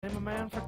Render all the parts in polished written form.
I'm a man for...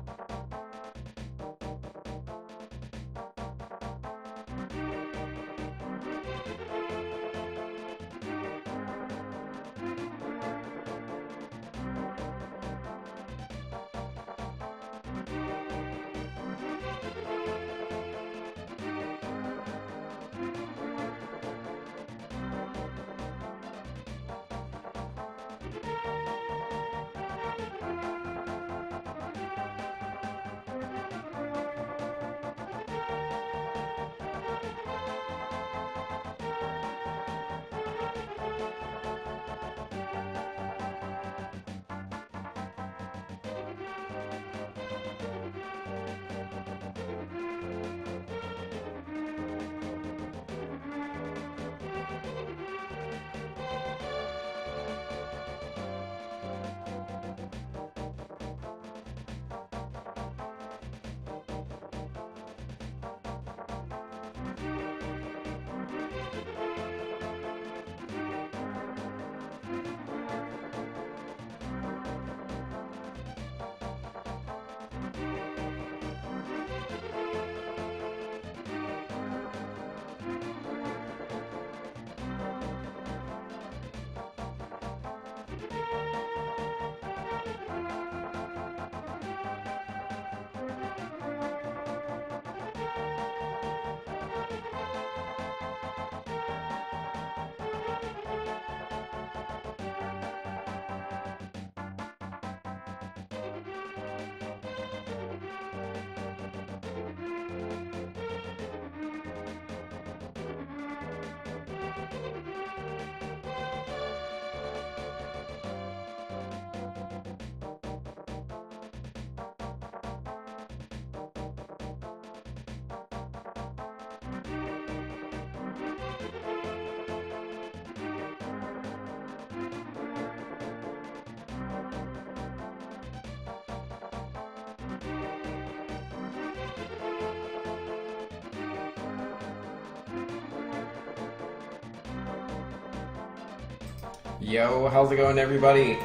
Yo, how's it going, everybody?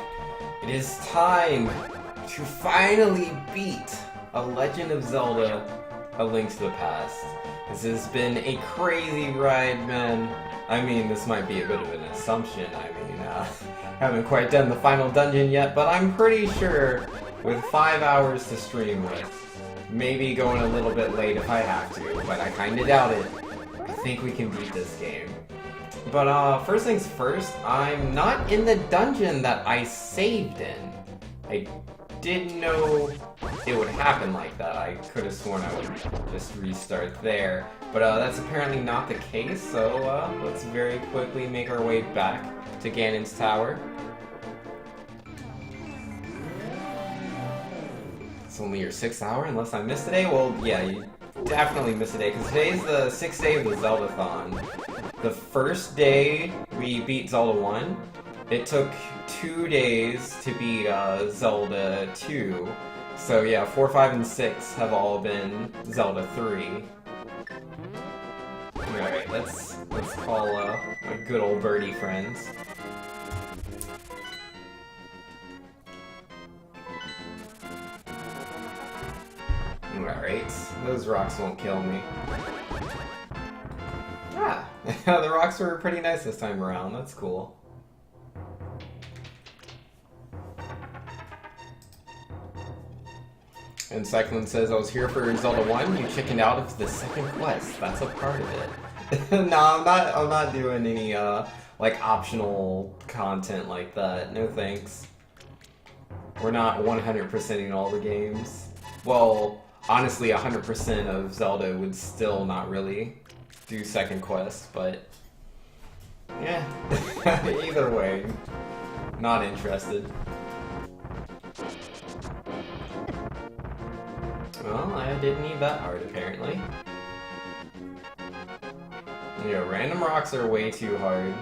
It is time to finally beat A Legend of Zelda: A Link to the Past. This has been a crazy ride, man. I mean, this might be a bit of an assumption. Haven't quite done the final dungeon yet, but I'm pretty sure with 5 hours to stream with, maybe going a little bit late if I have to, but I kinda doubt it. I think we can beat this game. But first things first, I'm not in the dungeon that I saved in. I didn't know it would happen like that. I could have sworn I would just restart there. But that's apparently not the case, so let's very quickly make our way back to Ganon's Tower. It's only your 6th hour, unless I missed a day? Well, yeah, you definitely missed a day, because today's the 6th day of the Zelda-thon. The first day we beat Zelda 1, it took 2 days to beat Zelda 2. So yeah, 4, 5, and 6 have all been Zelda 3. Alright, let's call my good old birdie friends. Alright, those rocks won't kill me. Ah, the rocks were pretty nice this time around, that's cool. And Cyclone says, I was here for Zelda 1, you chickened out of the second quest, that's a part of it. No, I'm not doing any, like, optional content like that, no thanks. We're not 100%ing all the games. Well, honestly, 100% of Zelda would still not really do second quest, but yeah, either way, not interested. Well, I didn't need that hard, apparently. You know, random rocks are way too hard.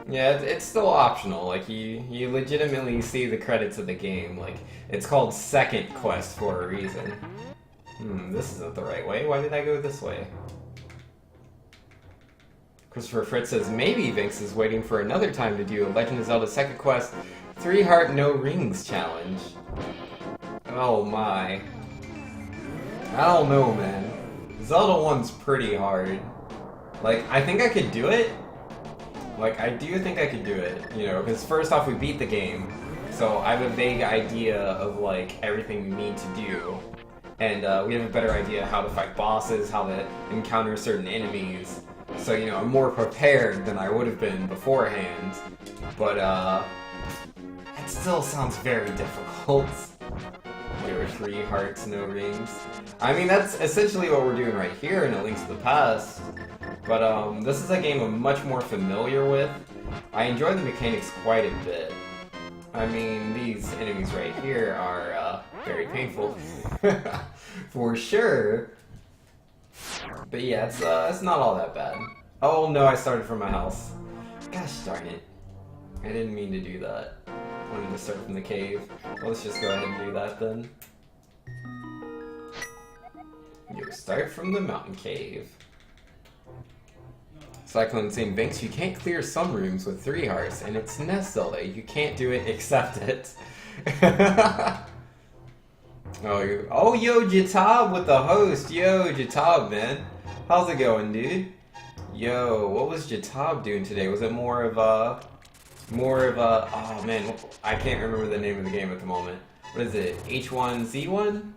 Yeah, it's still optional. Like, you legitimately see the credits of the game. Like, it's called Second Quest for a reason. This isn't the right way. Why did I go this way? Christopher Fritz says, maybe Vinx is waiting for another time to do a Legend of Zelda Second Quest 3 Heart No Rings challenge. Oh my. I don't know, man. Zelda 1's pretty hard. Like, I think I could do it. Like, I do think I could do it, you know, because first off, we beat the game. So I have a vague idea of, like, everything we need to do. And we have a better idea how to fight bosses, how to encounter certain enemies. So, you know, I'm more prepared than I would have been beforehand. But, it still sounds very difficult. There were 3 hearts, no rings. I mean, that's essentially what we're doing right here in A Link to the Past. But, this is a game I'm much more familiar with. I enjoy the mechanics quite a bit. I mean, these enemies right here are, very painful. For sure. But yeah, it's not all that bad. Oh no, I started from my house. Gosh darn it. I didn't mean to do that. I wanted to start from the cave. Well, let's just go ahead and do that then. You start from the mountain cave. Cyclone saying, Vinx, you can't clear some rooms with 3 hearts, and it's Nest Zelda. You can't do it, accept it. Oh, yo, Jatab with the host. Yo, Jatab, man. How's it going, dude? Yo, what was Jatab doing today? Was it more of a... Oh, man, I can't remember the name of the game at the moment. What is it? H1Z1?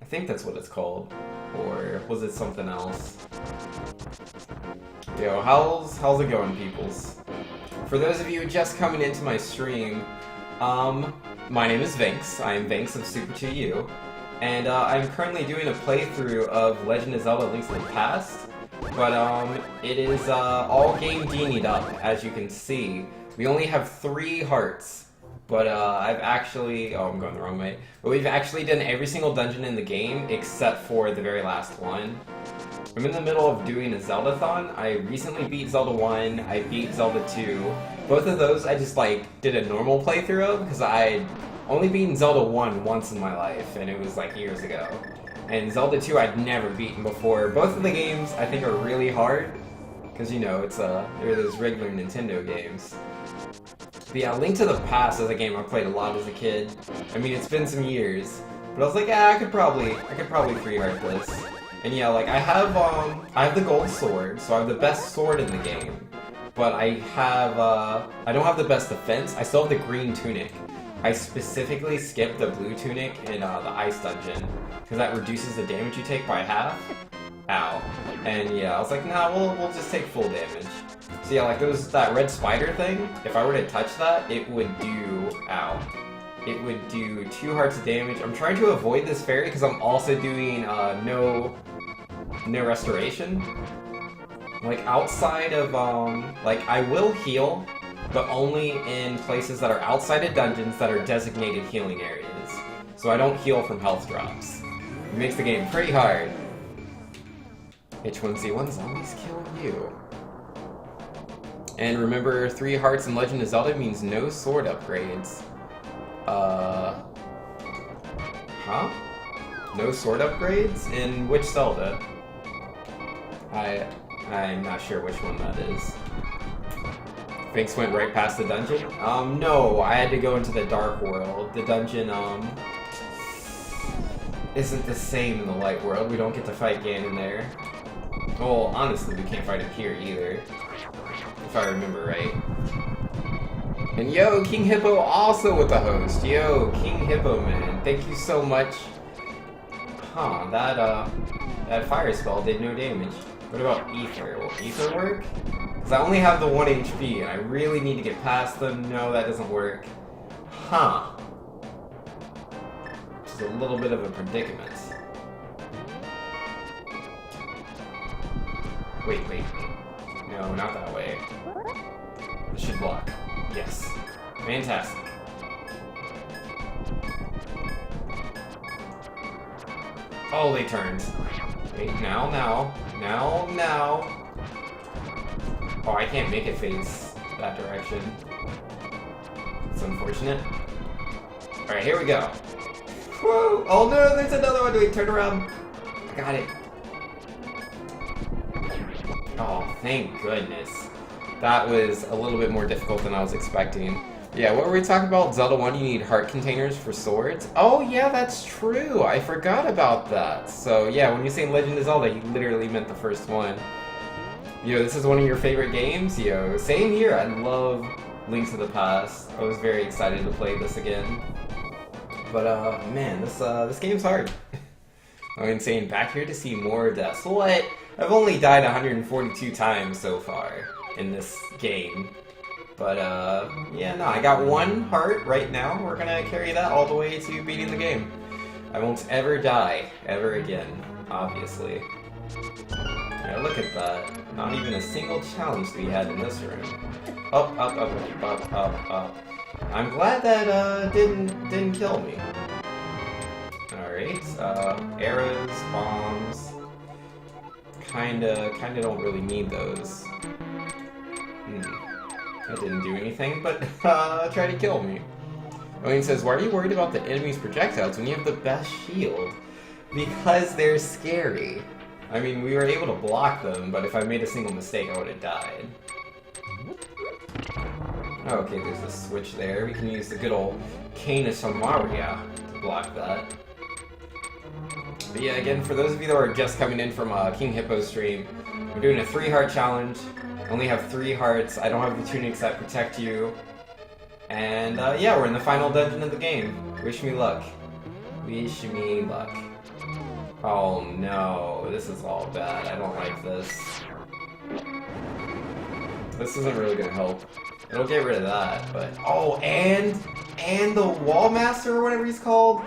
I think that's what it's called. Or was it something else? Yo, how's it going, peoples? For those of you just coming into my stream, my name is Vinx. I am Vinx of SuperTwoU, and I'm currently doing a playthrough of Legend of Zelda: Link to the Past. But it is all game genied up, as you can see. We only have 3 hearts, but I've actually... Oh, I'm going the wrong way. But we've actually done every single dungeon in the game except for the very last one. I'm in the middle of doing a Zelda-thon. I recently beat Zelda 1, I beat Zelda 2. Both of those I just, like, did a normal playthrough of, because I'd only beaten Zelda 1 once in my life, and it was, like, years ago. And Zelda 2 I'd never beaten before. Both of the games, I think, are really hard, because, you know, they're those regular Nintendo games. But yeah, Link to the Past is a game I played a lot as a kid. I mean, it's been some years, but I was like, I could probably 3-heart this. And yeah, like, I have the gold sword, so I have the best sword in the game. But I don't have the best defense. I still have the green tunic. I specifically skipped the blue tunic in the ice dungeon, because that reduces the damage you take by half. Ow. And yeah, I was like, nah, we'll just take full damage. So yeah, like, that red spider thing, if I were to touch that, it would do... Ow. It would do 2 hearts of damage. I'm trying to avoid this fairy, because I'm also doing no restoration. Like, outside of, like, I will heal, but only in places that are outside of dungeons that are designated healing areas. So I don't heal from health drops. It makes the game pretty hard. H1Z1 zombies kill you. And remember, 3 hearts in Legend of Zelda means no sword upgrades. Huh? No sword upgrades? In which Zelda? I'm not sure which one that is. Finks went right past the dungeon? No, I had to go into the Dark World. The dungeon, isn't the same in the Light World. We don't get to fight Ganon there. Well, honestly, we can't fight him here either. If I remember right. And yo, King Hippo also with the host. Yo, King Hippo, man. Thank you so much. Huh, that fire spell did no damage. What about Ether? Will Ether work? Because I only have the 1 HP, and I really need to get past them. No, that doesn't work. Huh. Which is a little bit of a predicament. Wait. No, not that way. This should block. Yes. Fantastic. Oh, they turned. Wait, now. Oh, I can't make it face that direction. It's unfortunate. Alright, here we go. Whoa! Oh no, there's another one! Wait, turn around. I got it. Oh, thank goodness. That was a little bit more difficult than I was expecting. Yeah, what were we talking about? Zelda 1, you need heart containers for swords? Oh, yeah, that's true. I forgot about that. So, yeah, when you say Legend of Zelda, you literally meant the first one. Yo, this is one of your favorite games? Yo, same here. I love Link to the Past. I was very excited to play this again. But, man, this game's hard. I'm insane. Back here to see more deaths. What? I've only died 142 times so far in this game. But, yeah, no, I got 1 heart right now. We're gonna carry that all the way to beating the game. I won't ever die, ever again, obviously. Yeah, look at that. Not even a single challenge to be had in this room. Up, up, up, up, up, up. I'm glad that, didn't kill me. Alright, arrows, bombs. Kinda don't really need those. That didn't do anything, but try to kill me. Owen says, why are you worried about the enemy's projectiles when you have the best shield? Because they're scary. I mean, we were able to block them, but if I made a single mistake, I would have died. Okay, there's a switch there. We can use the good old Cane of Samaria to block that. But yeah, again, for those of you that are just coming in from King Hippo's stream, we're doing a 3-heart challenge. I only have 3 hearts. I don't have the tunics that protect you. And yeah, we're in the final dungeon of the game. Wish me luck. Wish me luck. Oh no, this is all bad. I don't like this. This isn't really gonna help. It'll get rid of that, but... Oh, and the Wall Master or whatever he's called?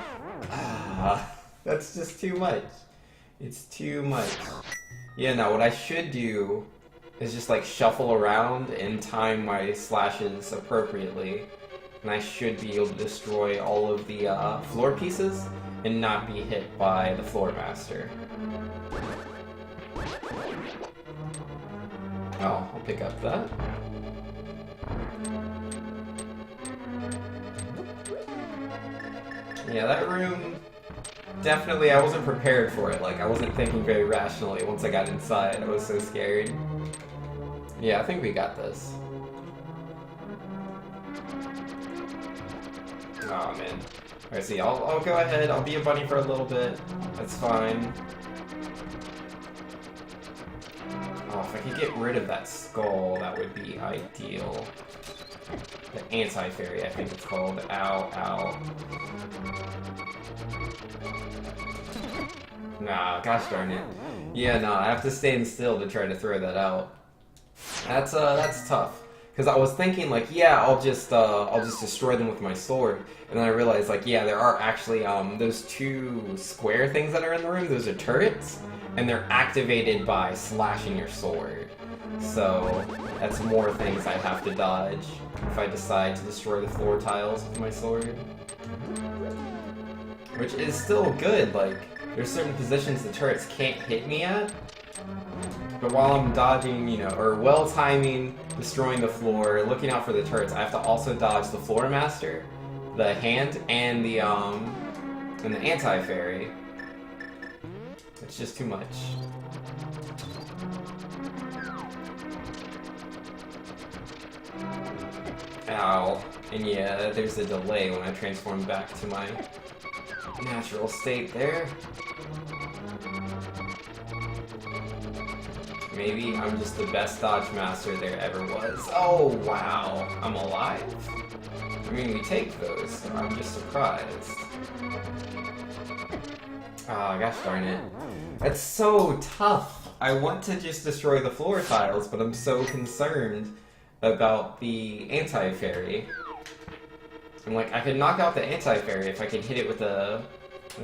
That's just too much. It's too much. Yeah, no, what I should do is just like shuffle around and time my slashes appropriately. And I should be able to destroy all of the floor pieces and not be hit by the Floor Master. Oh, I'll pick up that. Yeah, that room, definitely, I wasn't prepared for it. Like, I wasn't thinking very rationally once I got inside. I was so scared. Yeah, I think we got this. Oh man. Alright, see, I'll go ahead. I'll be a bunny for a little bit. That's fine. Oh, if I could get rid of that skull, that would be ideal. The anti-fairy, I think it's called. Ow, ow. Nah, gosh darn it. Yeah, no, I have to stand still to try to throw that out. That's tough. Because I was thinking, like, yeah, I'll just destroy them with my sword. And then I realized, like, yeah, there are actually, those 2 square things that are in the room, those are turrets. And they're activated by slashing your sword. So, that's more things I have to dodge if I decide to destroy the floor tiles with my sword. Which is still good, like, there's certain positions the turrets can't hit me at. But while I'm dodging, you know, or well-timing, destroying the floor, looking out for the turrets, I have to also dodge the Floor Master, the hand, and the anti-fairy. It's just too much. Ow. And yeah, there's a delay when I transform back to my natural state there. Maybe I'm just the best dodge master there ever was. Oh, wow. I'm alive. I mean, we take those, so I'm just surprised. Ah, gosh darn it. That's so tough. I want to just destroy the floor tiles, but I'm so concerned about the anti-fairy. I'm like, I could knock out the anti-fairy if I could hit it with the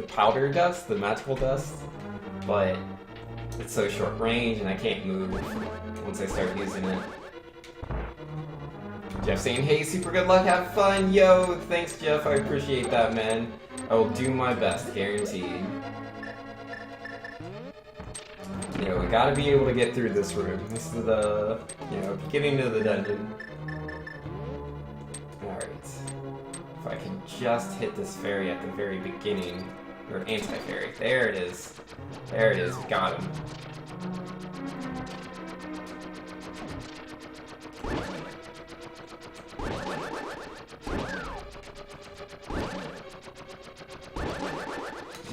powder dust, the magical dust, but it's so short range and I can't move once I start using it. Jeff saying, hey, super good luck, have fun. Yo, thanks Jeff, I appreciate that, man. I will do my best, guaranteed. You know, we gotta be able to get through this room. This is the, you know, beginning of the dungeon. Alright. If I can just hit this fairy at the very beginning, or anti-fairy. There it is. There it is, got him.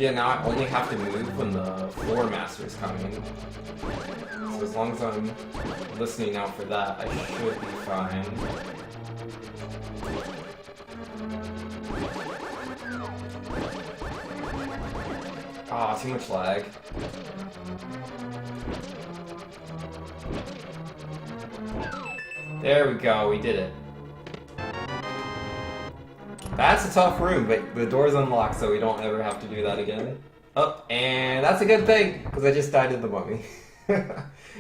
Yeah, now I only have to move when the floor master is coming. So as long as I'm listening out for that, I should be fine. Ah, too much lag. There we go, we did it. That's a tough room, but the door's unlocked, so we don't ever have to do that again. Oh, and that's a good thing, because I just died to the mummy.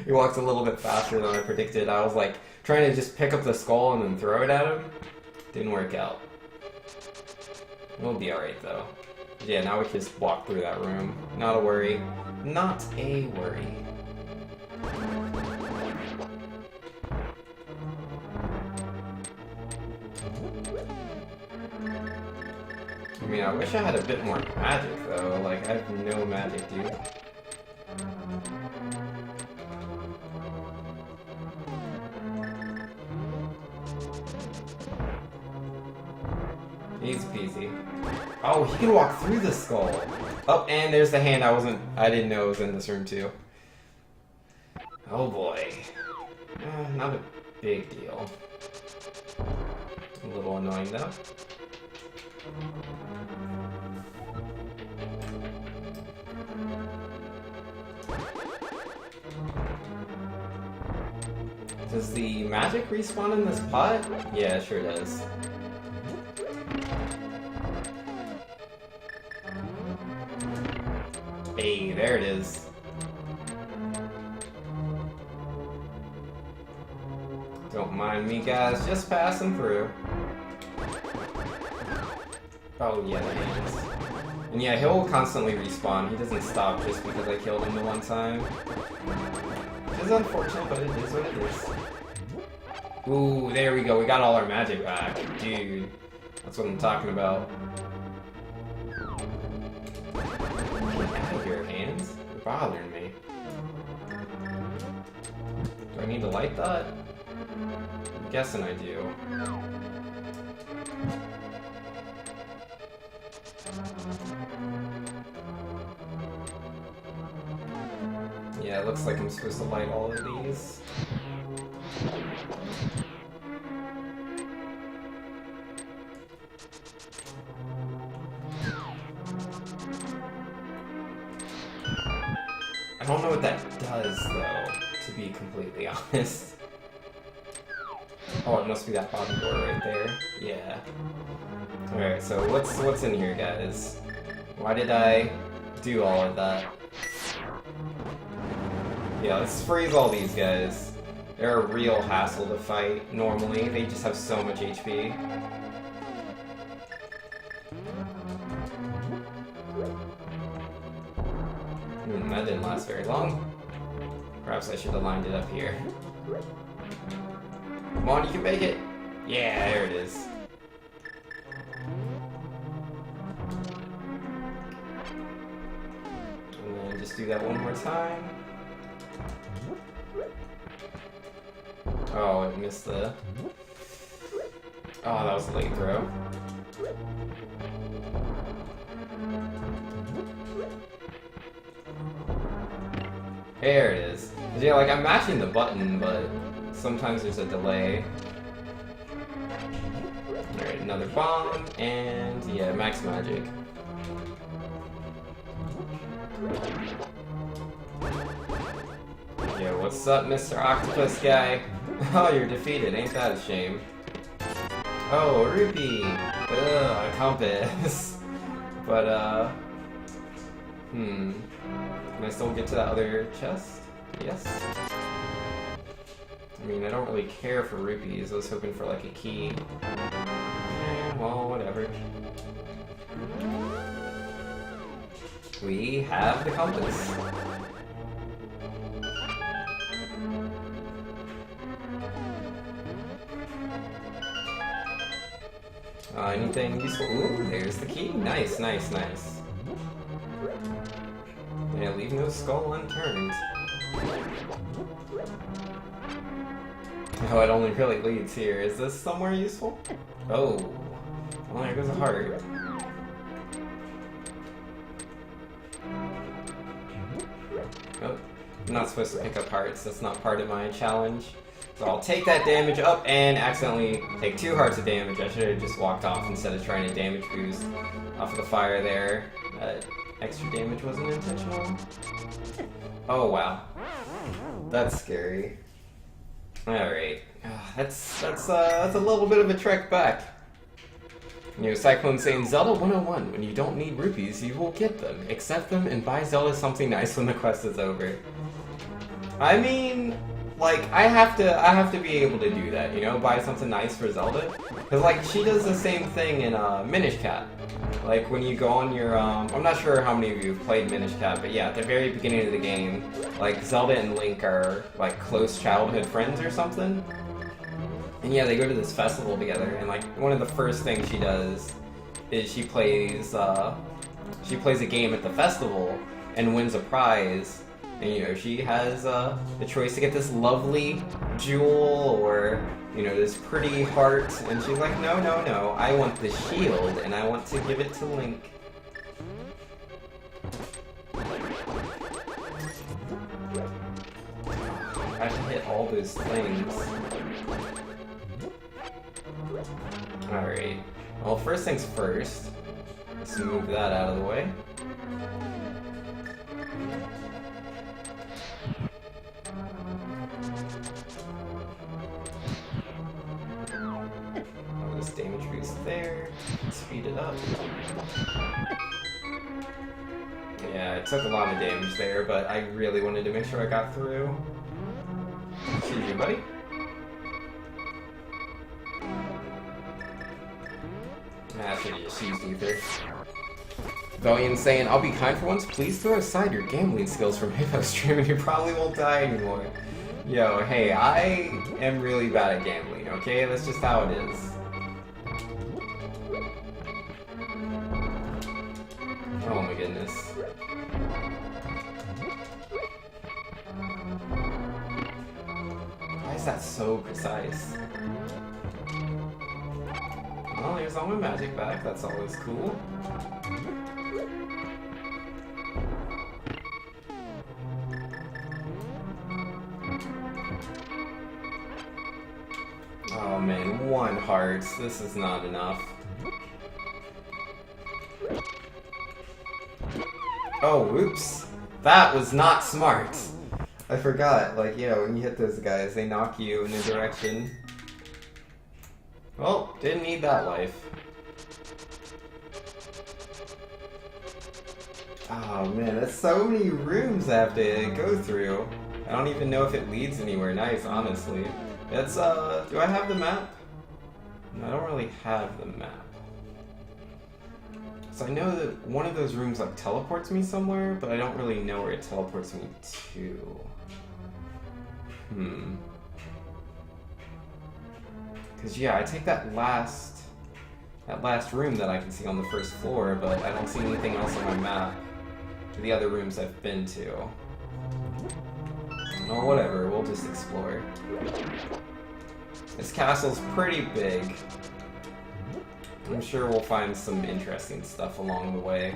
He walks a little bit faster than I predicted. I was like, trying to just pick up the skull and then throw it at him. Didn't work out. We'll be alright, though. Yeah, now we can just walk through that room. Not a worry. Not a worry. I mean, I wish I had a bit more magic, though. Like, I have no magic, dude. Easy peasy. Oh, he can walk through the skull. Oh, and there's the hand I didn't know was in this room, too. Oh, boy. Not a big deal. A little annoying, though. Does the magic respawn in this pot? Yeah, it sure does. Hey, there it is. Don't mind me, guys, just passing through. Oh, yeah, the hands. And yeah, he'll constantly respawn. He doesn't stop just because I killed him the one time. Which is unfortunate, but it is what it is. Ooh, there we go. We got all our magic back. Dude, that's what I'm talking about. Get out of your hands. You're bothering me. Do I need to light that? I'm guessing I do. Yeah, it looks like I'm supposed to light all of these. I don't know what that does, though, to be completely honest. Oh, it must be that bottom door right there. Yeah. Alright, so what's in here, guys? Why did I do all of that? Yeah, let's freeze all these guys. They're a real hassle to fight, normally. They just have so much HP. That didn't last very long. Perhaps I should have lined it up here. Come on, you can make it! Yeah, there it is. And then just do that one more time. Oh, it missed the... Oh, that was a late throw. There it is. Yeah, like, I'm mashing the button, but sometimes there's a delay. Alright, another bomb, and yeah, max magic. Yo, what's up, Mr. Octopus guy? Oh, you're defeated, ain't that a shame? Oh, a rupee! Ugh, a compass. But, Can I still get to that other chest? Yes. I mean, I don't really care for rupees. I was hoping for, like, a key. Well, whatever. We have the compass. Anything useful? Ooh, there's the key. Nice, nice, nice. Yeah, leave no skull unturned. Oh, it only really leads here. Is this somewhere useful? Oh. Well, there goes a heart. Oh, I'm not supposed to pick up hearts. That's not part of my challenge. So I'll take that damage up and accidentally take 2 hearts of damage. I should have just walked off instead of trying to damage boost off of the fire there. Extra damage wasn't intentional. Oh wow, that's scary. All right, that's a little bit of a trek back. You know, Cyclone saying Zelda 101. When you don't need rupees, you will get them, accept them, and buy Zelda something nice when the quest is over. I mean, like, I have to be able to do that, you know, buy something nice for Zelda. Cause like, she does the same thing in Minish Cap. Like, when you go on your, I'm not sure how many of you have played Minish Cap, but yeah, at the very beginning of the game, like, Zelda and Link are, like, close childhood friends or something. And yeah, they go to this festival together, and like, one of the first things she does is she plays a game at the festival and wins a prize. And you know, she has the choice to get this lovely jewel or, you know, this pretty heart, and she's like, no, no, no, I want the shield, and I want to give it to Link. I have to hit all those things. Alright, well, first things first, let's move that out of the way. Oh, this damage boost there, speed it up. Yeah, it took a lot of damage there, but I really wanted to make sure I got through. Excuse me, buddy. I should have just used ether. Valiant saying, I'll be kind for once, please throw aside your gambling skills from Hippo Stream and you probably won't die anymore. Yo, hey, I am really bad at gambling, okay? That's just how it is. Oh my goodness. Why is that so precise? Well, there's all my magic back, that's always cool. Oh man, 1 heart. This is not enough. Oh, oops. That was not smart. I forgot, like, you know, when you hit those guys, they knock you in a direction. Well, didn't need that life. Oh man, that's so many rooms I have to go through. I don't even know if it leads anywhere nice, honestly. It's, do I have the map? No, I don't really have the map. So I know that one of those rooms, like, teleports me somewhere, but I don't really know where it teleports me to. Because, yeah, I take that last room that I can see on the first floor, but I don't see anything else on my map to the other rooms I've been to. Oh, whatever, we'll just explore. This castle's pretty big. I'm sure we'll find some interesting stuff along the way.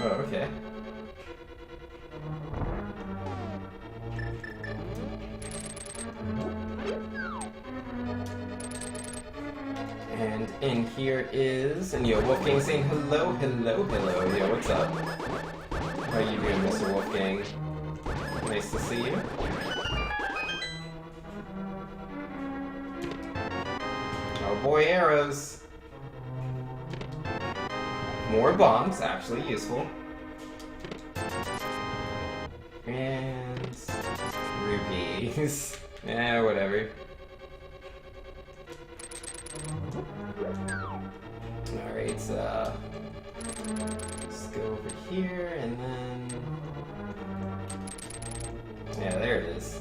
Oh, okay. And in here is... And yo, Wolfgang saying hello, hello, hello. Yo, what's up? How you doing, Mr. Wolfgang? Nice to see you. Oh boy, arrows. More bombs, actually useful. And... rupees. Eh, whatever. Alright, let's go over here, and then... Yeah, there it is.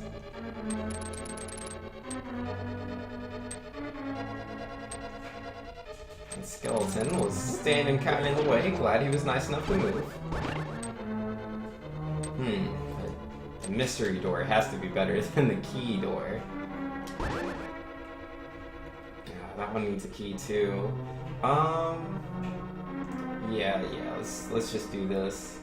The skeleton was standing kind of in the way, glad he was nice enough to move. The mystery door has to be better than the key door. that one needs a key too. Yeah, let's just do this.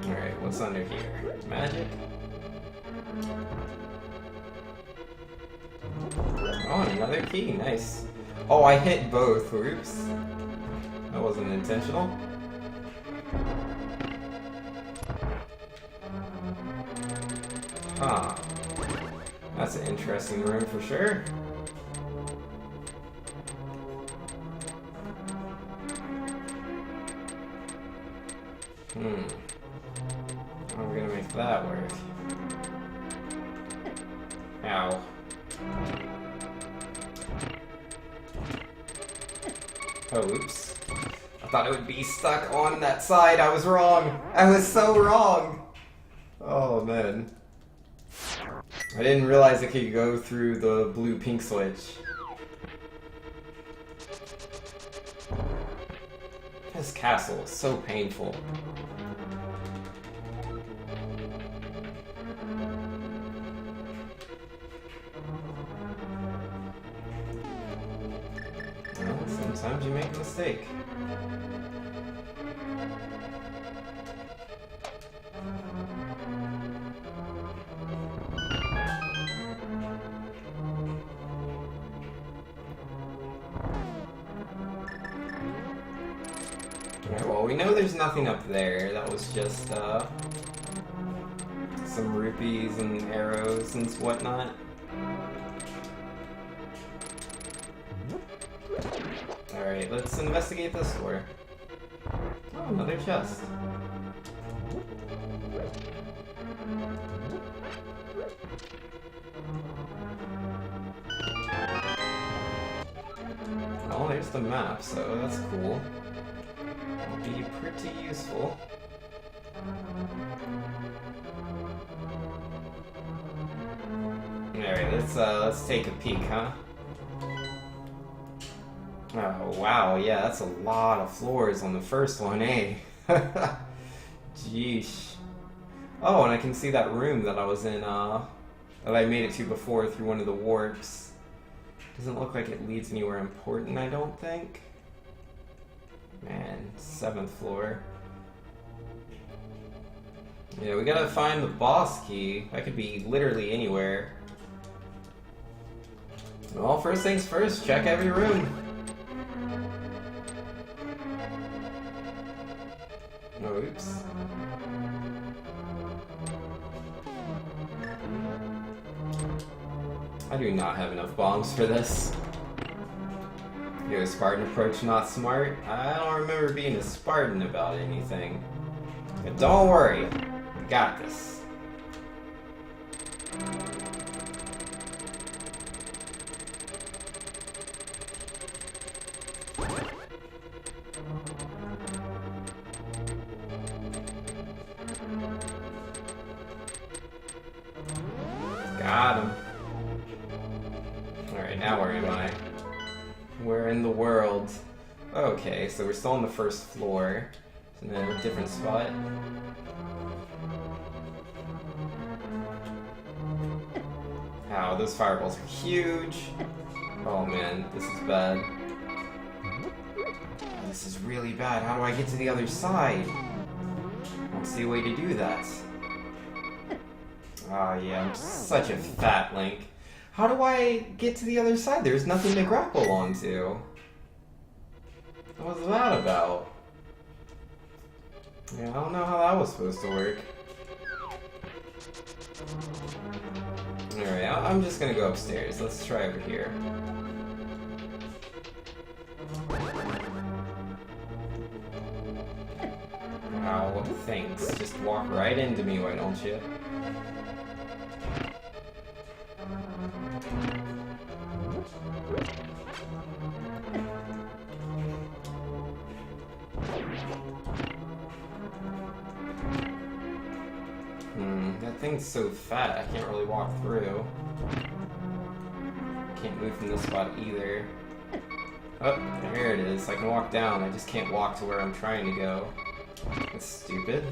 Alright, what's under here? Magic? Oh, another key, nice. Oh, I hit both, oops. That wasn't intentional. Huh. That's an interesting room for sure. How are we gonna make that work? Ow. Oh, oops. I thought it would be stuck on that side. I was wrong. I was so wrong. Oh, man. I didn't realize it could go through the blue-pink switch. This castle is so painful. Well, sometimes you make a mistake. Alright, well, we know there's nothing up there. That was just, some rupees and arrows and whatnot. Alright, let's investigate this door. Oh, another chest. Oh, there's the map, so that's cool. Will be pretty useful. Alright, let's take a peek, huh? Oh wow, yeah, that's a lot of floors on the first one, eh? Jeesh. Oh, and I can see that room that I was in, that I made it to before through one of the warps. Doesn't look like it leads anywhere important, I don't think. Man, 7th floor. Yeah, we gotta find the boss key. That could be literally anywhere. Well, first things first, check every room. Oh, oops. I do not have enough bombs for this. Yo, Spartan approach not smart? I don't remember being a Spartan about anything. But don't worry, we got this. Got him. Alright, now where am I? Where in the world? Okay, so we're still on the first floor. It's in a different spot. Ow, those fireballs are huge. Oh man, this is bad. This is really bad. How do I get to the other side? I don't see a way to do that. Oh yeah, I'm such a fat Link. How do I get to the other side? There's nothing to grapple onto. What was that about? Yeah, I don't know how that was supposed to work. Alright, I'm just gonna go upstairs. Let's try over here. Wow, thanks. Just walk right into me, why don't you? That thing's so fat, I can't really walk through. Can't move from this spot either. Oh, there it is. I can walk down, I just can't walk to where I'm trying to go. That's stupid.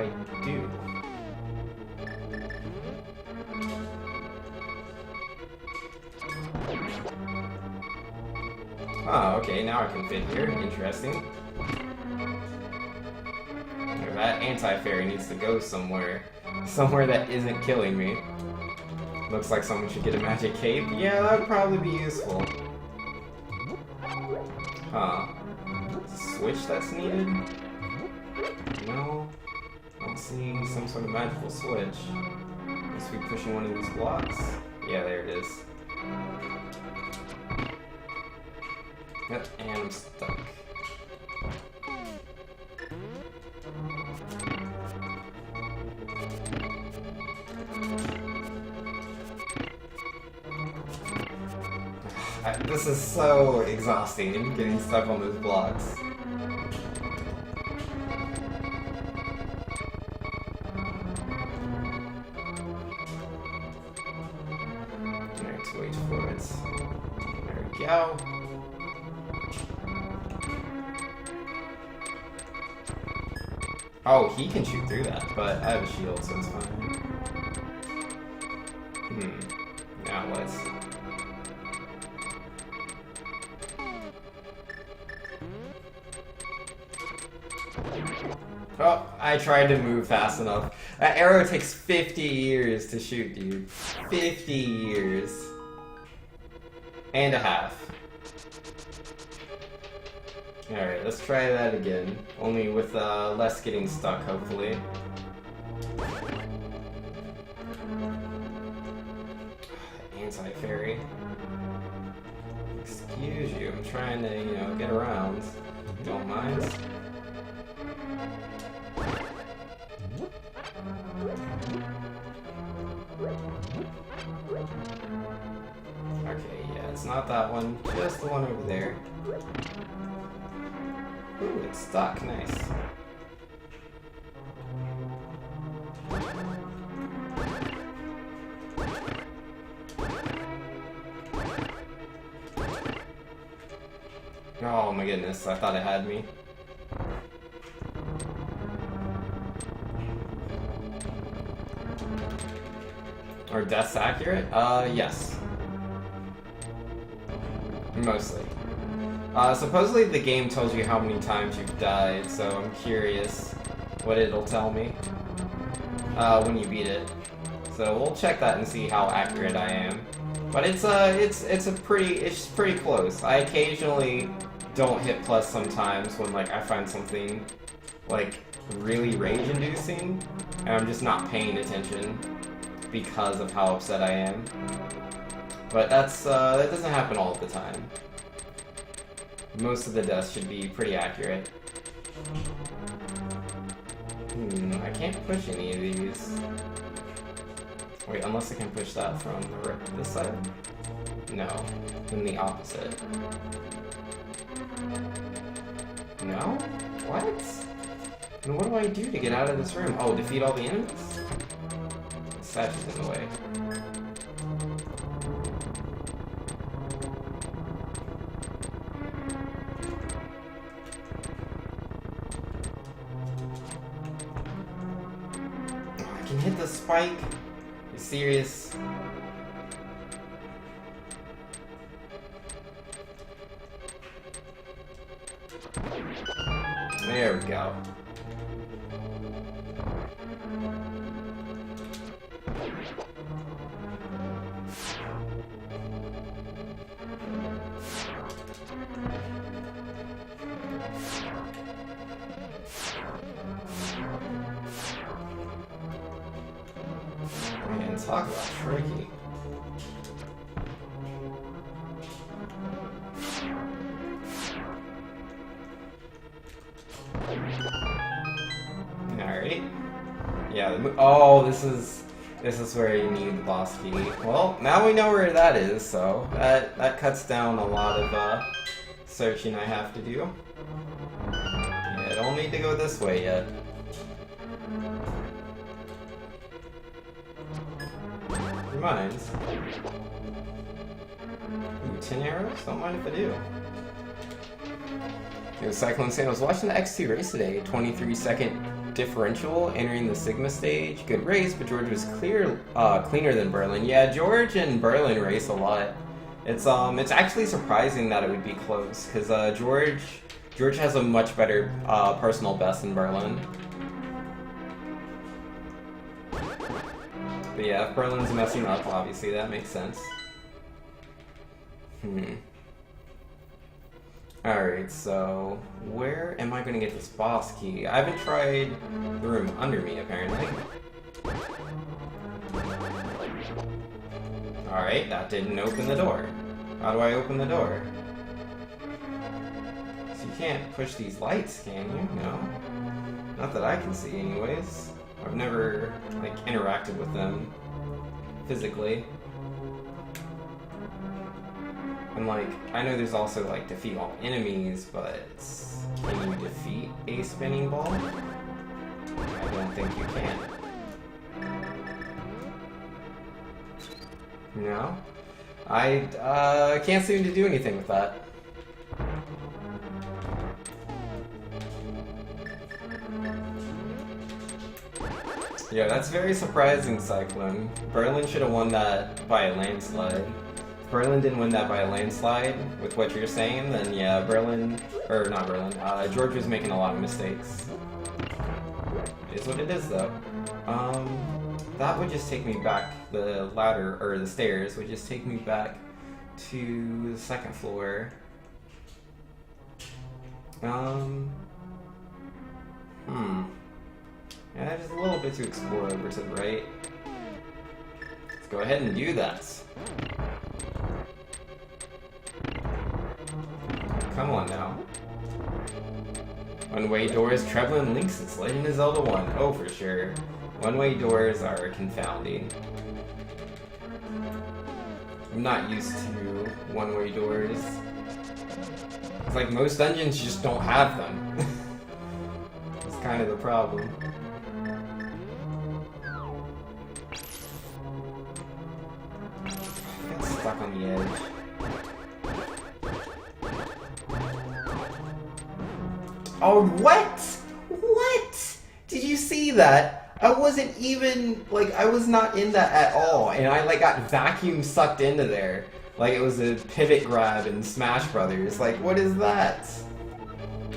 I do? Oh, okay, now I can fit here. Interesting. That anti-fairy needs to go somewhere. Somewhere that isn't killing me. Looks like someone should get a magic cape. Yeah, that would probably be useful. Huh. Switch that's needed? No. I'm seeing some sort of magical switch. Must be pushing one of these blocks. Yeah, there it is. Yep, and I'm stuck. This is so exhausting, getting stuck on those blocks. Alright, wait for it. There we go. Oh, he can shoot through that, but I have a shield, so it's fine. Now what? Oh, I tried to move fast enough. That arrow takes 50 years to shoot, dude. 50 years. And a half. Alright, let's try that again. Only with less getting stuck, hopefully. Anti-fairy. Excuse you, I'm trying to, you know, get around. Don't mind. Okay, yeah, it's not that one, just the one over there. Ooh, it's stuck, nice. Oh my goodness, I thought it had me. Are deaths accurate? Yes. Mostly. Supposedly the game tells you how many times you've died, so I'm curious what it'll tell me when you beat it. So we'll check that and see how accurate I am. But it's pretty close. I occasionally don't hit plus sometimes when like I find something like really rage-inducing and I'm just not paying attention because of how upset I am. But that's that doesn't happen all the time. Most of the deaths should be pretty accurate. I can't push any of these. Wait, unless I can push that from this side? No, then the opposite. No? What? Then what do I do to get out of this room? Oh, defeat all the enemies? The statue's in the way. I can hit the spike? You serious? There we go. Man, talk about tricky. Alright. Yeah, oh, this is where you need the boss key. Well, now we know where that is, so that cuts down a lot of searching I have to do. Yeah, don't need to go this way yet. Reminds. Ooh, 10 arrows? Don't mind if I do. Yo, Cyclone saying I was watching the X2 race today. 23-second differential entering the Sigma stage. Good race, but George was cleaner than Berlin. Yeah, George and Berlin race a lot. It's actually surprising that it would be close, because George has a much better personal best than Berlin. But yeah, if Berlin's messing up, obviously that makes sense. Alright, so where am I going to get this boss key? I haven't tried the room under me, apparently. Alright, that didn't open the door. How do I open the door? So you can't push these lights, can you? No. Not that I can see, anyways. I've never, like, interacted with them physically. And, like, I know there's also, like, defeat all enemies, but can you defeat a spinning ball? I don't think you can. No? I can't seem to do anything with that. Yeah, that's very surprising, Cyclone. Berlin should have won that by a landslide. If Berlin didn't win that by a landslide, with what you're saying, then yeah, George was making a lot of mistakes. It is what it is, though. That would just take me back, the ladder, or the stairs, would just take me back to the second floor. Yeah, just a little bit to explore over to the right. Let's go ahead and do that. Come on now. One-way doors, Treblan links its Legend of Zelda 1. Oh, for sure. One-way doors are confounding. I'm not used to one-way doors. It's like most dungeons just don't have them. That's kind of the problem. I got stuck on the edge. Oh, what? What? Did you see that? I wasn't even, like, I was not in that at all, and I, like, got vacuum sucked into there. Like, it was a pivot grab in Smash Brothers. Like, what is that?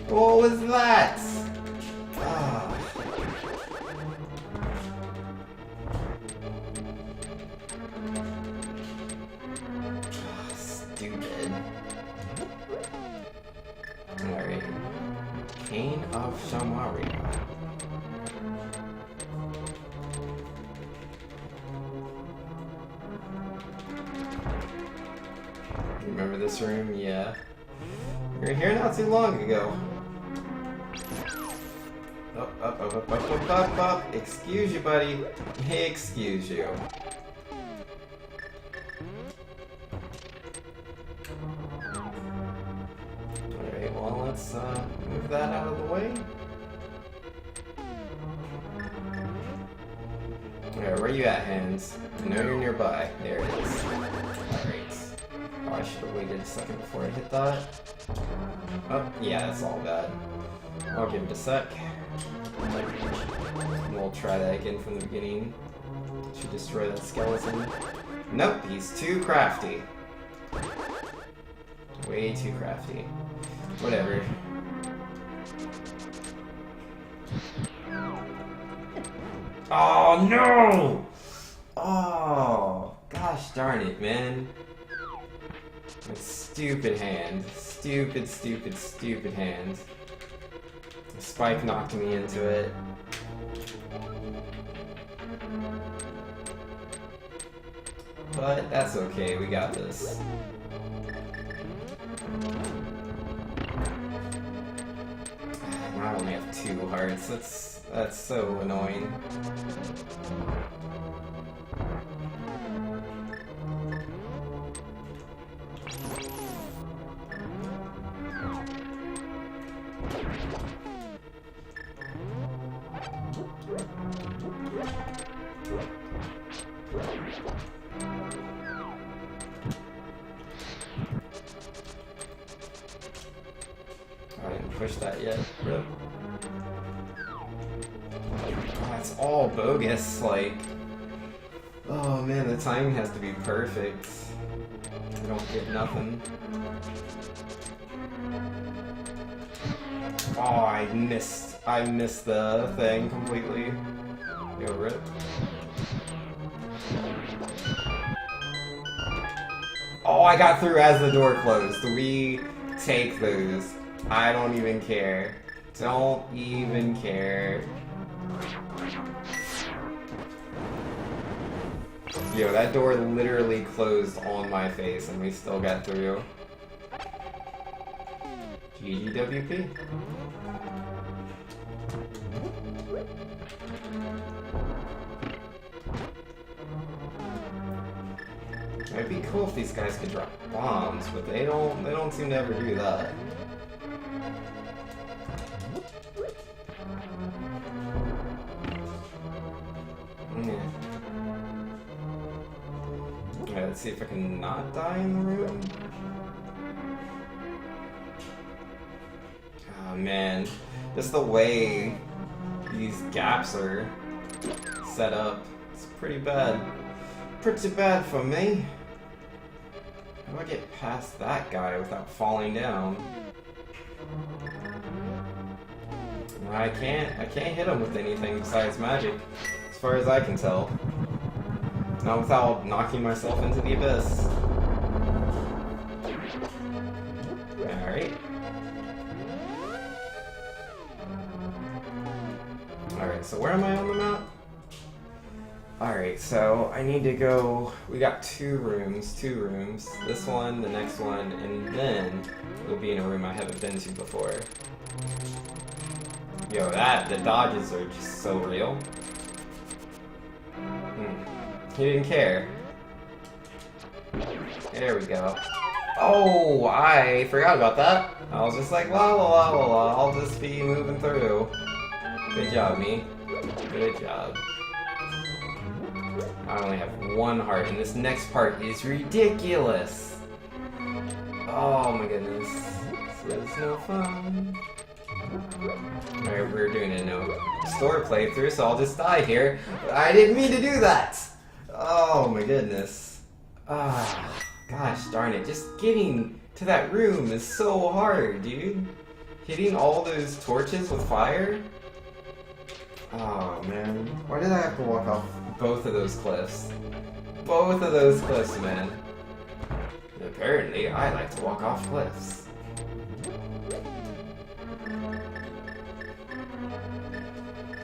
What was that? Ah. Stupid. Alright. Cane of Shamari. Remember this room? Yeah. We were here not too long ago. Up. Excuse you, buddy. Excuse you. Alright, well, let's move that out of the way. Alright, where you at, Hands? I know you're nearby. There it is. Alright. Oh, I should have waited a second before I hit that. Oh, yeah, that's all bad. I'll give it a sec. And we'll try that again from the beginning. Should destroy that skeleton. Nope, he's too crafty. Way too crafty. Whatever. Oh, no! Oh, gosh darn it, man. That stupid hand. Stupid hand. The spike knocked me into it. But that's okay, we got this. Now I only have 2 hearts. That's so annoying. I didn't push that yet, bro. it's all bogus, like... Oh man, the timing has to be perfect. I don't get nothing. Oh, I missed the thing completely. Yo, rip. Oh, I got through as the door closed. We take those. I don't even care. Don't even care. Yo, that door literally closed on my face and we still got through. GGWP. It'd be cool if these guys could drop bombs, but they don't seem to ever do that. Alright, let's see if I can not die in the room. Oh man, just the way these gaps are set up, it's pretty bad. Pretty bad for me. How do I get past that guy without falling down? I can't hit him with anything besides magic, as far as I can tell. Not without knocking myself into the abyss. Alright. Alright, so where am I on the map? Alright, so I need to go... We got two rooms. This one, the next one, and then we'll be in a room I haven't been to before. Yo, the dodges are just so real. He didn't care. There we go. Oh, I forgot about that. I was just like, la la la la la, I'll just be moving through. Good job, me. Good job. I only have one heart, and this next part is ridiculous. Oh my goodness. This is no fun. Alright, we're doing a no store playthrough, so I'll just die here. But I didn't mean to do that! Oh my goodness. Ah, gosh darn it. Just getting to that room is so hard, dude. Hitting all those torches with fire? Oh man. Why did I have to walk off both of those cliffs? Both of those cliffs, man. Apparently, I like to walk off cliffs.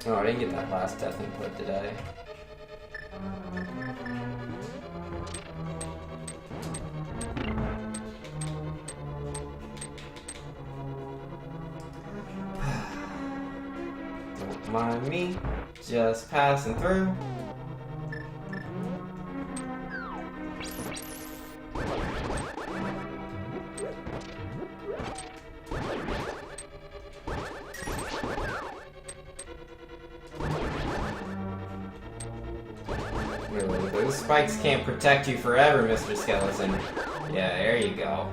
Oh, I didn't get that last death input, did I? Don't mind me, just passing through. Those spikes can't protect you forever, Mr. Skeleton. Yeah, there you go.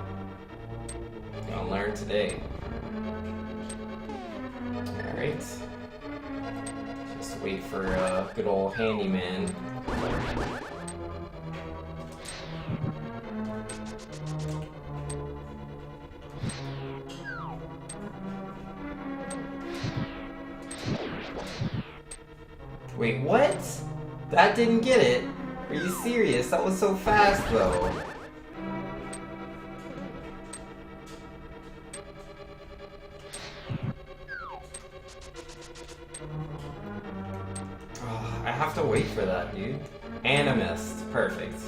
Gonna learn today. Alright. Just wait for a good old handyman. Wait, what? That didn't get it? Are you serious? That was so fast, though. Oh, I have to wait for that, dude. And I missed. Perfect.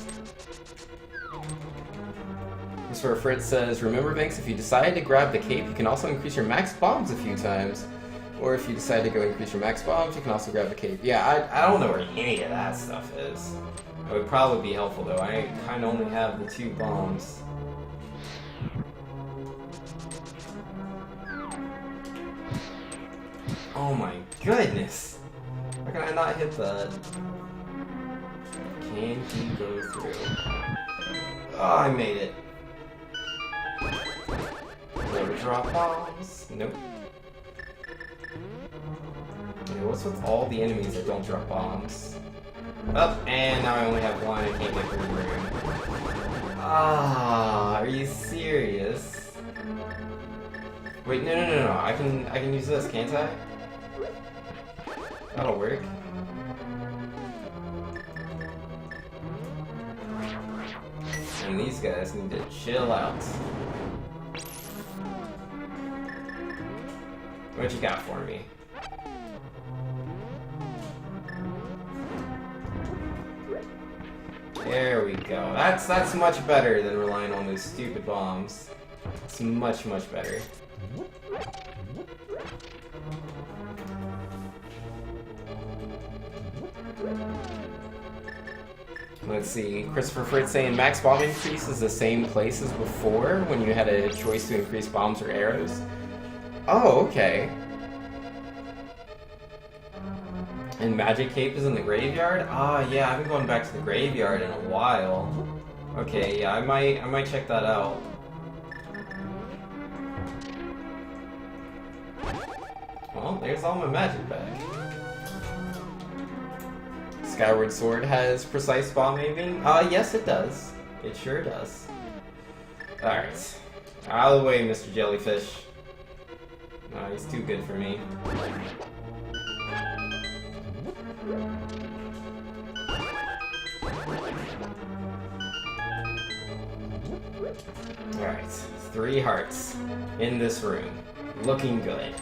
This is where Fritz says, remember, Banks, if you decide to grab the cape, you can also increase your max bombs a few times. Or if you decide to go increase your max bombs, you can also grab the cape. Yeah, I don't know where any of that stuff is. It would probably be helpful, though. I kind of only have the 2 bombs. Oh my goodness! How can I not hit that? Can he go through? Oh, I made it. Never drop bombs. Nope. what's with all the enemies that don't drop bombs? Oh, and now I only have one. I can't get through the room. Ah, are you serious? Wait, no. I can use this, can't I? That'll work. And these guys need to chill out. What you got for me? There we go. That's much better than relying on those stupid bombs. It's much better. Let's see. Christopher Fritz saying max bomb increase is the same place as before when you had a choice to increase bombs or arrows. Oh, okay. And Magic Cape is in the graveyard? Ah, yeah, I haven't gone back to the graveyard in a while. Okay, yeah, I might check that out. Well, there's all my magic back. Skyward Sword has precise bomb aiming? Yes it does. It sure does. Alright. Out of the way, Mr. Jellyfish. No, he's too good for me. Alright, 3 hearts in this room. Looking good.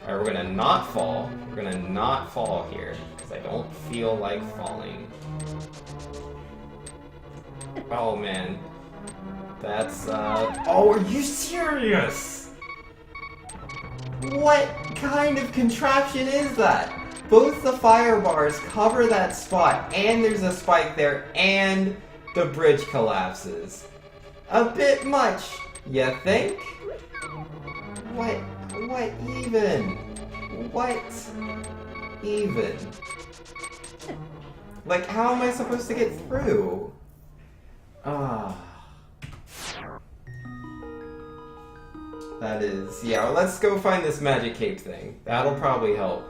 Alright, we're gonna not fall. We're gonna not fall here, because I don't feel like falling. Oh man. That's, oh, are you serious? What kind of contraption is that? Both the fire bars cover that spot, and there's a spike there, and the bridge collapses. A bit much, you think? What even? What even? Like, how am I supposed to get through? Ah. That is, yeah, let's go find this magic cape thing. That'll probably help.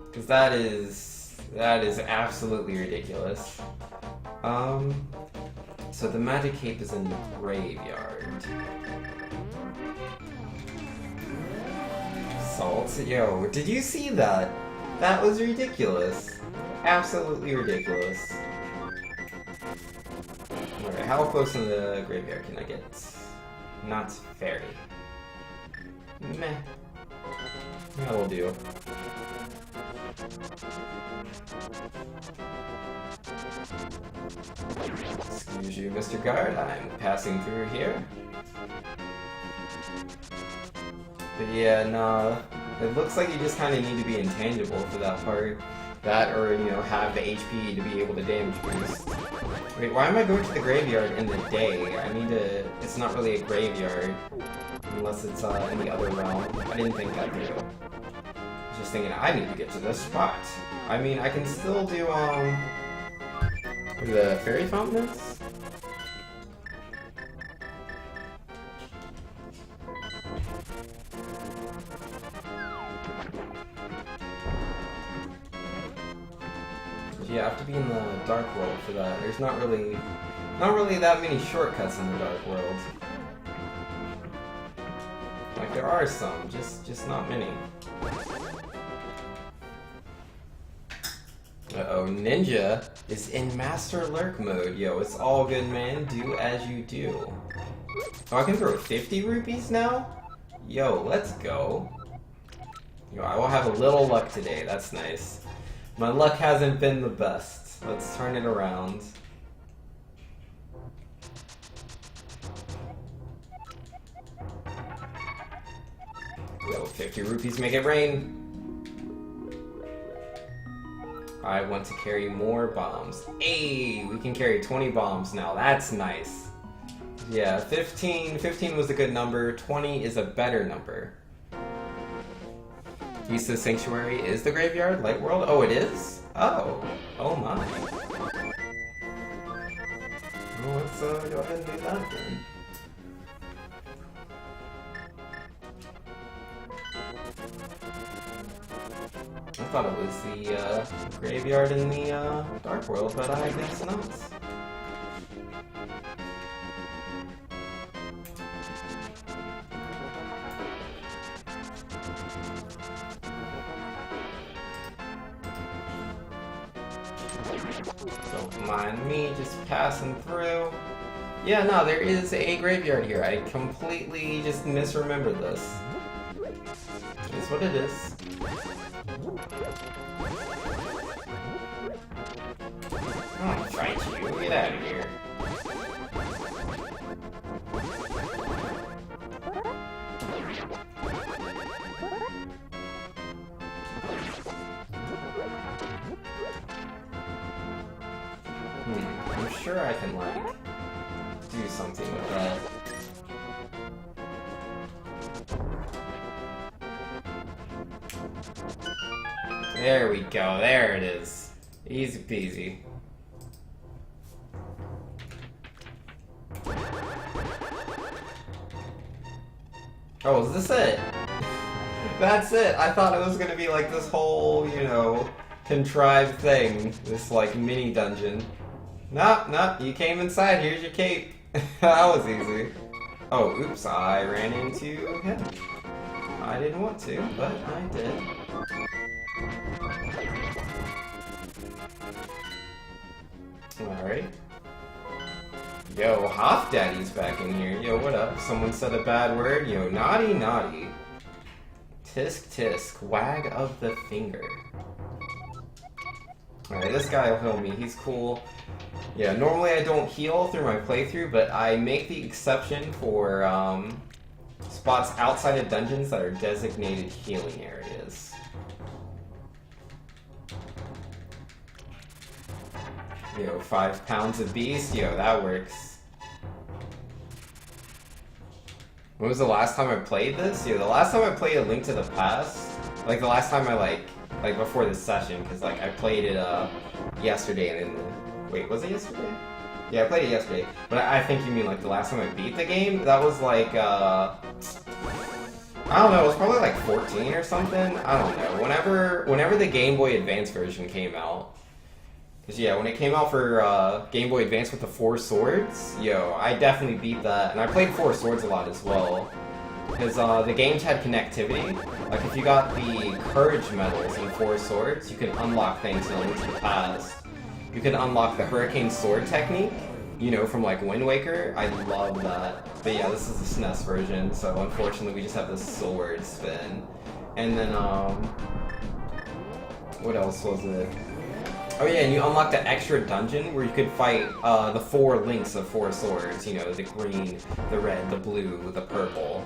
Because that is absolutely ridiculous. So the magic cape is in the graveyard. Salt? Yo, did you see that? That was ridiculous. Absolutely ridiculous. Alright, how close in the graveyard can I get? Not very. Meh. That'll do. Excuse you, Mr. Guard, I'm passing through here. But yeah, no, it looks like you just kind of need to be intangible for that part. That or, you know, have the HP to be able to damage boost. Wait, why am I going to the graveyard in the day? I need to... It's not really a graveyard. Unless it's in the other realm. I didn't think that through. I was just thinking, I need to get to this spot. I mean, I can still do, the fairy fountain is? You have to be in the dark world for that. There's not really that many shortcuts in the dark world. Like there are some, just not many. Uh-oh, Ninja is in Master Lurk mode. Yo, it's all good, man. Do as you do. Oh, I can throw 50 rupees now? Yo, let's go. Yo, I will have a little luck today. That's nice. My luck hasn't been the best. Let's turn it around. Yo, 50 rupees make it rain. I want to carry more bombs. Hey, we can carry 20 bombs now. That's nice. Yeah, 15 was a good number. 20 is a better number. Isa's Sanctuary is the graveyard? Light World? Oh, it is? Oh. Oh my. Well, let's go ahead and do that then. thought it was the graveyard in the Dark World, but I guess not. Don't mind me just passing through. Yeah, no, there is a graveyard here. I completely just misremembered this. It's what it is. Oh, fight you. Get out of here. I'm sure I can, like, do something with that. There we go, there it is. Easy peasy. Oh, is this it? That's it! I thought it was gonna be like this whole, you know, contrived thing. This, like, mini dungeon. No, you came inside, here's your cape. That was easy. Oh, oops, I ran into him. I didn't want to, but I did. Alright. Yo, Hoff Daddy's back in here. Yo, what up? Someone said a bad word? Yo, naughty, naughty. Tisk, tisk, wag of the finger. Alright, this guy will heal me. He's cool. Yeah, normally I don't heal through my playthrough, but I make the exception for spots outside of dungeons that are designated healing areas. Yo, 5 pounds of beast? Yo, that works. When was the last time I played this? Yo, the last time I played A Link to the Past, like the last time I like before this session, because like I played it yesterday and then wait, was it yesterday? Yeah, I played it yesterday. But I think you mean like the last time I beat the game? That was like, I don't know, it was probably like 14 or something? I don't know. Whenever the Game Boy Advance version came out. Because yeah, when it came out for Game Boy Advance with the 4 swords, yo, I definitely beat that. And I played 4 swords a lot as well. Because the games had connectivity. Like if you got the Courage medals in 4 swords, you can unlock things in A Link to the Past. You can unlock the Hurricane Sword technique, you know, from like Wind Waker. I love that. But yeah, this is the SNES version, so unfortunately we just have the sword spin. And then, what else was it? Oh yeah, and you unlock the extra dungeon where you could fight the 4 links of 4 swords. You know, the green, the red, the blue, the purple.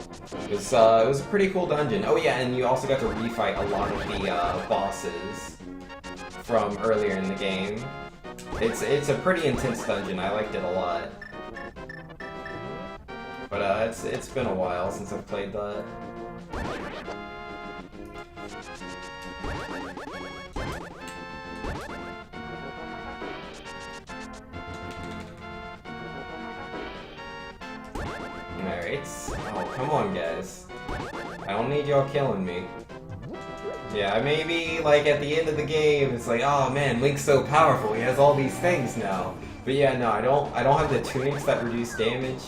It was a pretty cool dungeon. Oh yeah, and you also got to refight a lot of the bosses from earlier in the game. It's a pretty intense dungeon. I liked it a lot. But it's been a while since I've played that. Alright. Oh, come on, guys. I don't need y'all killing me. Yeah, maybe, like, at the end of the game, it's like, oh man, Link's so powerful, he has all these things now. But yeah, no, I don't have the tunics that reduce damage.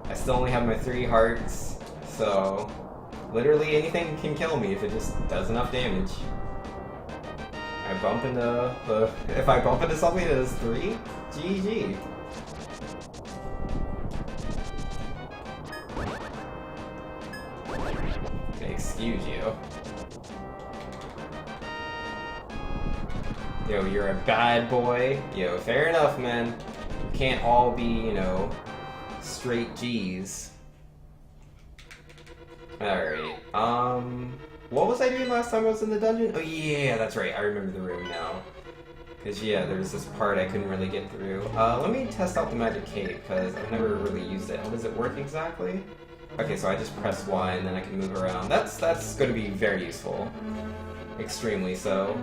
I still only have my 3 hearts, so literally anything can kill me if it just does enough damage. If I bump into something that is 3, GG. Excuse you. Yo, you're a bad boy. Yo, fair enough, man. You can't all be, you know, straight G's. Alright, what was I doing last time I was in the dungeon? Oh yeah, that's right, I remember the room now. Because yeah, there was this part I couldn't really get through. Let me test out the magic cape, because I've never really used it. How does it work exactly? Okay, so I just press Y and then I can move around. That's going to be very useful. Extremely so.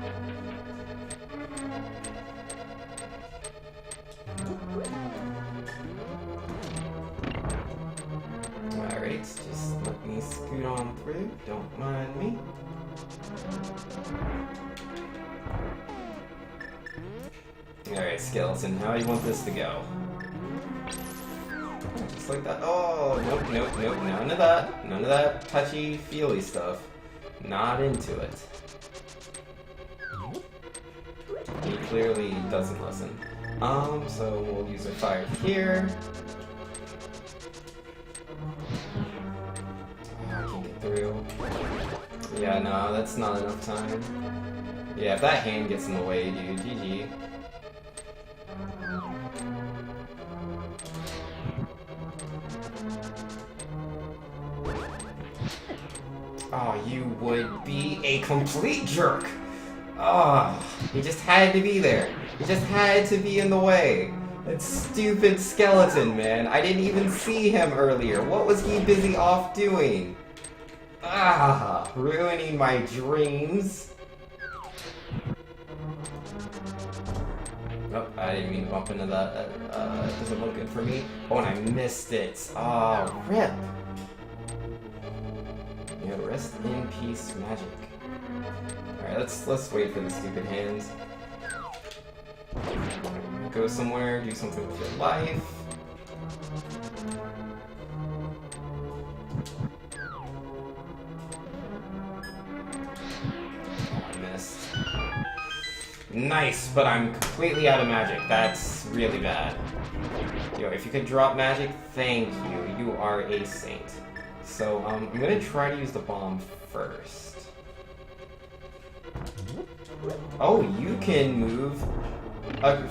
Alright, just let me scoot on through. Don't mind me. Alright, skeleton, how do you want this to go? Just like that. Oh, nope, nope, nope, none of that. None of that touchy-feely stuff. Not into it. He clearly doesn't listen. So we'll use our fire here. Oh, I can't get through. Yeah, no, that's not enough time. Yeah, if that hand gets in the way, dude, GG. Oh, you would be a complete jerk! Oh, he just had to be there. He just had to be in the way. That stupid skeleton, man. I didn't even see him earlier. What was he busy off doing? Ah, ruining my dreams. Oh, I didn't mean to bump into that. That doesn't look good for me. Oh, and I missed it. Oh, rip. Yeah, rest in peace, magic. Alright, let's wait for the stupid hands. Go somewhere, do something with your life. Oh, I missed. Nice, but I'm completely out of magic. That's really bad. Yo, if you could drop magic, thank you. You are a saint. So, I'm gonna try to use the bomb first. Oh, you can move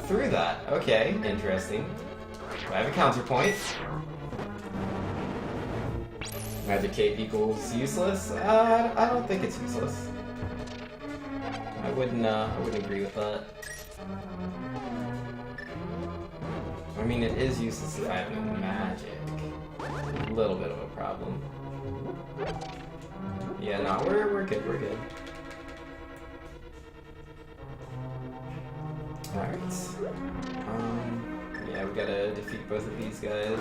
through that. Okay, interesting. I have a counterpoint. Magic cape equals useless? I don't think it's useless. I wouldn't agree with that. I mean, it is useless if I have no magic. A little bit of a problem. Yeah, no, we're good, we're good. Alright. Yeah, we gotta defeat both of these guys.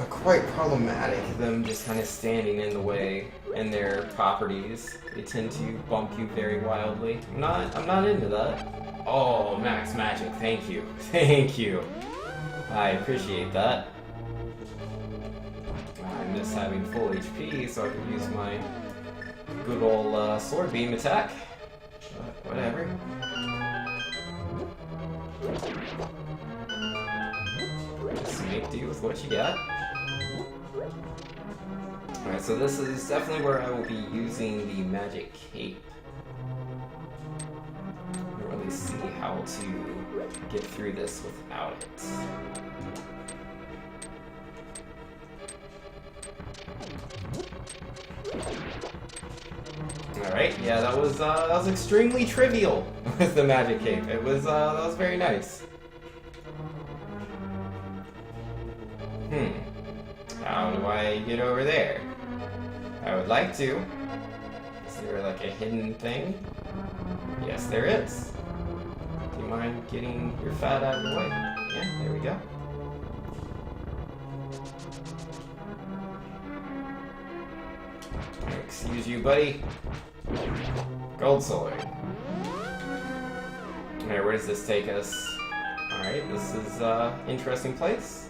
Quite problematic, them just kind of standing in the way, and their properties. They tend to bump you very wildly. I'm not into that. Oh, max magic, thank you. Thank you. I appreciate that. I miss having full HP, so I could use my good old sword beam attack. But whatever. Just make do with what you got. Alright, so this is definitely where I will be using the magic cape. I don't really see how to get through this without it. Alright, yeah, that was extremely trivial with the magic cape. It was that was very nice. How do I get over there? I would like to. Is there like a hidden thing? Yes, there is. Do you mind getting your fat out of the way? Yeah, there we go. Excuse you, buddy. Gold sword. Alright, where does this take us? Alright, this is interesting place.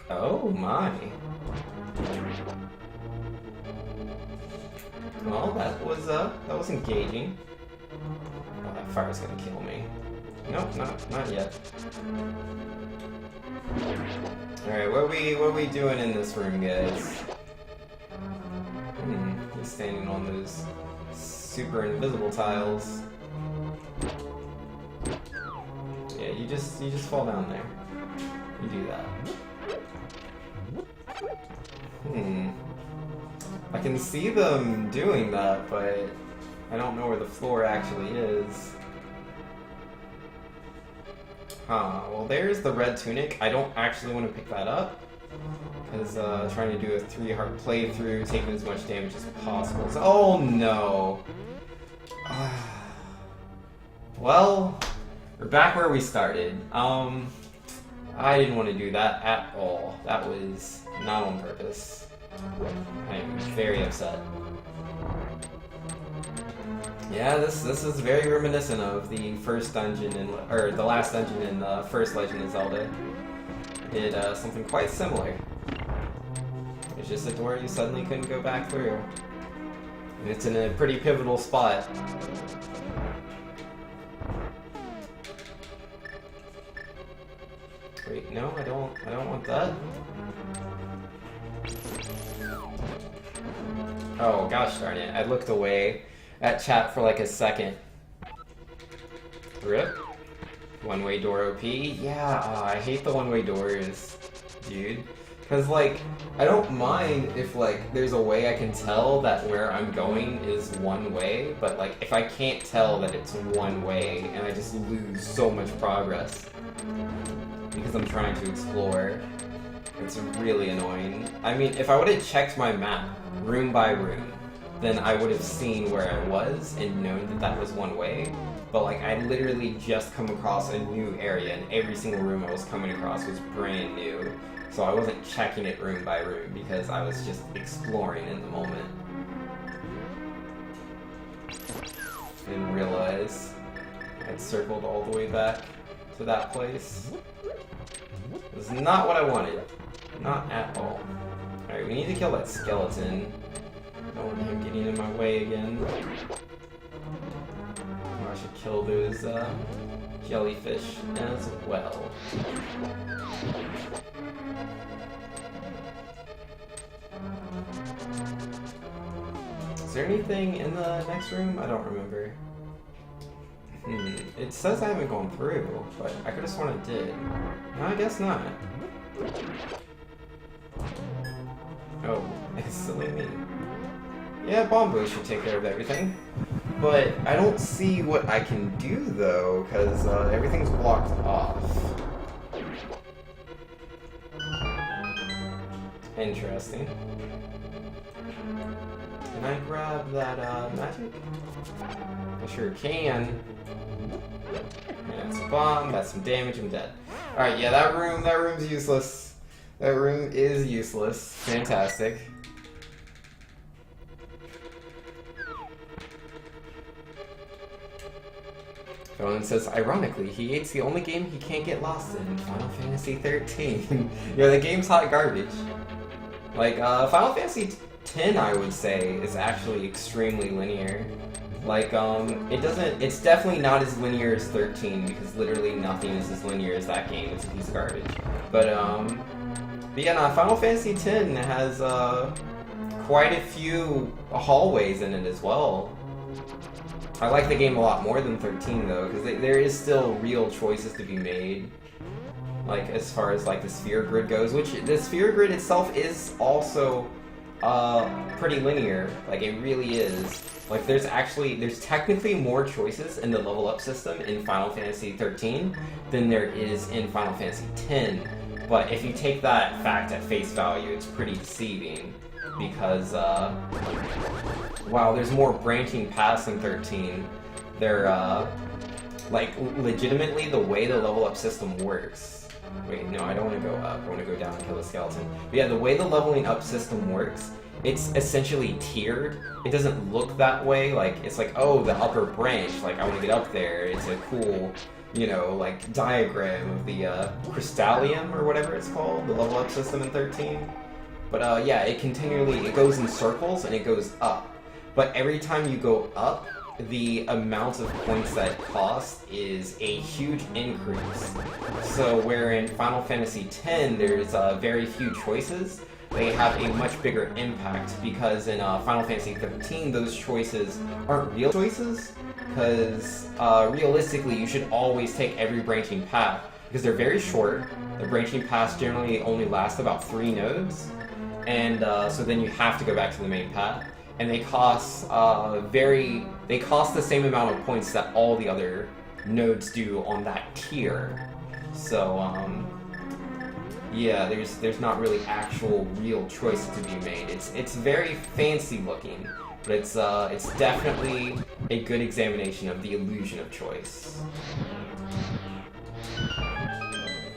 Oh my. Well, that was engaging. Oh, that fire's gonna kill me. Nope, not yet. Alright, what are we doing in this room, guys? He's standing on those super invisible tiles. Yeah, you just fall down there. You do that. I can see them doing that, but I don't know where the floor actually is. Well there's the red tunic. I don't actually want to pick that up, because trying to do a 3-heart playthrough, taking as much damage as possible. So, oh no! Well, we're back where we started. I didn't want to do that at all. That was not on purpose. I am very upset. Yeah, this is very reminiscent of the first dungeon in, or the last dungeon in the first Legend of Zelda. It did something quite similar. It's just a door you suddenly couldn't go back through. And it's in a pretty pivotal spot. Wait, no, I don't want that. Oh, gosh darn it. I looked away at chat for like a second. Rip. One-way door OP? Yeah, I hate the one-way doors, dude. Because, like, I don't mind if, like, there's a way I can tell that where I'm going is one way, but, like, if I can't tell that it's one way, and I just lose so much progress because I'm trying to explore, it's really annoying. I mean, if I would have checked my map, room by room, then I would have seen where I was and known that that was one way. But like, I literally just come across a new area, and every single room I was coming across was brand new. So I wasn't checking it room by room because I was just exploring in the moment. Didn't realize I'd circled all the way back to that place. It was not what I wanted. Not at all. Alright, we need to kill that skeleton. Don't want him getting in my way again. Or I should kill those jellyfish as well. Is there anything in the next room? I don't remember. It says I haven't gone through, but I could have sworn I did. No, I guess not. Oh, it's silly me. Yeah, Bombo should take care of everything. But I don't see what I can do, though, because everything's blocked off. Interesting. Can I grab that magic? I sure can. That's a bomb, that's some damage, I'm dead. Alright, yeah, that room's useless. That room is useless. Fantastic. Owen says, ironically, he hates the only game he can't get lost in, Final Fantasy 13. Yeah, the game's hot garbage. Like, Final Fantasy 10, I would say, is actually extremely linear. Like, it's definitely not as linear as 13, because literally nothing is as linear as that game. It's a piece of garbage. But yeah, no, Final Fantasy 10 has, quite a few hallways in it as well. I like the game a lot more than 13, though, because there is still real choices to be made. Like, as far as, like, the sphere grid goes, which the sphere grid itself is also, pretty linear. Like, it really is. Like, there's technically more choices in the level up system in Final Fantasy 13 than there is in Final Fantasy 10. But if you take that fact at face value, it's pretty deceiving. Because, while there's more branching paths in 13, they're, like, legitimately the way the level up system works. Wait, no, I don't want to go up. I want to go down and kill a skeleton. But yeah, the way the leveling up system works, it's essentially tiered. It doesn't look that way. Like, it's like, oh, the upper branch, like, I want to get up there. It's a cool, you know, like, diagram of the, Crystallium, or whatever it's called, the level up system in 13. But, yeah, it goes in circles, and it goes up. But every time you go up, the amount of points that it costs is a huge increase. So where in Final Fantasy X, there's very few choices, they have a much bigger impact, because in Final Fantasy XIII, those choices aren't real choices, because realistically, you should always take every branching path, because they're very short. The branching paths generally only last about 3 nodes, and so then you have to go back to the main path. And they cost the same amount of points that all the other nodes do on that tier. So yeah, there's not really actual real choices to be made. It's very fancy looking, but it's definitely a good examination of the illusion of choice.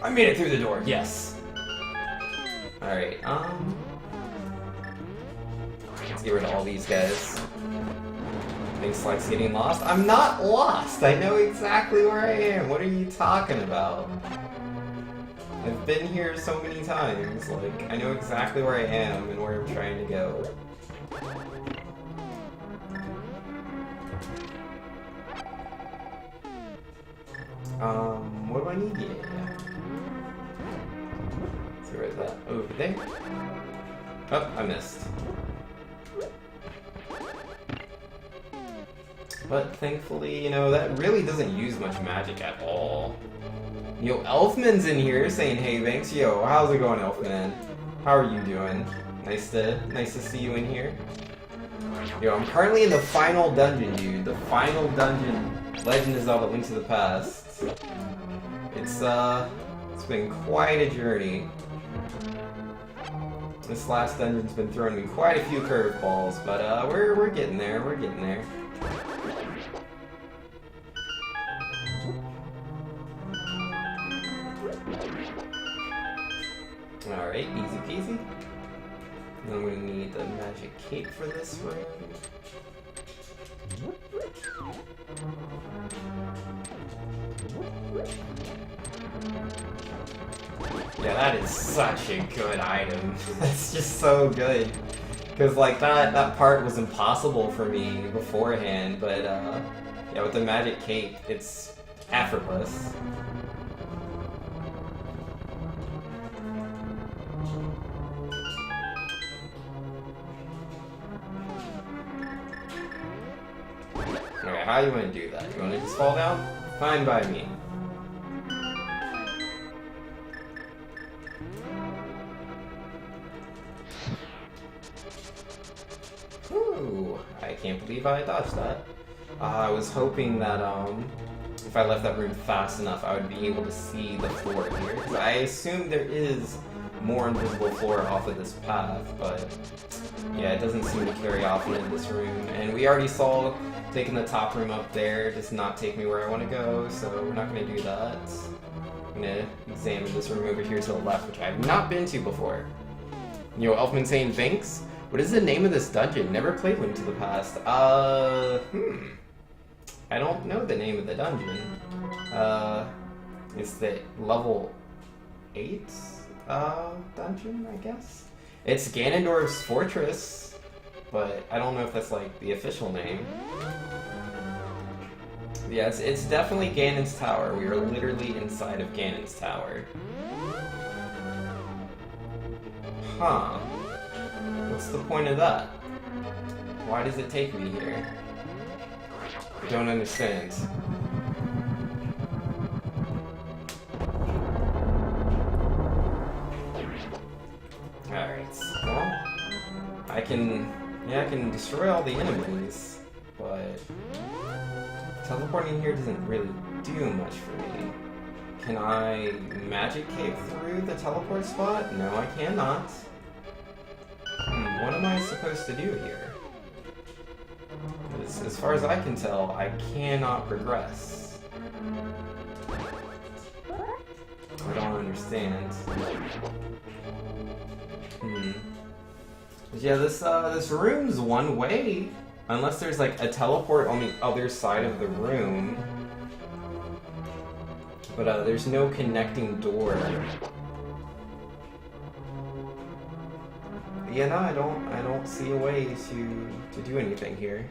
I made it through the door. Yes. All right. Let's get rid of all these guys. Thanks likes getting lost. I'm not lost! I know exactly where I am. What are you talking about? I've been here so many times. Like, I know exactly where I am and where I'm trying to go. What do I need? Yeah. So where's that? Over there? Oh, I missed. But thankfully, you know, that really doesn't use much magic at all. Yo, Elfman's in here saying, hey, thanks. Yo, how's it going, Elfman? How are you doing? Nice to see you in here. Yo, I'm currently in the final dungeon, dude. The final dungeon. Legend of Zelda: Link to the Past. It's been quite a journey. This last dungeon's been throwing me quite a few curveballs, but we're getting there. We're getting there. Alright, easy peasy. Then we need the magic cape for this room. Yeah, that is such a good item. That's just so good. Because, like, that part was impossible for me beforehand, but, yeah, with the magic cape, it's effortless. Okay, how you want to do that? You want to just fall down? Fine by me. Ooh, I can't believe I dodged that. I was hoping that if I left that room fast enough, I would be able to see the floor here. 'Cause I assume there is more invisible floor off of this path, but yeah, it doesn't seem to carry off into this room. And we already saw taking the top room up there does not take me where I want to go, so we're not going to do that. I'm going to examine this room over here to the left, which I have not been to before. Yo, Elfman saying thanks. What is the name of this dungeon? Never played Link to the Past. I don't know the name of the dungeon. It's the level 8 dungeon, I guess? It's Ganondorf's Fortress, but I don't know if that's like the official name. Yeah, it's definitely Ganon's Tower. We are literally inside of Ganon's Tower. Huh. What's the point of that? Why does it take me here? I don't understand. Alright, well, I can destroy all the enemies, but teleporting here doesn't really do much for me. Can I magic cape through the teleport spot? No, I cannot. What am I supposed to do here? As far as I can tell, I cannot progress. I don't understand. Yeah, this room's one way, unless there's like a teleport on the other side of the room. But there's no connecting door. Yeah, no, I don't see a way to do anything here.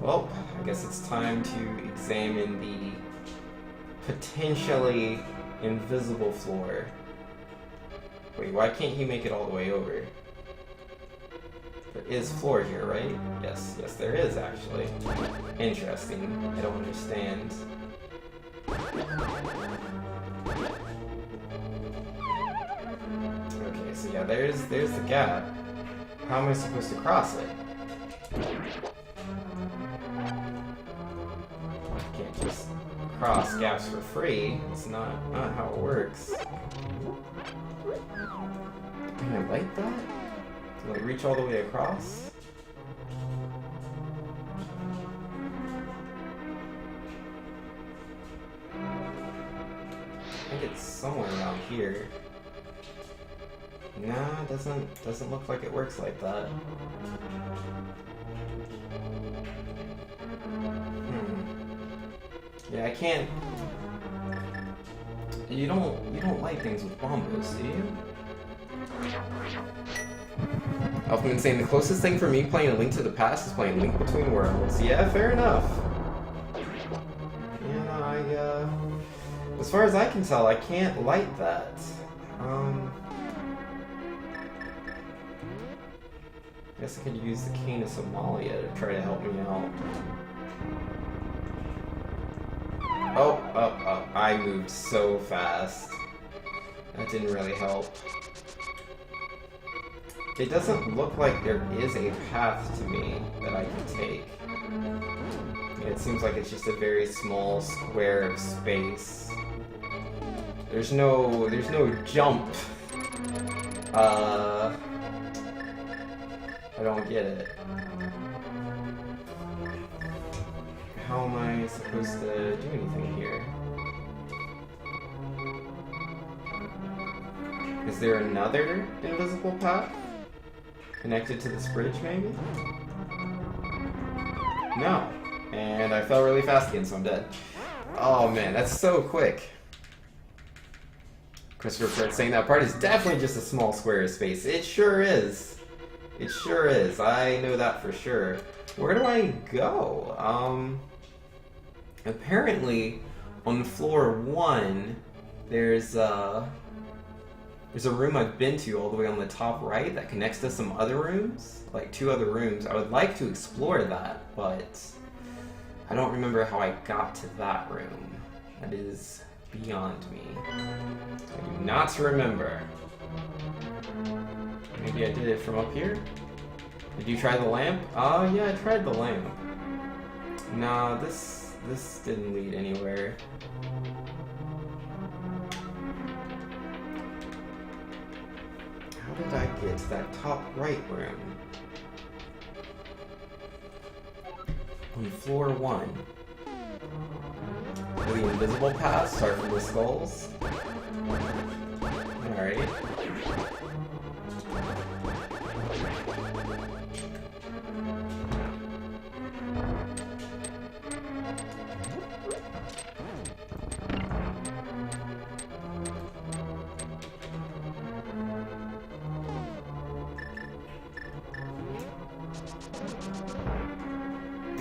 Well, I guess it's time to examine the potentially invisible floor. Wait, why can't he make it all the way over? There is floor here, right? Yes, there is actually. Interesting. I don't understand. Okay, so yeah, there's the gap. How am I supposed to cross it? Can't just cross gaps for free. It's not how it works. Can I light that? Will it reach all the way across? I think it's somewhere around here. Nah, it doesn't look like it works like that. Yeah, I can't... You don't like things with bombos, do you? Elfman's saying the closest thing for me playing A Link to the Past is playing Link Between Worlds. Yeah, fair enough. Yeah, as far as I can tell, I can't light that. I guess I could use the Cane of Somalia to try to help me out. Oh, I moved so fast. That didn't really help. It doesn't look like there is a path to me that I can take. It seems like it's just a very small square of space. There's no jump. I don't get it. How am I supposed to do anything here? Is there another invisible path? Connected to this bridge, maybe? No. And I fell really fast again, so I'm dead. Oh man, that's so quick. Christopher Fred saying that part is definitely just a small square of space. It sure is. It sure is. I know that for sure. Where do I go? Apparently, on floor 1, there's a room I've been to all the way on the top right that connects to some other rooms, like 2 other rooms. I would like to explore that, but I don't remember how I got to that room. That is beyond me. I do not remember. Maybe I did it from up here? Did you try the lamp? Oh yeah, I tried the lamp. Nah, this didn't lead anywhere. How did I get to that top right room? On floor 1. The invisible path, start from the skulls. Alright.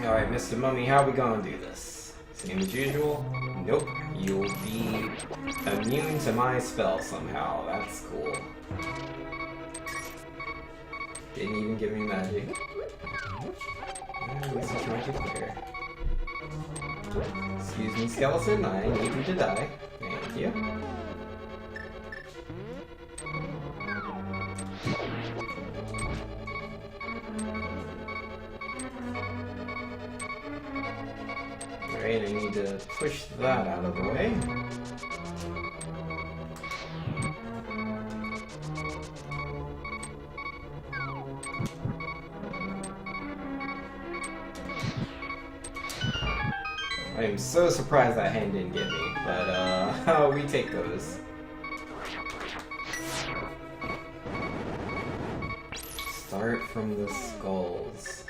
Alright, Mr. Mummy, how we gonna do this? Same as usual? Nope. You'll be immune to my spell somehow. That's cool. Didn't even give me magic. At least it's magic there. Excuse me, skeleton. I need you to die. Thank you. Alright, I need to push that out of the way. I am so surprised that hand didn't get me, but we take those. Start from the skulls.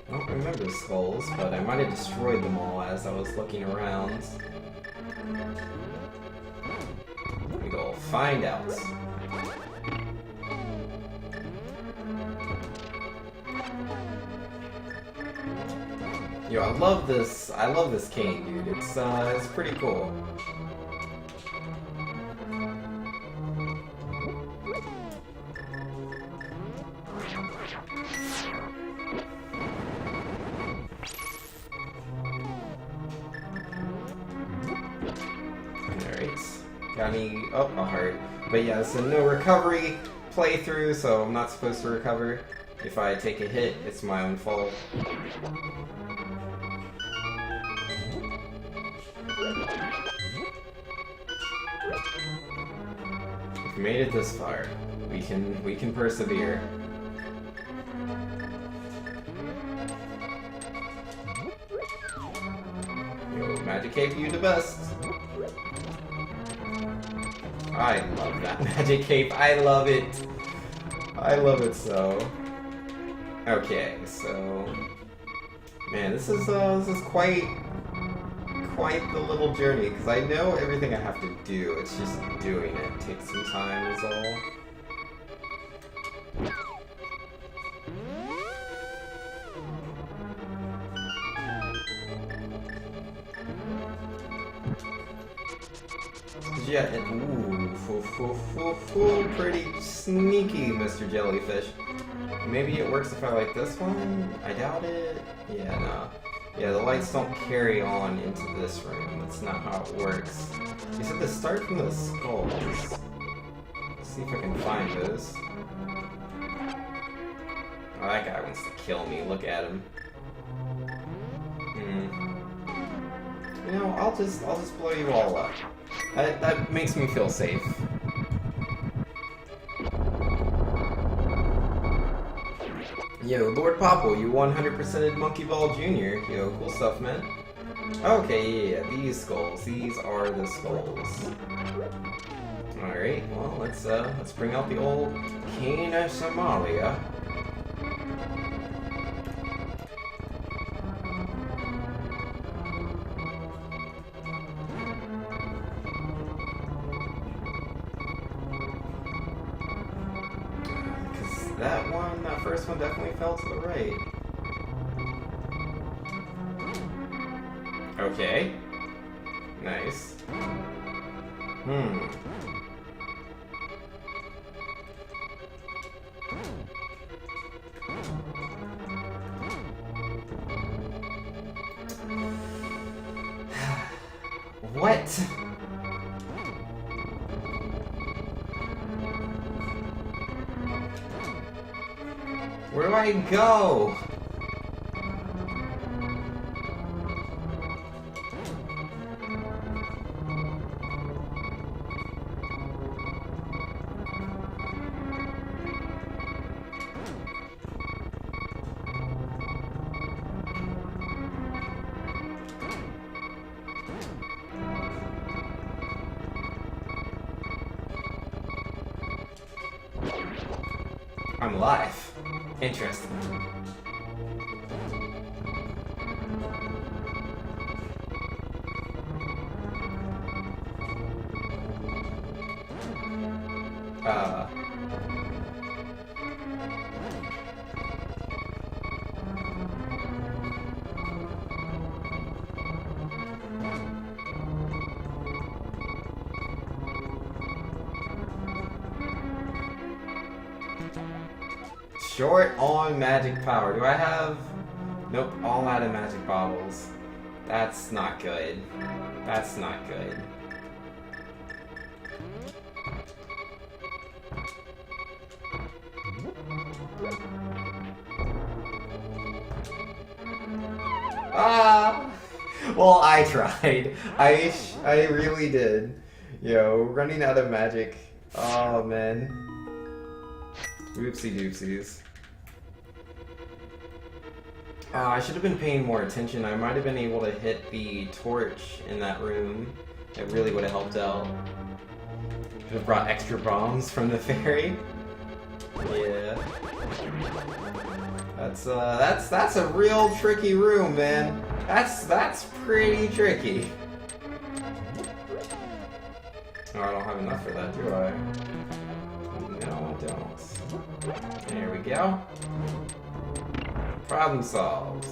I don't remember skulls, but I might have destroyed them all as I was looking around. We go find out. Yo, I love this cane, dude. It's pretty cool. Got me, oh, a heart. But yeah, it's a no recovery playthrough, so I'm not supposed to recover. If I take a hit, it's my own fault. We've made it this far. We can persevere. Yo, Magic Cape, you the best. I love that Magic Cape. I love it. I love it so. Okay, so man, this is quite quite the little journey, because I know everything I have to do, it's just doing it takes some time is all. Yeah, ooh, pretty sneaky, Mr. Jellyfish. Maybe it works if I like this one? I doubt it. Yeah, no. Yeah, the lights don't carry on into this room. That's not how it works. You said to start from the skulls. Let's see if I can find those. Oh, that guy wants to kill me. Look at him. You know, I'll just blow you all up. That makes me feel safe. Yo, Lord Popple, you 100%ed Monkey Ball Jr. Yo, cool stuff, man. Okay, yeah, these skulls. These are the skulls. Alright, well, let's bring out the old King of Somalia. That first one definitely fell to the right. Okay. Nice. What? Where do I go? I'm alive. Interesting. Short on magic power. Do I have... Nope, all out of magic bottles. That's not good. That's not good. Ah! Well, I tried. I really did. Yo, running out of magic. Oh, man. Whoopsie doopsies. I should have been paying more attention. I might have been able to hit the torch in that room. It really would have helped out. Should have brought extra bombs from the ferry. Yeah. That's a real tricky room, man. That's pretty tricky. Oh, I don't have enough for that, do I? No, I don't. There we go. Problem solved.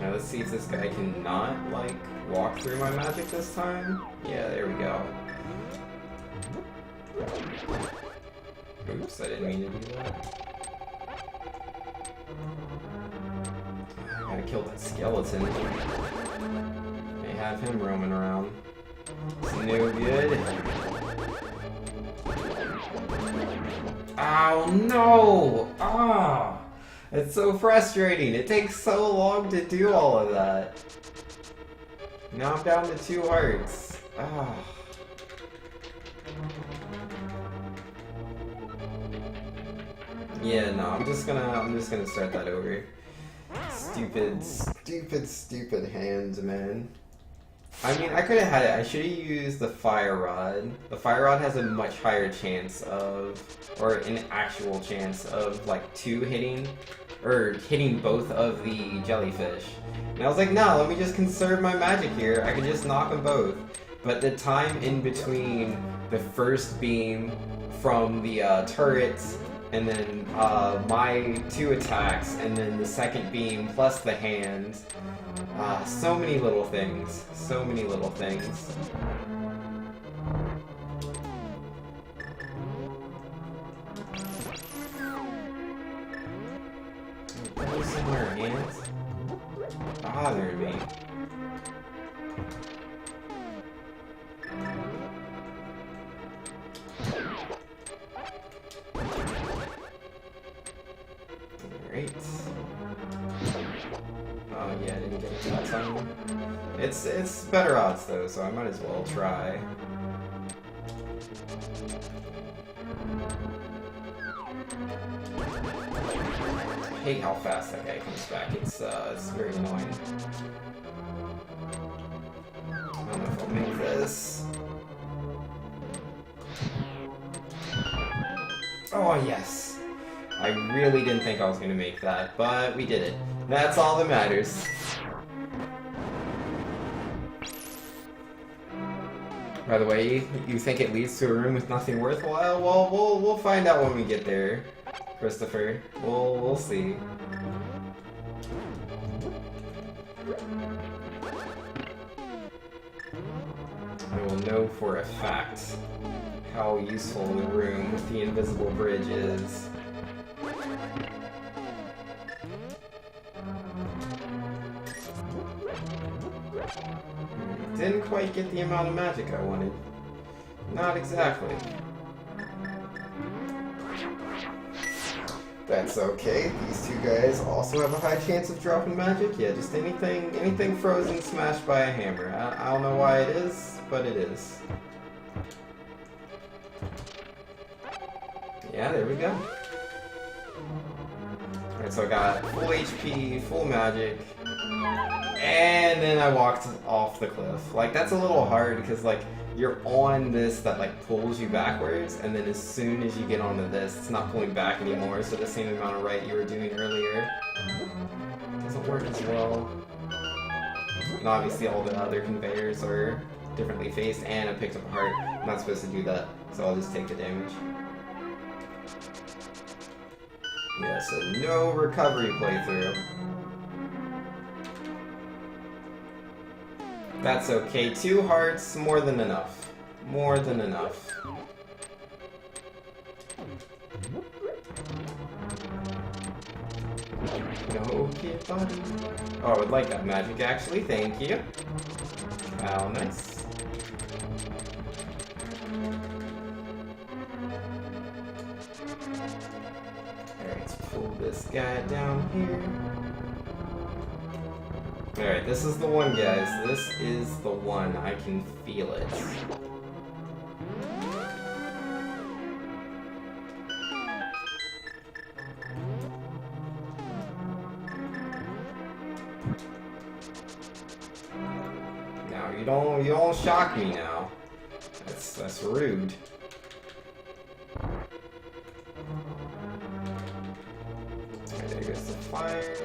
Now let's see if this guy can not, like, walk through my magic this time. Yeah, there we go. Oops, I didn't mean to do that. I gotta kill that skeleton. They have him roaming around. It's no good. Oh no! Ah! It's so frustrating. It takes so long to do all of that. Now I'm down to 2 hearts. Ah. Yeah, no, I'm just gonna start that over. Stupid hands, man. I mean, I could have had it. I should have used the fire rod. The fire rod has a much higher chance of, or an actual chance of, like, 2 hitting, or hitting both of the jellyfish. And I was like, no, let me just conserve my magic here. I can just knock them both. But the time in between the first beam from the turrets, and then my 2 attacks, and then the second beam plus the hands. So many little things. So many little things. Go somewhere, hands. Bothering me. Alright. Oh yeah, I didn't get it that time. It's better odds though, so I might as well try. I hate how fast that guy comes back. It's very annoying. I don't know if I'll make this. Oh yes! I really didn't think I was gonna make that, but we did it. That's all that matters. By the way, you think it leads to a room with nothing worthwhile? Well, we'll find out when we get there, Christopher. We'll see. I will know for a fact how useful the room with the invisible bridge is. Didn't quite get the amount of magic I wanted. Not exactly. That's okay. These 2 guys also have a high chance of dropping magic. Yeah, just anything frozen smashed by a hammer. I don't know why it is, but it is. Yeah, there we go. Alright, so I got full HP, full magic. And then I walked off the cliff. Like, that's a little hard because, like, you're on this that, like, pulls you backwards, and then as soon as you get onto this, it's not pulling back anymore, so the same amount of right you were doing earlier doesn't work as well. And obviously all the other conveyors are differently faced, and I picked up a heart. I'm not supposed to do that, so I'll just take the damage. Yeah, so no recovery playthrough. That's okay. 2 hearts, more than enough. More than enough. Okay, buddy. Oh, I would like that magic, actually. Thank you. How nice. Alright, let's pull this guy down here. Alright, this is the one, guys. This is the one. I can feel it. Now, you don't shock me now. That's rude. Alright, there goes the fire.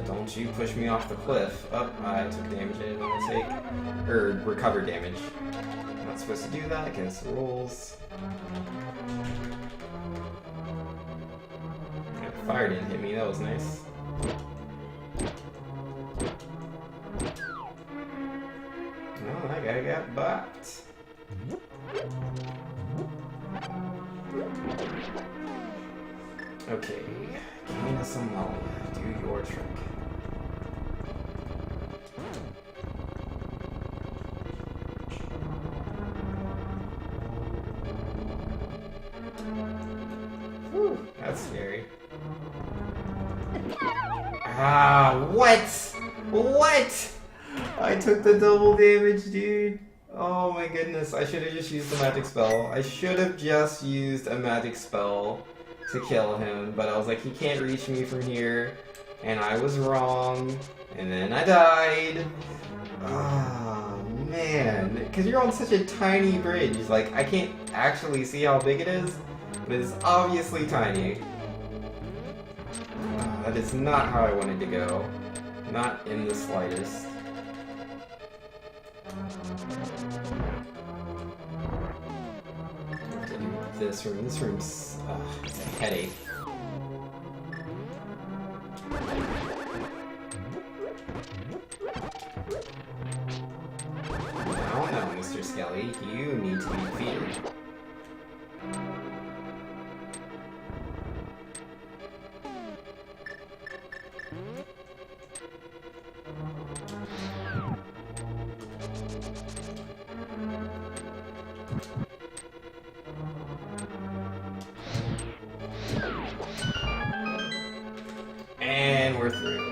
Don't you push me off the cliff. Oh, I took damage I didn't want to take. Or recover damage. I'm not supposed to do that against the rules. Yeah, the fire didn't hit me, that was nice. Oh, that guy got bopped. Okay, King of Somalia, do your trick. Whew, that's scary. Ah, what? What? I took the double damage, dude. Oh my goodness, I should have just used a magic spell. I should have just used a magic spell to kill him, but I was like, he can't reach me from here. and I was wrong, and then I died. Oh, man. Because you're on such a tiny bridge. Like, I can't actually see how big it is, but it's obviously tiny. That is not how I wanted to go. Not in the slightest. This room. This room's it's a headache. No, Mr. Skelly, you need to be defeated. And we're through.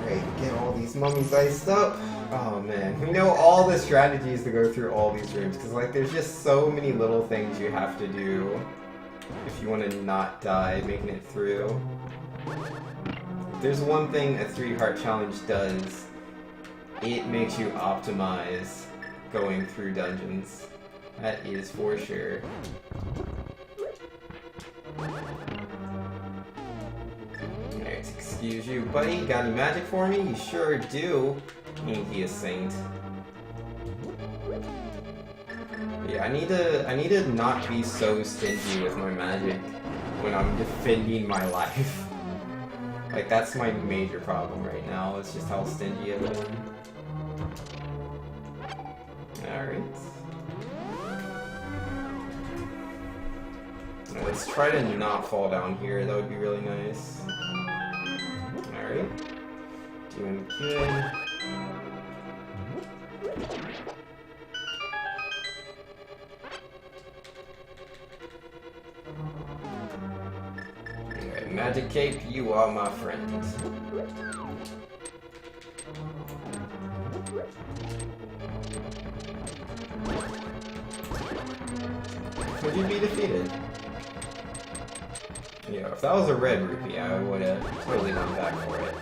Alright, get all these mummies iced up. Oh man, we know all the strategies to go through all these rooms, because like there's just so many little things you have to do if you want to not die making it through. There's one thing a 3-heart challenge does. It makes you optimize going through dungeons. That is for sure. Alright, excuse you, buddy. Got any magic for me? You sure do. Ain't he a saint? Yeah, I need to not be so stingy with my magic when I'm defending my life. Like, that's my major problem right now. It's just how stingy I am. Alright. Let's try to not fall down here. That would be really nice. Alright. Doing good. Alright, Magic Cape, you are my friend. Would you be defeated? Yeah, if that was a red rupee, I would have totally gone back for it.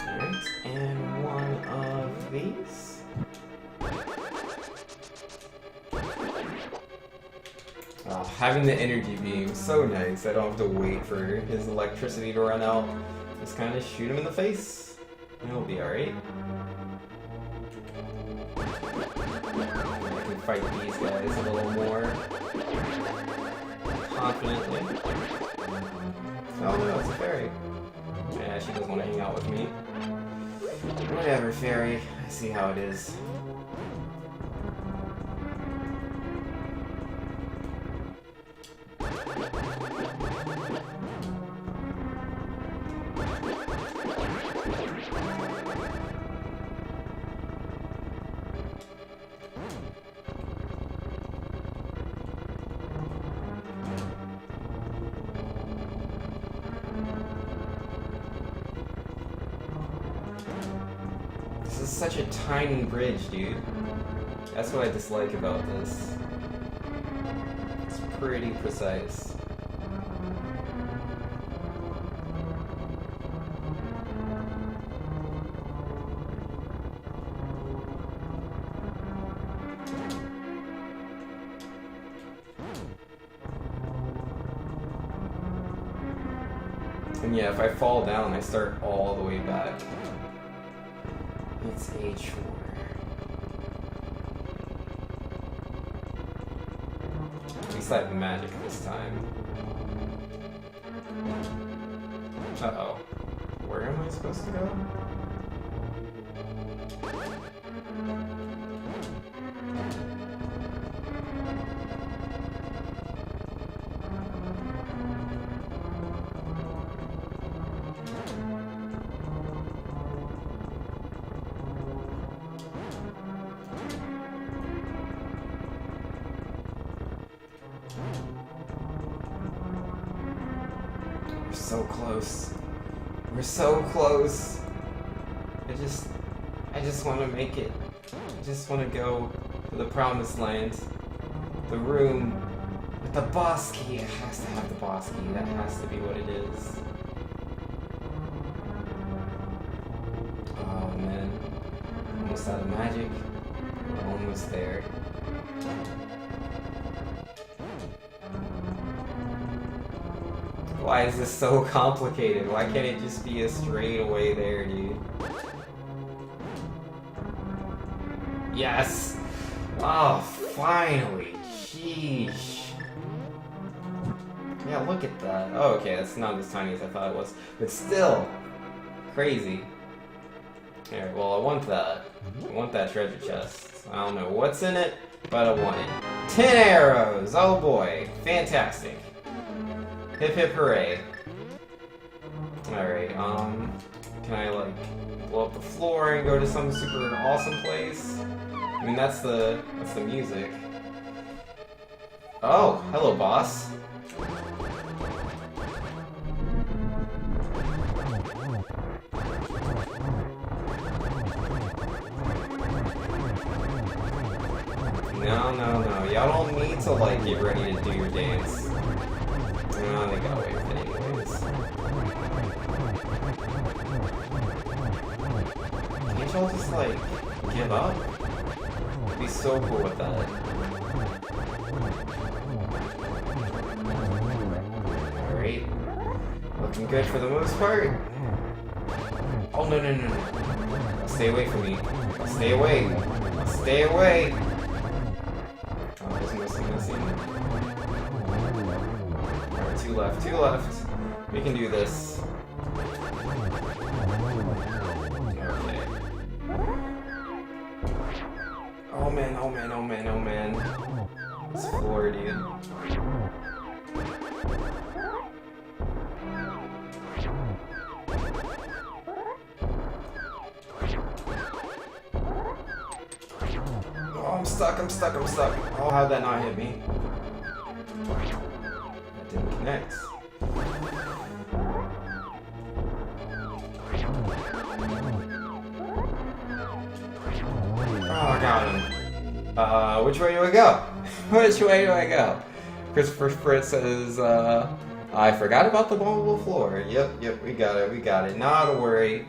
Alright, and one of these. Having the energy beam, so nice. I don't have to wait for his electricity to run out. Just kind of shoot him in the face, and he'll be alright. I can fight these guys a little more confidently. Oh no, it's a fairy. Yeah, she doesn't want to hang out with me. Whatever, fairy. I see how it is. This is such a tiny bridge, dude. That's what I dislike about this. It's pretty precise. And yeah, if I fall down, I start all the way back. It's a chore. At least I have magic this time. Uh-oh. Where am I supposed to go? so close. We're so close. I just want to make it. I just want to go to the promised land. The room with the boss key. It has to have the boss key. That has to be what it is. Oh man. Almost out of magic. We're almost there. Why is this so complicated? Why can't it just be a straight away there, dude? Yes! Oh, finally! Sheesh. Yeah, look at that. Oh, okay, that's not as tiny as I thought it was. But still, crazy. Alright, well, I want that. I want that treasure chest. I don't know what's in it, but I want it. 10 arrows! Oh boy, fantastic. Hip hip hooray. Alright, can I like blow up the floor and go to some super awesome place? I mean, that's the music. Oh, hello boss. No, y'all don't need to like get ready to do your dance. No, they got away with it anyways. Can't y'all just like give up? I'd be so cool with that. Alright. Looking good for the most part. Oh no. Stay away from me. Stay away. Stay away. Oh, there's missing. Alright, two left. We can do this. Okay. Oh man. This floor, dude. Oh, I'm stuck. Oh, how'd that not hit me? That didn't connect. Oh, I got him. Which way do I go? Which way do I go? Christopher Fritz says, I forgot about the movable floor. Yep, we got it. Not to worry.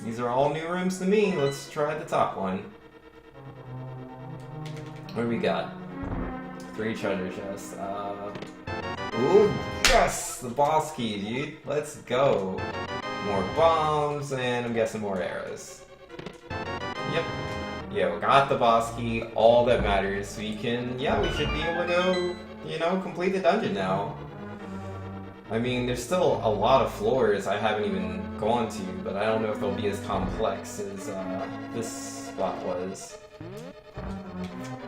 These are all new rooms to me. Let's try the top one. What do we got? 3 treasure chests. Ooh, yes! The boss key, dude. Let's go. More bombs, and I'm guessing more arrows. Yep. Yeah, we got the boss key, all that matters. So we can, we should be able to go, complete the dungeon now. I mean, there's still a lot of floors I haven't even gone to, but I don't know if they'll be as complex as this spot was.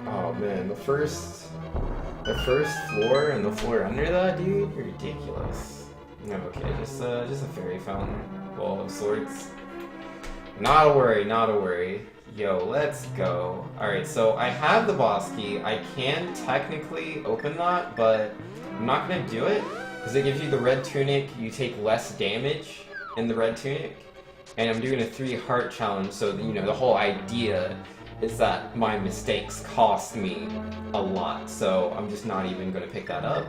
Oh man, the first floor and the floor under that, dude, ridiculous. Okay, just a fairy fountain, ball of sorts. Not a worry. Yo, let's go. Alright, so I have the boss key. I can technically open that, but I'm not gonna do it, because it gives you the red tunic. You take less damage in the red tunic, and I'm doing a 3 heart challenge, so the whole idea is that my mistakes cost me a lot, so I'm just not even gonna pick that up,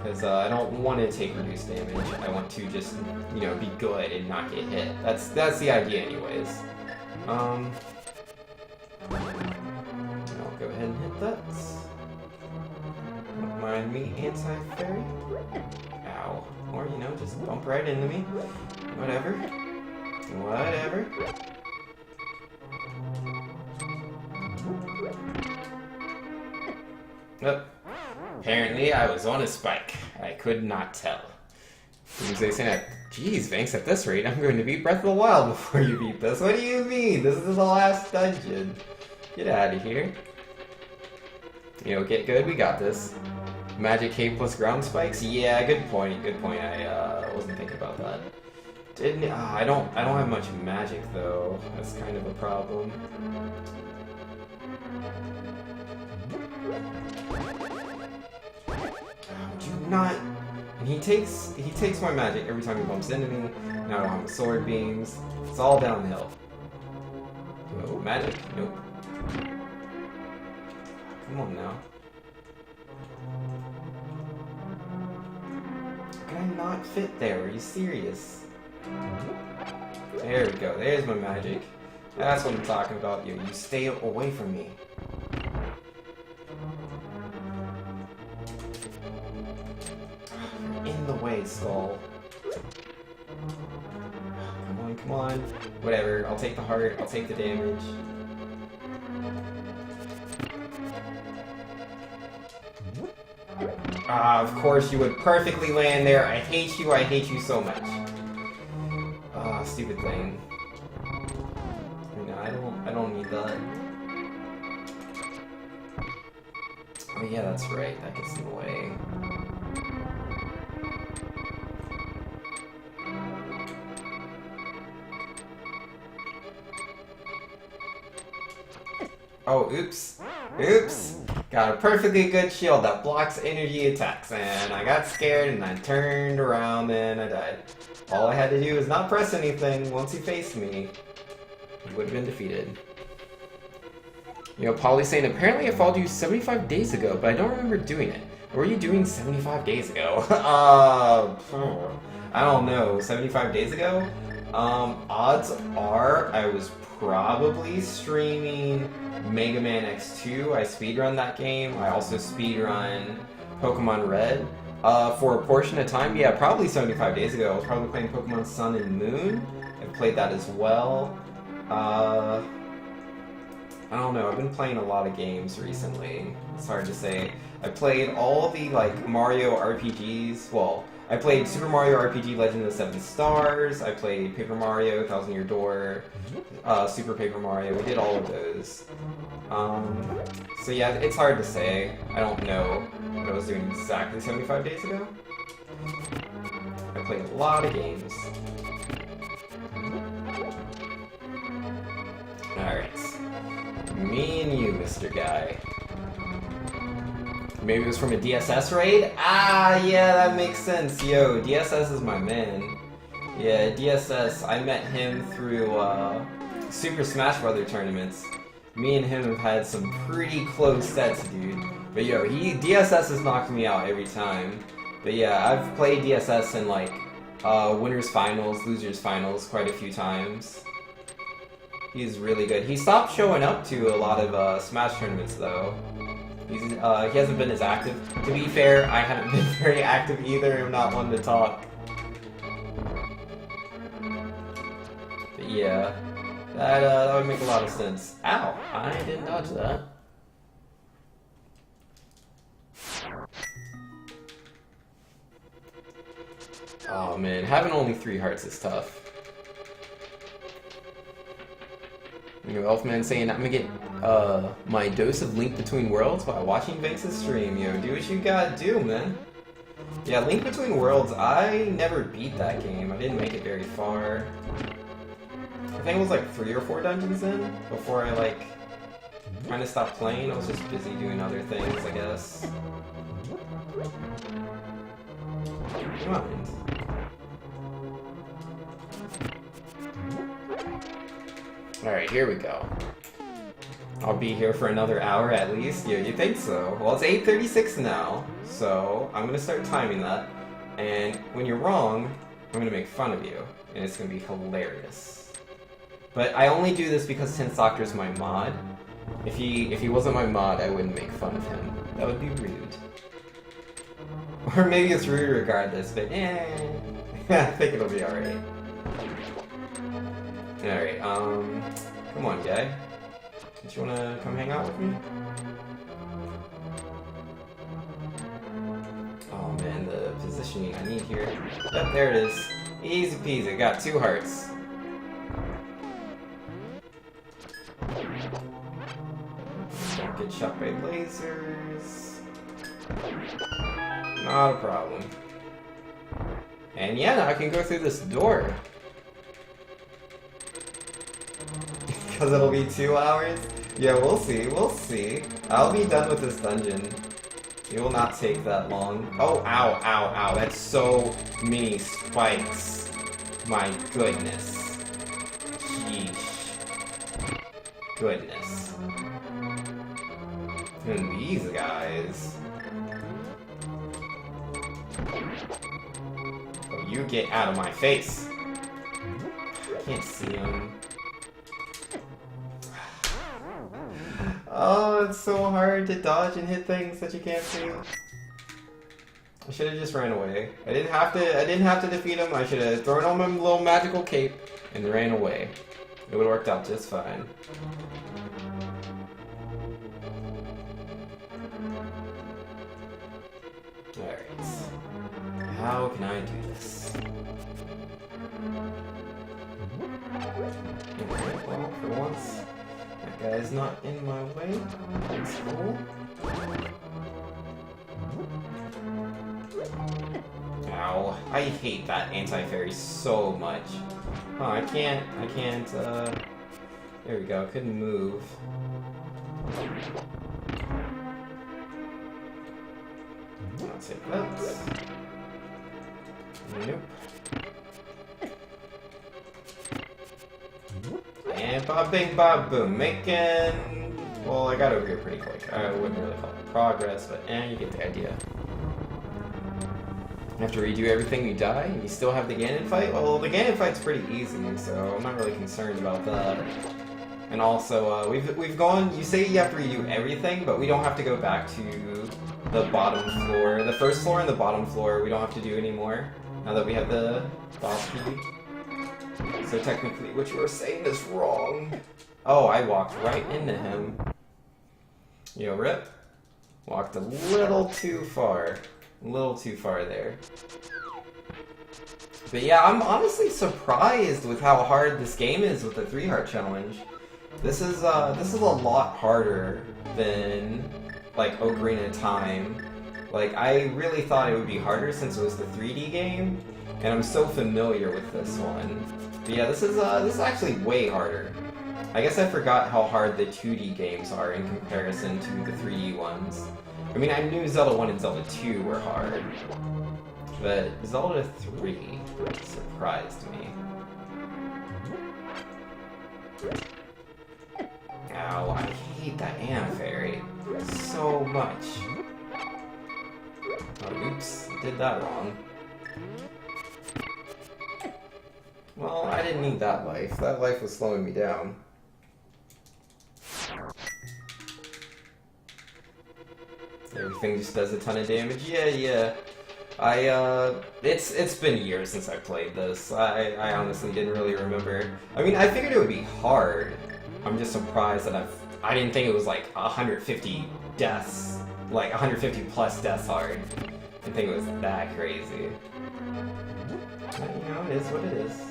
because I don't want to take reduced damage. I want to just, be good and not get hit. That's the idea anyways. I'll go ahead and hit that. Don't mind me, anti-fairy. Ow. Or, just bump right into me. Whatever. Oh. Apparently I was on a spike. I could not tell. They say that, geez, Vanks, at this rate, I'm going to beat Breath of the Wild before you beat this. What do you mean? This is the last dungeon. Get out of here. Get good. We got this. Magic cape plus ground spikes? Yeah, good point. I wasn't thinking about that. I don't have much magic though. That's kind of a problem. Do not. I need takes my magic every time he bumps into me. Now I don't have my sword beams. It's all downhill. Oh, magic? Nope. Come on now. Can I not fit there? Are you serious? There we go. There's my magic. That's what I'm talking about. You stay away from me. You're in the way, Skull. Come on, come on. Whatever. I'll take the heart. I'll take the damage. Ah, of course you would perfectly land there. I hate you. I hate you so much. Ah, stupid thing. No, I don't need that. Oh yeah, that's right. That gets in the way. Oh, oops. Oops. Got a perfectly good shield that blocks energy attacks, and I got scared and I turned around and I died. All I had to do was not press anything. Once he faced me, he would have been defeated. You know, Polly's saying, apparently I followed you 75 days ago, but I don't remember doing it. What were you doing 75 days ago? I don't know. 75 days ago? Odds are I was probably streaming Mega Man X2. I speedrun that game. I also speedrun Pokemon Red. For a portion of time, yeah, probably 75 days ago. I was probably playing Pokemon Sun and Moon. I've played that as well. I don't know, I've been playing a lot of games recently. It's hard to say. I played all the, like, Mario RPGs. Well, I played Super Mario RPG Legend of the Seven Stars. I played Paper Mario, Thousand Year Door, Super Paper Mario. We did all of those. So yeah, it's hard to say. I don't know what I was doing exactly 75 days ago. I played a lot of games. Alright. Me and you, Mr. Guy. Maybe it was from a DSS raid? Ah, yeah, that makes sense. Yo, DSS is my man. Yeah, DSS, I met him through Super Smash Bros. Tournaments. Me and him have had some pretty close sets, dude. But yo, DSS has knocked me out every time. But yeah, I've played DSS in like winners finals, losers finals quite a few times. He's really good. He stopped showing up to a lot of Smash tournaments though. He hasn't been as active. To be fair, I haven't been very active either. I'm not one to talk. But yeah, that would make a lot of sense. Ow! I didn't dodge that. Oh man, having only 3 hearts is tough. You know, Elfman saying I'm gonna get my dose of Link Between Worlds while watching Vince's stream. Yo, do what you gotta do, man. Yeah, Link Between Worlds, I never beat that game. I didn't make it very far. I think it was like 3 or 4 dungeons in before I like kind of stopped playing. I was just busy doing other things, I guess. Come on. Alright, here we go. I'll be here for another hour at least. Yeah, you think so? Well, it's 8:36 now, so I'm gonna start timing that. And when you're wrong, I'm gonna make fun of you, and it's gonna be hilarious. But I only do this because Tense Doctor's my mod. If he wasn't my mod, I wouldn't make fun of him. That would be rude. Or maybe it's rude regardless, but I think it'll be alright. Alright, come on, guy. Don't you wanna come hang out with me? Oh man, the positioning I need here. Yep, there it is. Easy peasy, got 2 hearts. Don't get shot by lasers. Not a problem. And yeah, now I can go through this door. Because it'll be 2 hours? Yeah, we'll see, we'll see. I'll be done with this dungeon. It will not take that long. Oh, ow, ow, ow. That's so many spikes. My goodness. Sheesh. Goodness. And these guys. Oh, you get out of my face. I can't see them. Oh, it's so hard to dodge and hit things that you can't see. I should have just ran away. I didn't have to defeat him. I should have thrown on my little magical cape and ran away. It would have worked out just fine. Alright. How can I do this? Okay, well, for once, that guy's not in my way. That's cool. Ow. I hate that anti-fairy so much. Oh, I can't, there we go, couldn't move. I'll take that. Nope. And bob bing bob boom, making... Well, I got over here pretty quick. I wouldn't really call it progress, but you get the idea. After redo everything, you die, and you still have the Ganon fight? Well, the Ganon fight's pretty easy, so I'm not really concerned about that. And also, we've gone, you say you have to redo everything, but we don't have to go back to the bottom floor. The first floor and the bottom floor, we don't have to do anymore, now that we have the boss key. So technically, what you were saying is wrong. Oh, I walked right into him. Yo, Rip. Walked a little too far. A little too far there. But yeah, I'm honestly surprised with how hard this game is with the 3-heart challenge. This is a lot harder than like Ocarina of Time. Like, I really thought it would be harder since it was the 3D game, and I'm so familiar with this one. But yeah, this is actually way harder. I guess I forgot how hard the 2D games are in comparison to the 3D ones. I mean, I knew Zelda 1 and Zelda 2 were hard, but Zelda 3 surprised me. Ow, I hate that anti-fairy so much. Oh, oops, did that wrong. Well, I didn't need that life. That life was slowing me down. Everything just does a ton of damage. Yeah. It's been years since I played this. I honestly didn't really remember. I mean, I figured it would be hard. I'm just surprised that I didn't think it was like 150 deaths, like 150 plus deaths hard. I didn't think it was that crazy. But, you know, it is what it is.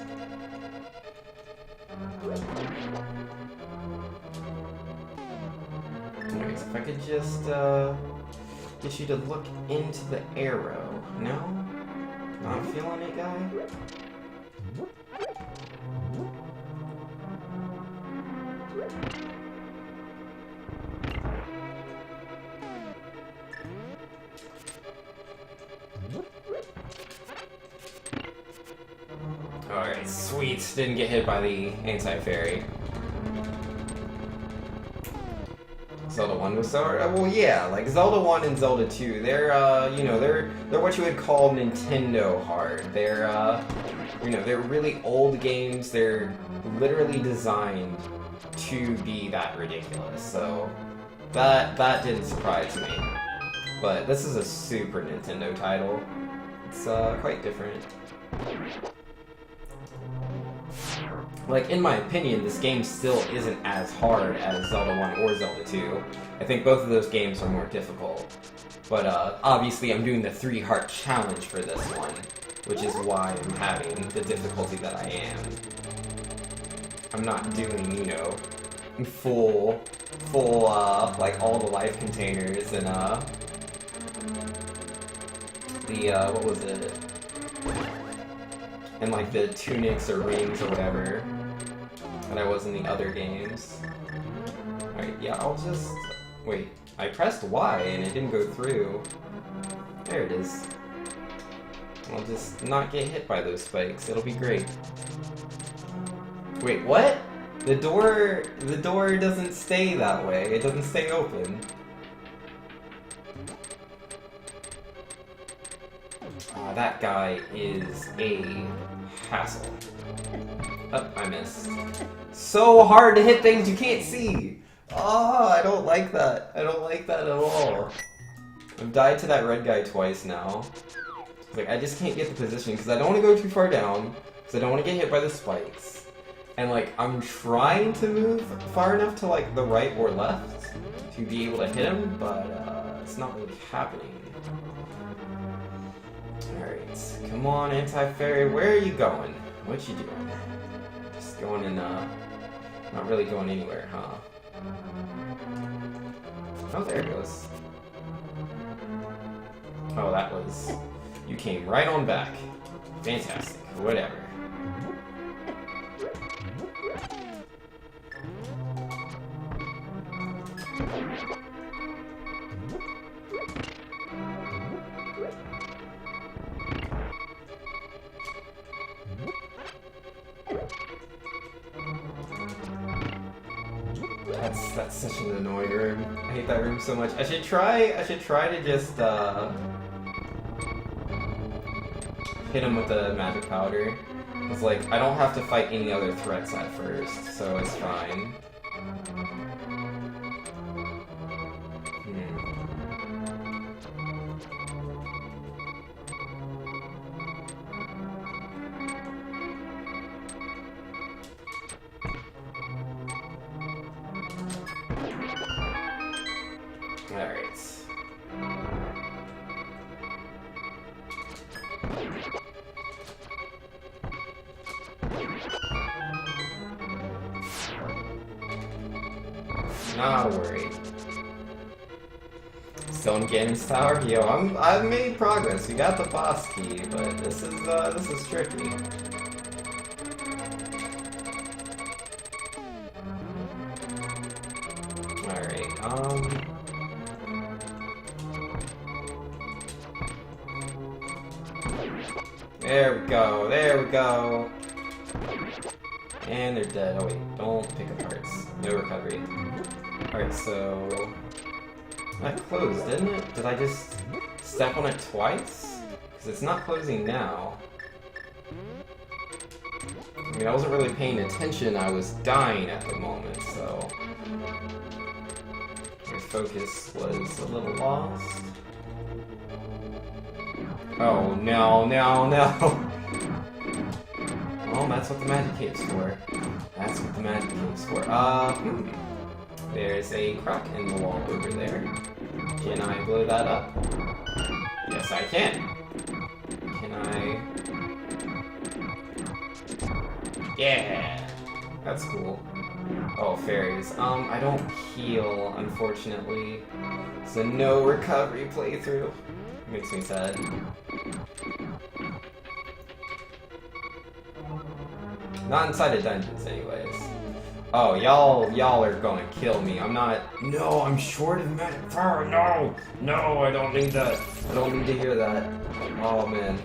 Alright, so if I could just, get you to look into the arrow. No? Not feeling it, guy? Alright, sweet. Didn't get hit by the anti-fairy. Zelda 1 was so hard. Well, yeah, like Zelda 1 and Zelda 2, they're, you know, they're what you would call Nintendo hard. They're, you know, they're really old games. They're literally designed to be that ridiculous. So that didn't surprise me. But this is a Super Nintendo title. It's quite different. Like, in my opinion, this game still isn't as hard as Zelda 1 or Zelda 2. I think both of those games are more difficult. But, obviously I'm doing the 3-heart challenge for this one, which is why I'm having the difficulty that I am. I'm not doing, you know, full, like, all the life containers and, what was it? And like the tunics or rings or whatever that I was in the other games. Alright, yeah, I'll just Wait, I pressed Y and it didn't go through. There it is. I'll just not get hit by those spikes. It'll be great. Wait, what? The door doesn't stay that way. It doesn't stay open. That guy is a hassle. Oh, I missed. So hard to hit things you can't see! Oh, I don't like that. I don't like that at all. I've died to that red guy twice now. Like, I just can't get the position because I don't want to go too far down, because I don't want to get hit by the spikes. And like, I'm trying to move far enough to like the right or left to be able to hit him, but it's not really happening. Alright, come on, Anti-Fairy, where are you going? What you doing? Just going in, not really going anywhere, huh? Oh, there it goes. Oh, that was... You came right on back. Fantastic. Whatever. That's such an annoying room. I hate that room so much. I should try to just hit him with the magic powder. It's like I don't have to fight any other threats at first, so it's fine. Alright. Not worried. Still in Ganon's Tower? Yo, I've made progress. We got the boss key, but this is tricky. Alright, there we go, there we go. And they're dead. Oh wait, don't pick up hearts. No recovery. Alright, so... That closed, didn't it? Did I just step on it twice? Because it's not closing now. I mean, I wasn't really paying attention. I was dying at the moment, so... My focus was a little lost. Oh, no, no, no! Well, that's what the magic cape's for. That's what the magic cape's for. There's a crack in the wall over there. Can I blow that up? Yes, I can. Can I... Yeah! That's cool. Oh, fairies. I don't heal, unfortunately. It's a no recovery playthrough. Makes me sad. Not inside of dungeons, anyways. Oh, y'all are gonna kill me. I'm not... No, I'm short of magic power. No! No, I don't need that. I don't need to hear that. Oh, man.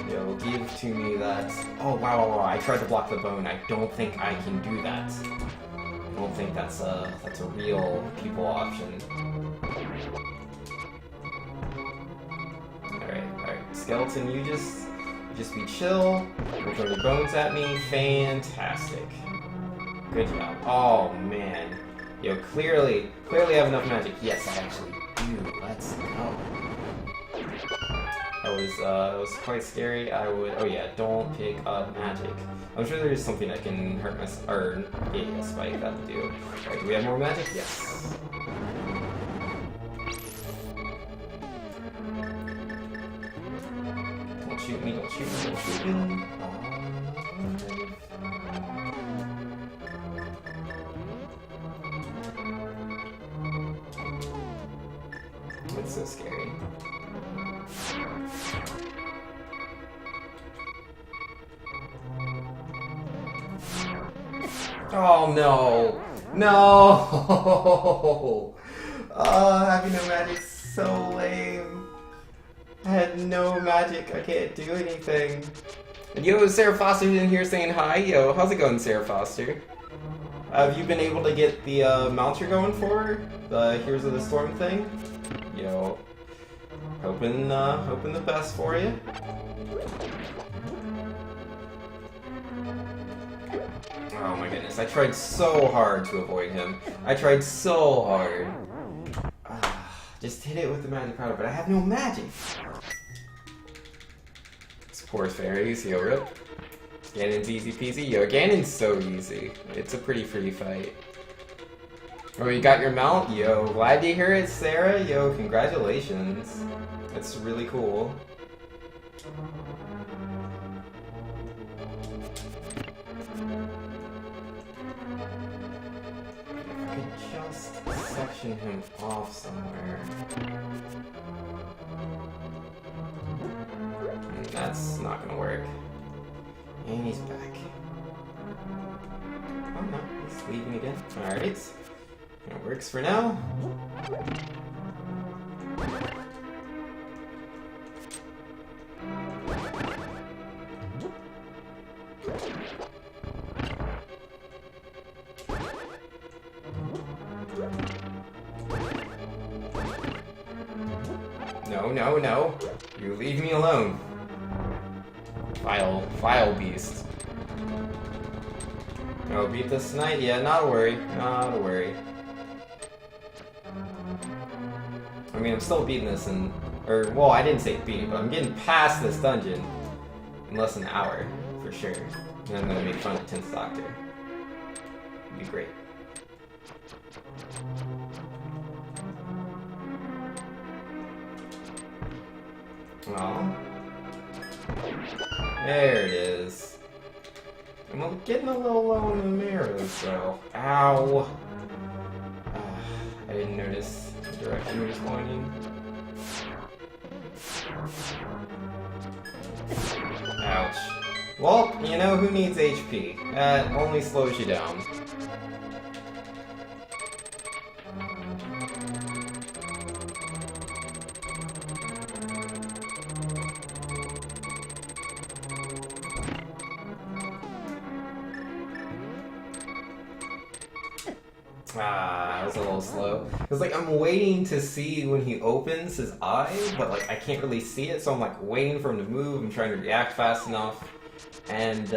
Yo, give to me that... Oh, wow. I tried to block the bone. I don't think I can do that. I don't think that's a real people option. Alright. Skeleton, you just be chill. Don't throw your bones at me. Fantastic. Good job. Oh, man. Yo, clearly I have enough magic. Yes, I actually do. Let's go. That was quite scary. Oh yeah, don't pick up magic. I'm sure there's something that can hurt my... Or, yeah, spike, that would do. Alright, do we have more magic? Yes. Don't shoot me, don't shoot me, don't shoot me. It's so scary. Oh no! No! Oh, having no magic's so lame. I had no magic. I can't do anything. And yo, Sarah Foster's in here saying hi. Yo, how's it going, Sarah Foster? Have you been able to get the mounts you're going for? The Heroes of the Storm thing? Yo, hoping the best for you. Oh my goodness, I tried so hard to avoid him. I tried so hard. Just hit it with the magic powder, but I have no magic. It's poor fairies, yo, rip. Ganon's easy peasy. Yo, Ganon's so easy. It's a pretty free fight. Oh, you got your mount? Yo, glad to hear it, Sarah. Yo, congratulations. That's really cool. If I could just section him off somewhere. That's not gonna work. And he's back. Oh no, he's leaving again. Alright. That works for now. No, no, no. You leave me alone. Vile beast. Oh, beat this tonight? Yeah, not a worry. Not a worry. I mean, I'm still beating this in... Or, well, I didn't say beating, but I'm getting past this dungeon in less than an hour, for sure. And I'm gonna make fun of 10th Doctor. It'd be great. Oh. There it is. I'm getting a little low on the mirrors, though. Ow! I didn't notice the direction he was pointing. Ouch. Well, you know who needs HP? That only slows you down. Ah, that was a little slow. It's like I'm waiting to see when he opens his eye, but like I can't really see it, so I'm like waiting for him to move. I'm trying to react fast enough, and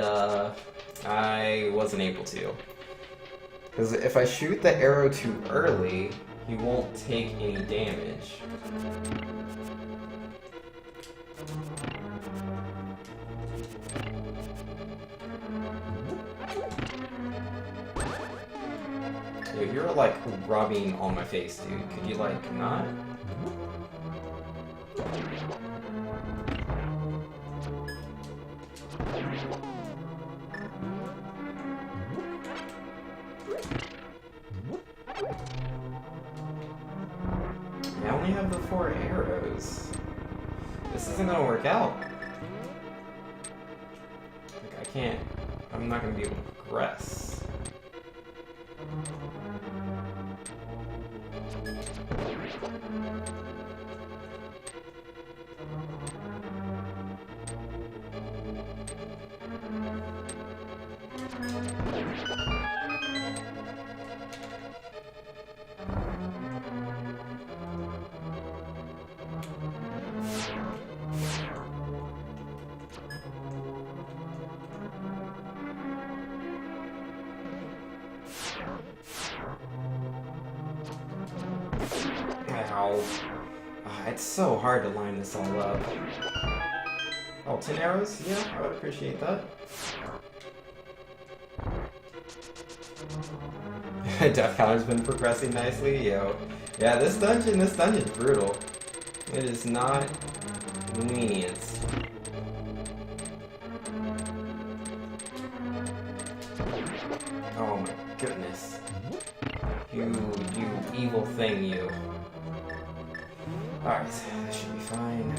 I wasn't able to. Because if I shoot the arrow too early, he won't take any damage. Dude, you're like rubbing on my face, dude. Could you like not? I only have the 4 arrows. This isn't gonna work out. Like, I can't. I'm not gonna be able to progress. Ow. It's so hard to line this all up. Oh, 10 arrows? Yeah, I would appreciate that. Death counter's been progressing nicely, yo. Yeah, this dungeon's brutal. It is not lenient. Oh my goodness. You evil thing, you. Alright, that should be fine.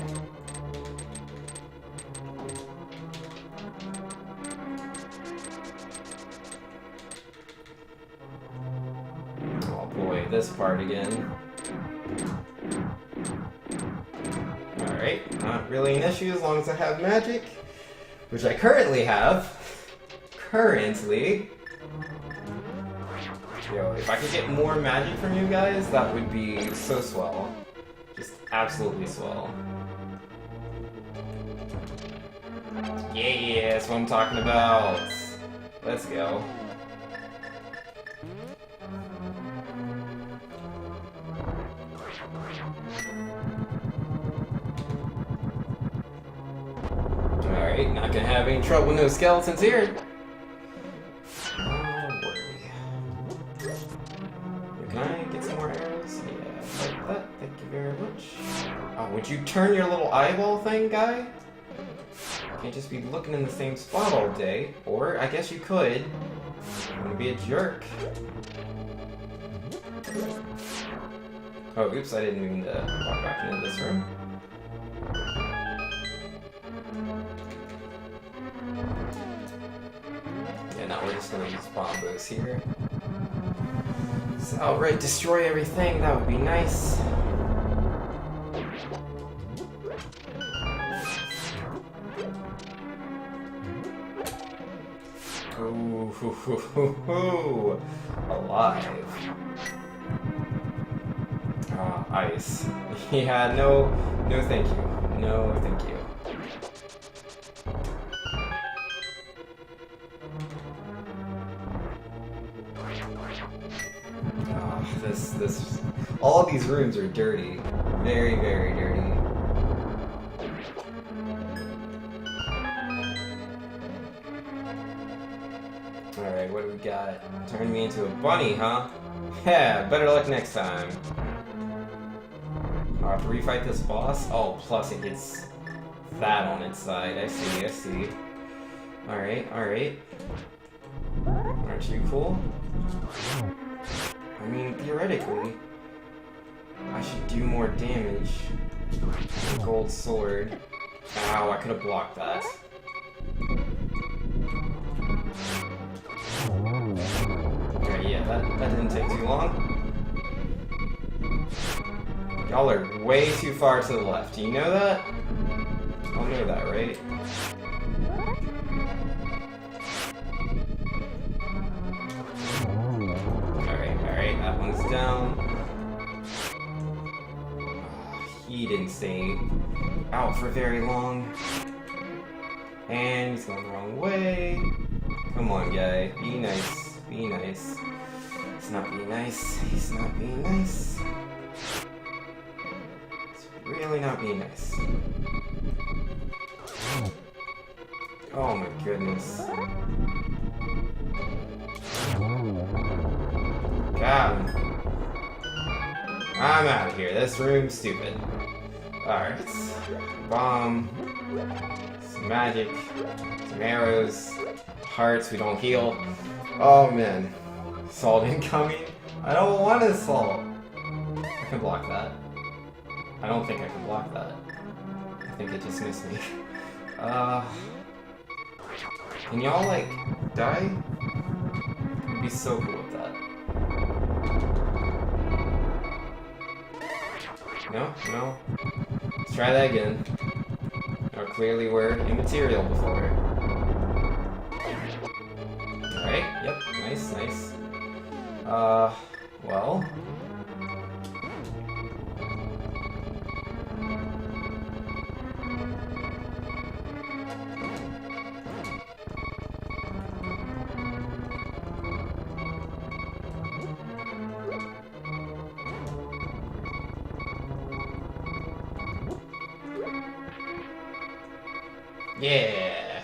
Oh boy, this part again. Alright, not really an issue as long as I have magic, which I currently have. Yo, if I could get more magic from you guys, that would be so swell. Just absolutely swell. Yeah, that's what I'm talking about. Let's go. Alright, not gonna have any trouble with no skeletons here. Can I get some more arrows? Yeah, like that. Thank you very much. Oh, would you turn your little eyeball thing, guy? You can't just be looking in the same spot all day. Or, I guess you could. I'm gonna be a jerk. Oh, oops, I didn't mean to walk back into this room. Yeah, now we're just gonna use bombos here. Just outright destroy everything, that would be nice. Ooh, alive. Ah, ice. Yeah, no thank you. No thank you. This, all of these rooms are dirty. Very, very dirty. Alright, what do we got? Turn me into a bunny, huh? Yeah, better luck next time. I'll have to refight this boss? Oh, plus it gets that on its side. I see. Alright. Aren't you cool? I mean, theoretically, I should do more damage. Gold sword. Ow, I could have blocked that. Okay, yeah, that didn't take too long. Y'all are way too far to the left. Do you know that? Y'all know that, right? Alright, that one's down. He didn't stay out for very long. And he's going the wrong way. Come on, guy. Be nice. Be nice. He's not being nice. He's not being nice. He's really not being nice. Oh my goodness. Got him. I'm out of here. This room's stupid. Alright. Bomb. Some magic. Some arrows. Hearts. We don't heal. Oh man. Salt incoming. I don't want a salt. I can block that. I don't think I can block that. I think it just missed me. Can y'all like die? It'd be so cool with that. No. Let's try that again. Oh, clearly we're immaterial before. Alright, yep, nice. Well. Yeah.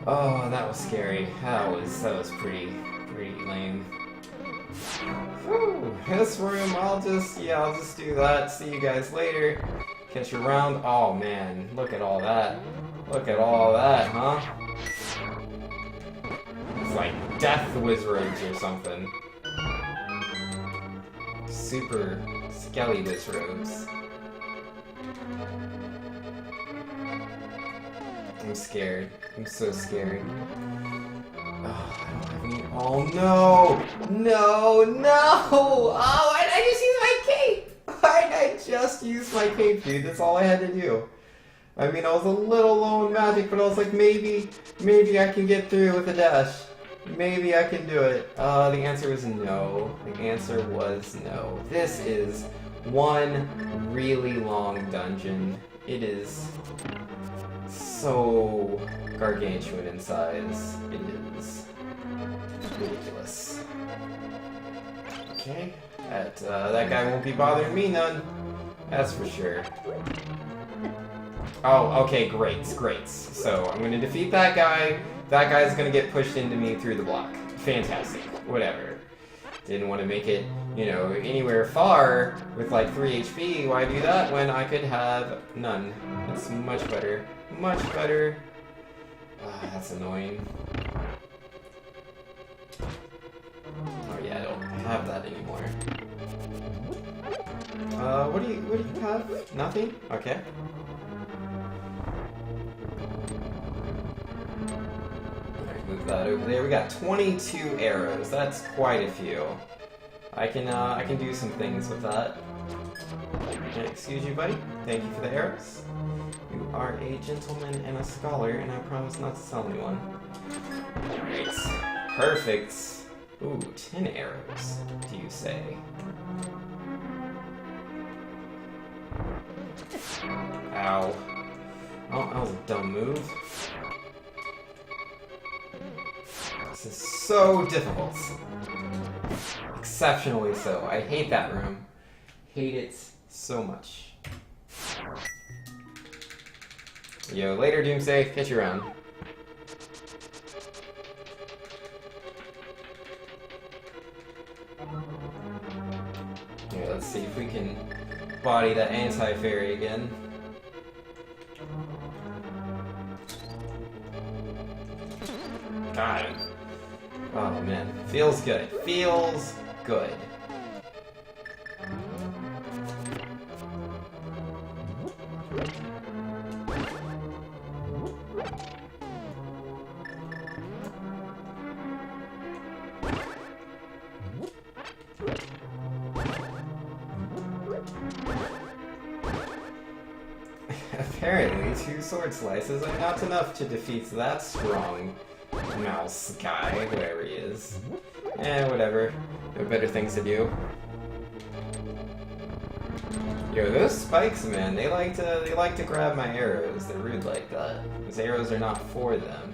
Oh, that was scary. That was pretty lame. Whew. This room, I'll just do that. See you guys later. Catch you around. Oh man, look at all that. Look at all that, huh? It's like death wizards or something. Super skelly wizards. I'm scared. I'm so scared. Oh, I don't have any. Oh no! No! Oh, I just used my just use my cape, dude. That's all I had to do. I mean, I was a little low in magic, but I was like, maybe I can get through with a dash. Maybe I can do it. The answer was no. The answer was no. This is one really long dungeon. It is so gargantuan in size. It is ridiculous. Okay, that guy won't be bothering me none. That's for sure. Oh, okay, great. So I'm gonna defeat that guy. That guy's gonna get pushed into me through the block. Fantastic. Whatever. Didn't want to make it, you know, anywhere far with like 3 HP. Why do that when I could have none? That's much better. Much better. That's annoying. Oh yeah, I don't have that anymore. What do you have? Nothing? Okay. Alright, move that over there. We got 22 arrows. That's quite a few. I can do some things with that. Excuse you, buddy. Thank you for the arrows. You are a gentleman and a scholar, and I promise not to sell anyone. Alright. Perfect. Ooh, 10 arrows, do you say? Ow. Oh, that was a dumb move. This is so difficult. Exceptionally so. I hate that room. Hate it so much. Yo, later, Doomsday. Catch you around. Yeah, let's see if we can body that anti-fairy again. Got him. Oh man, feels good. Feels good. Apparently, 2 sword slices are not enough to defeat that strong mouse guy, whatever he is. Whatever. There are better things to do. Yo, those spikes, man, they like to grab my arrows. They're rude like that. Those arrows are not for them.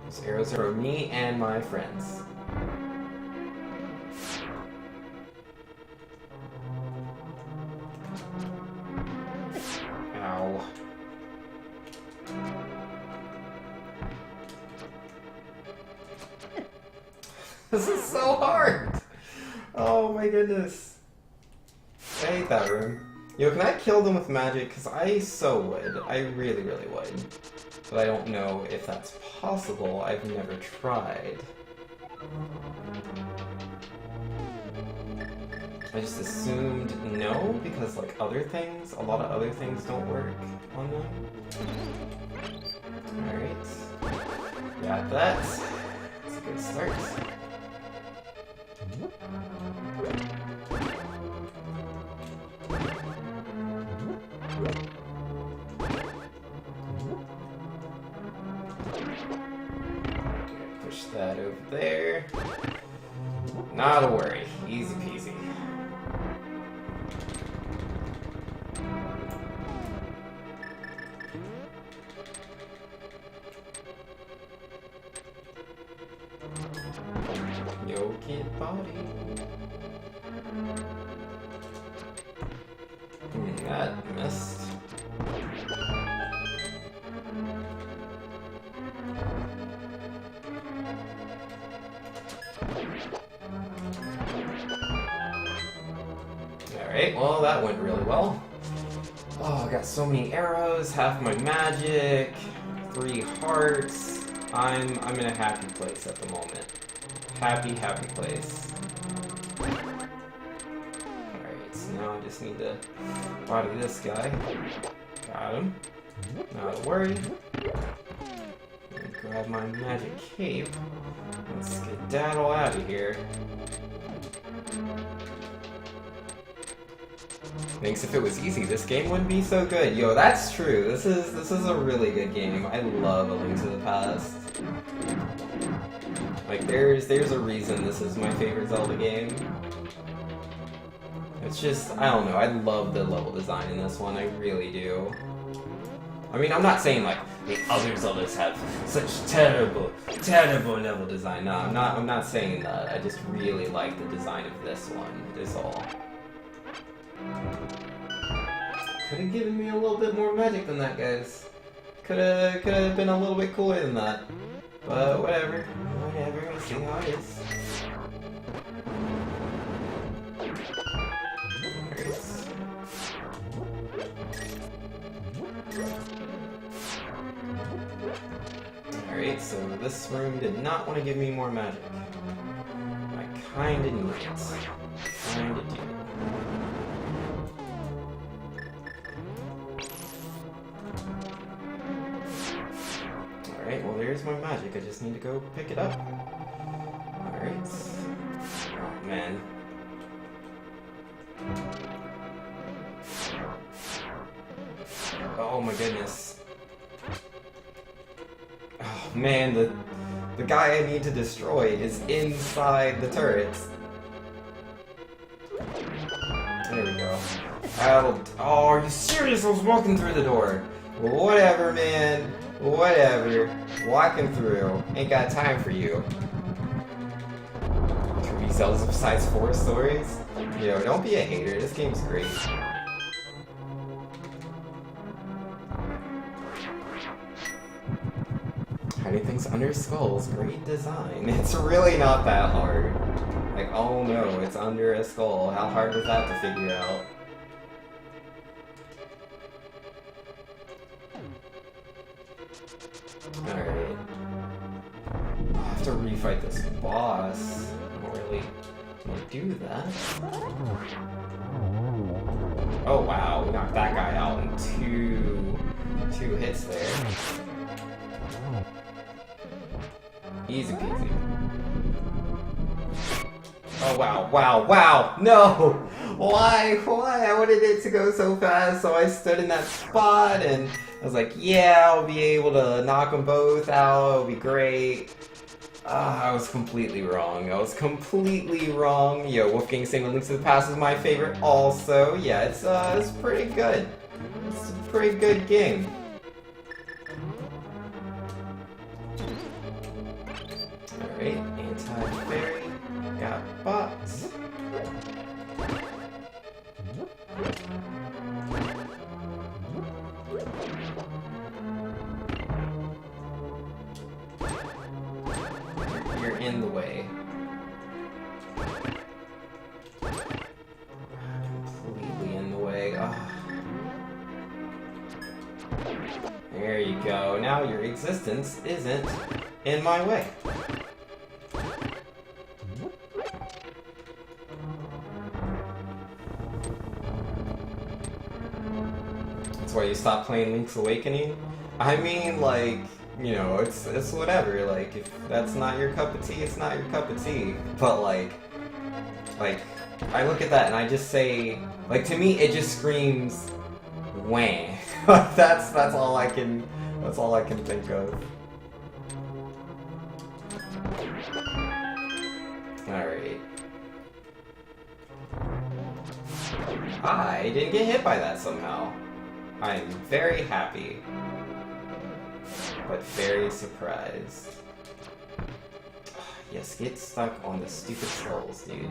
Those arrows are for me and my friends. Ow. This is so hard! Oh my goodness. I hate that room. Yo, can I kill them with magic? Because I so would. I really, really would. But I don't know if that's possible. I've never tried. I just assumed no, because like other things, a lot of other things don't work on them. Alright. Got that. That's a good start. Push that over there. Not a worry. Easy peasy. Yo, kid body. That missed. Alright, well that went really well. Oh, I got so many arrows, half my magic, 3 hearts. I'm in a happy place at the moment. Happy place. Alright, so now I just need to body this guy. Got him. Not to worry. Grab my magic cape. Let's skedaddle out of here. Thinks if it was easy, this game wouldn't be so good. Yo, that's true. This is a really good game. I love A Link to the Past. Like, there's a reason this is my favorite Zelda game. It's just, I don't know, I love the level design in this one, I really do. I mean, I'm not saying like the other Zeldas have such terrible level design. No, I'm not saying that. I just really like the design of this one, is all. Could have given me a little bit more magic than that, guys. Could have been a little bit cooler than that. But whatever. Whatever, we'll see how it is. Alright, so this room did not want to give me more magic. I kinda need it. Kinda do. Alright, well there's my magic. I just need to go pick it up. Alright. Oh man. Oh my goodness. Oh man, the guy I need to destroy is inside the turrets. There we go. Oh, are you serious? I was walking through the door. Whatever, man. Whatever. Walking through. Ain't got time for you. 2D Zelda besides 4 stories? Yo, don't be a hater. This game's great. Hiding things under skulls. Great design. It's really not that hard. Like, oh no, it's under a skull. How hard was that to figure out? Alright. I have to refight this boss. I don't really want to do that. Oh wow, we knocked that guy out in two hits there. Easy peasy. Oh wow, no! Why? I wanted it to go so fast, so I stood in that spot and I was like, yeah, I'll be able to knock them both out, it'll be great. I was completely wrong. Yo, Wolfgang saying A Link to the Past is my favorite also. Yeah, it's pretty good. It's a pretty good game. Alright, anti-fairy. Got bots. You're in the way. Completely in the way. Oh. There you go. Now your existence isn't in my way. That's why you stopped playing Link's Awakening? I mean, like, you know, it's whatever. Like, if that's not your cup of tea, it's not your cup of tea. But like, I look at that and I just say, like, to me, it just screams, wah. that's all I can think of. Alright. I didn't get hit by that somehow. I am very happy, but very surprised. Yes, get stuck on the stupid skulls, dude.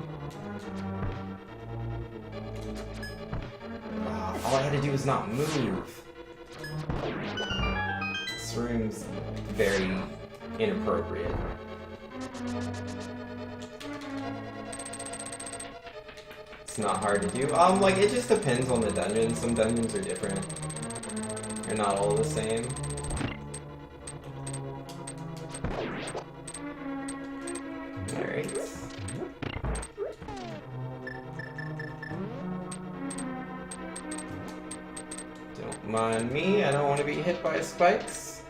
All I had to do was not move. This room's very inappropriate. It's not hard to do. Like, it just depends on the dungeon. Some dungeons are different. They're not all the same. Alright. Don't Mind me, I don't want to be hit by spikes.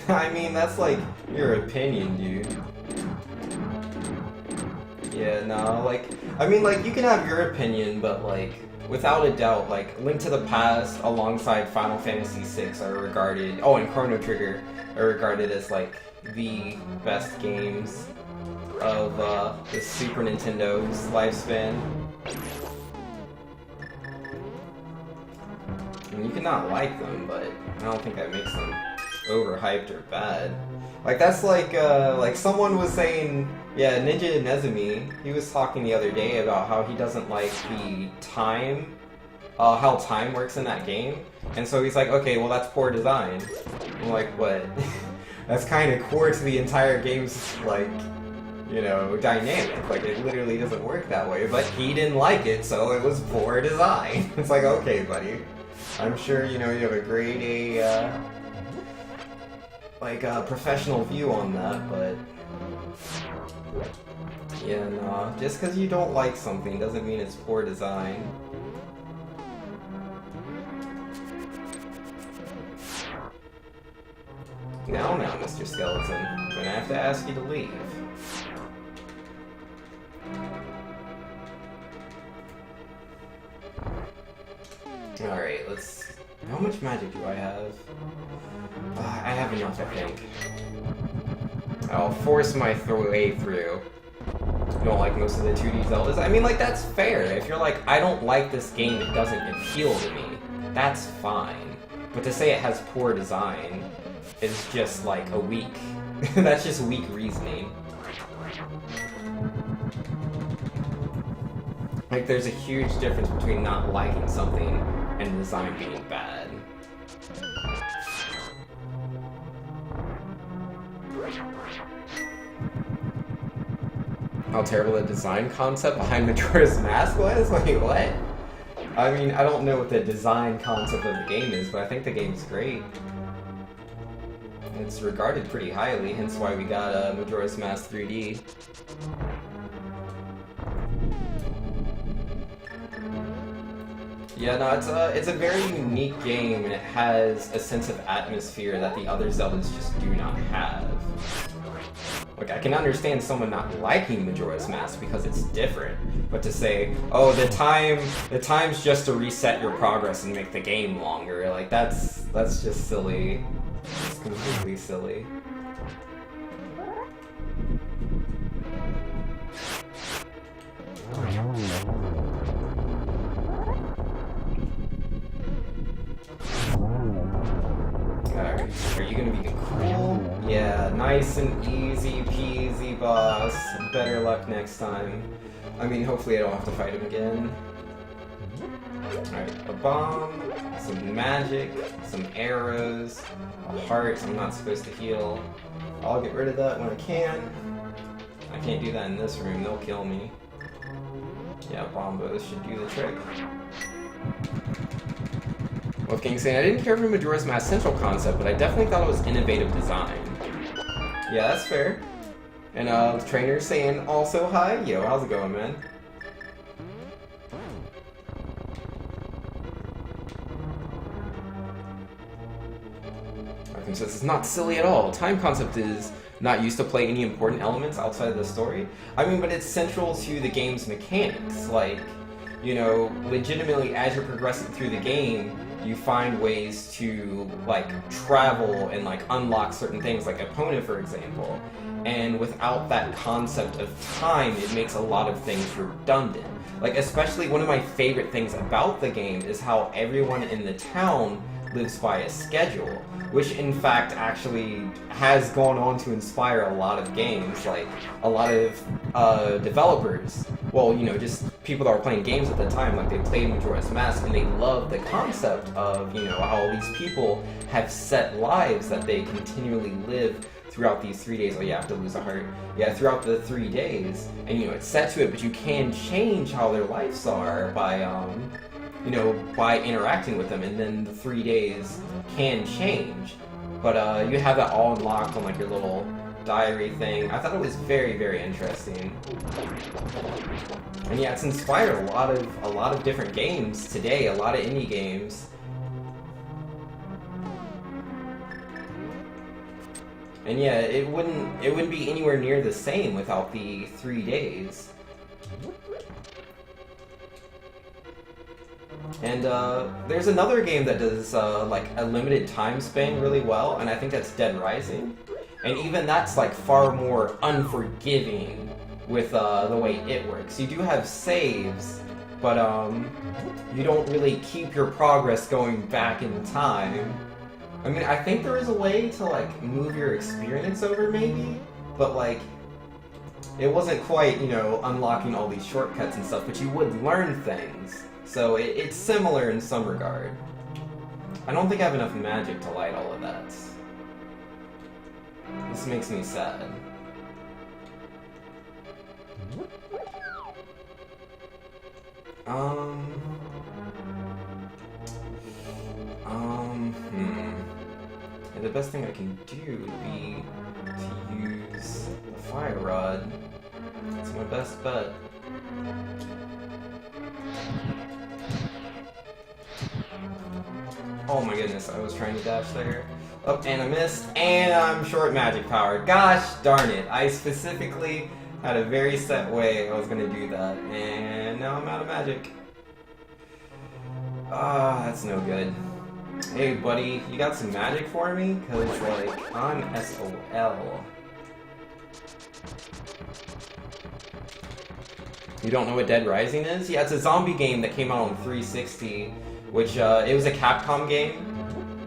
I mean, that's like your opinion, dude. Yeah, no, like, I mean, like, you can have your opinion, but, like, without a doubt, like, Link to the Past alongside Final Fantasy VI are regarded, oh, and Chrono Trigger are regarded as, like, the best games of the Super Nintendo's lifespan. I mean, you cannot like them, but I don't think that makes them overhyped or bad. Like, that's like someone was saying, yeah, Ninja Nezumi, he was talking the other day about how he doesn't like the time, how time works in that game, and so he's like, okay, well, that's poor design. I'm like, what? That's kind of core to the entire game's, like, you know, dynamic. Like, it literally doesn't work that way, but he didn't like it, so it was poor design. It's like, okay, buddy. I'm sure, you know, you have a grade A, like a professional view on that, but yeah, nah, just because you don't like something doesn't mean it's poor design. Now, Mr. Skeleton, I'm gonna have to ask you to leave. Alright, let's... How much magic do I have? I have enough, I think. I'll force my way through. You don't like most of the 2D Zeldas? I mean, like, that's fair. If you're like, I don't like this game, it doesn't appeal to me, that's fine. But to say it has poor design is just, like, a weak... that's just weak reasoning. Like, there's a huge difference between not liking something and the design being bad. How terrible the design concept behind Majora's Mask was? Wait, what? I mean, I don't know what the design concept of the game is, but I think the game's great. It's regarded pretty highly, hence why we got Majora's Mask 3D. Yeah, no, it's a very unique game, and it has a sense of atmosphere that the other Zeldas just do not have. Like, I can understand someone not liking Majora's Mask because it's different, but to say, oh, the time's just to reset your progress and make the game longer, like, that's just silly. It's completely silly. Alright, are you gonna be cool? Yeah, nice and easy peasy, boss. Better luck next time. I mean, hopefully I don't have to fight him again. Alright, a bomb, some magic, some arrows, a heart I'm not supposed to heal. I'll get rid of that when I can. I can't do that in this room, they'll kill me. Yeah, bombos should do the trick. Wolfgang saying, I didn't care for Majora's Mask central concept, but I definitely thought it was innovative design. Yeah, that's fair. And the trainer saying also hi. Yo, how's it going, man? Arkham says it's not silly at all. Time concept is not used to play any important elements outside of the story. I mean, but it's central to the game's mechanics. Like, you know, legitimately as you're progressing through the game, you find ways to, like, travel and, like, unlock certain things, like Epona, for example. And without that concept of time, it makes a lot of things redundant. Like, especially one of my favorite things about the game is how everyone in the town lives by a schedule, which in fact actually has gone on to inspire a lot of games. Like, a lot of developers, well, you know, just people that were playing games at the time, like, they played Majora's Mask and they loved the concept of, you know, how these people have set lives that they continually live throughout these 3 days. Oh, you have to lose a heart. Yeah, throughout the 3 days, and, you know, it's set to it, but you can change how their lives are by, you know, by interacting with them, and then the 3 days can change. But you have that all unlocked on, like, your little diary thing. I thought it was very, very interesting. And yeah, it's inspired a lot of different games today, a lot of indie games. And yeah, it wouldn't be anywhere near the same without the 3 days. And there's another game that does like a limited time span really well, and I think that's Dead Rising. And even that's like far more unforgiving with the way it works. You do have saves, but you don't really keep your progress going back in time. I mean, I think there is a way to like move your experience over maybe, but like it wasn't quite, you know, unlocking all these shortcuts and stuff, but you would learn things. So it's similar in some regard. I don't think I have enough magic to light all of that. This makes me sad. And the best thing I can do would be to use the fire rod. It's my best bet. Oh my goodness, I was trying to dash there. Oh, and I missed, and I'm short magic power. Gosh darn it, I specifically had a very set way I was gonna do that, and now I'm out of magic. Ah, that's no good. Hey buddy, you got some magic for me? Cause like, I'm SOL. You don't know what Dead Rising is? Yeah, it's a zombie game that came out on 360, which, it was a Capcom game.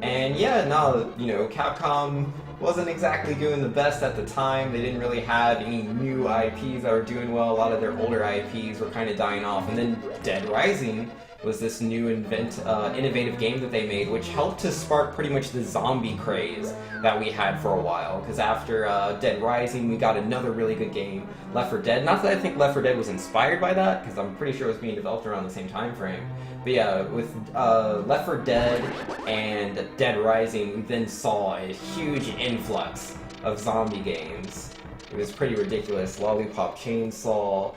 And yeah, no, you know, Capcom wasn't exactly doing the best at the time. They didn't really have any new IPs that were doing well. A lot of their older IPs were kind of dying off. And then Dead Rising was this new innovative game that they made, which helped to spark pretty much the zombie craze that we had for a while. Because after Dead Rising, we got another really good game, Left 4 Dead. Not that I think Left 4 Dead was inspired by that, because I'm pretty sure it was being developed around the same time frame. But yeah, with Left 4 Dead and Dead Rising, we then saw a huge influx of zombie games. It was pretty ridiculous. Lollipop Chainsaw,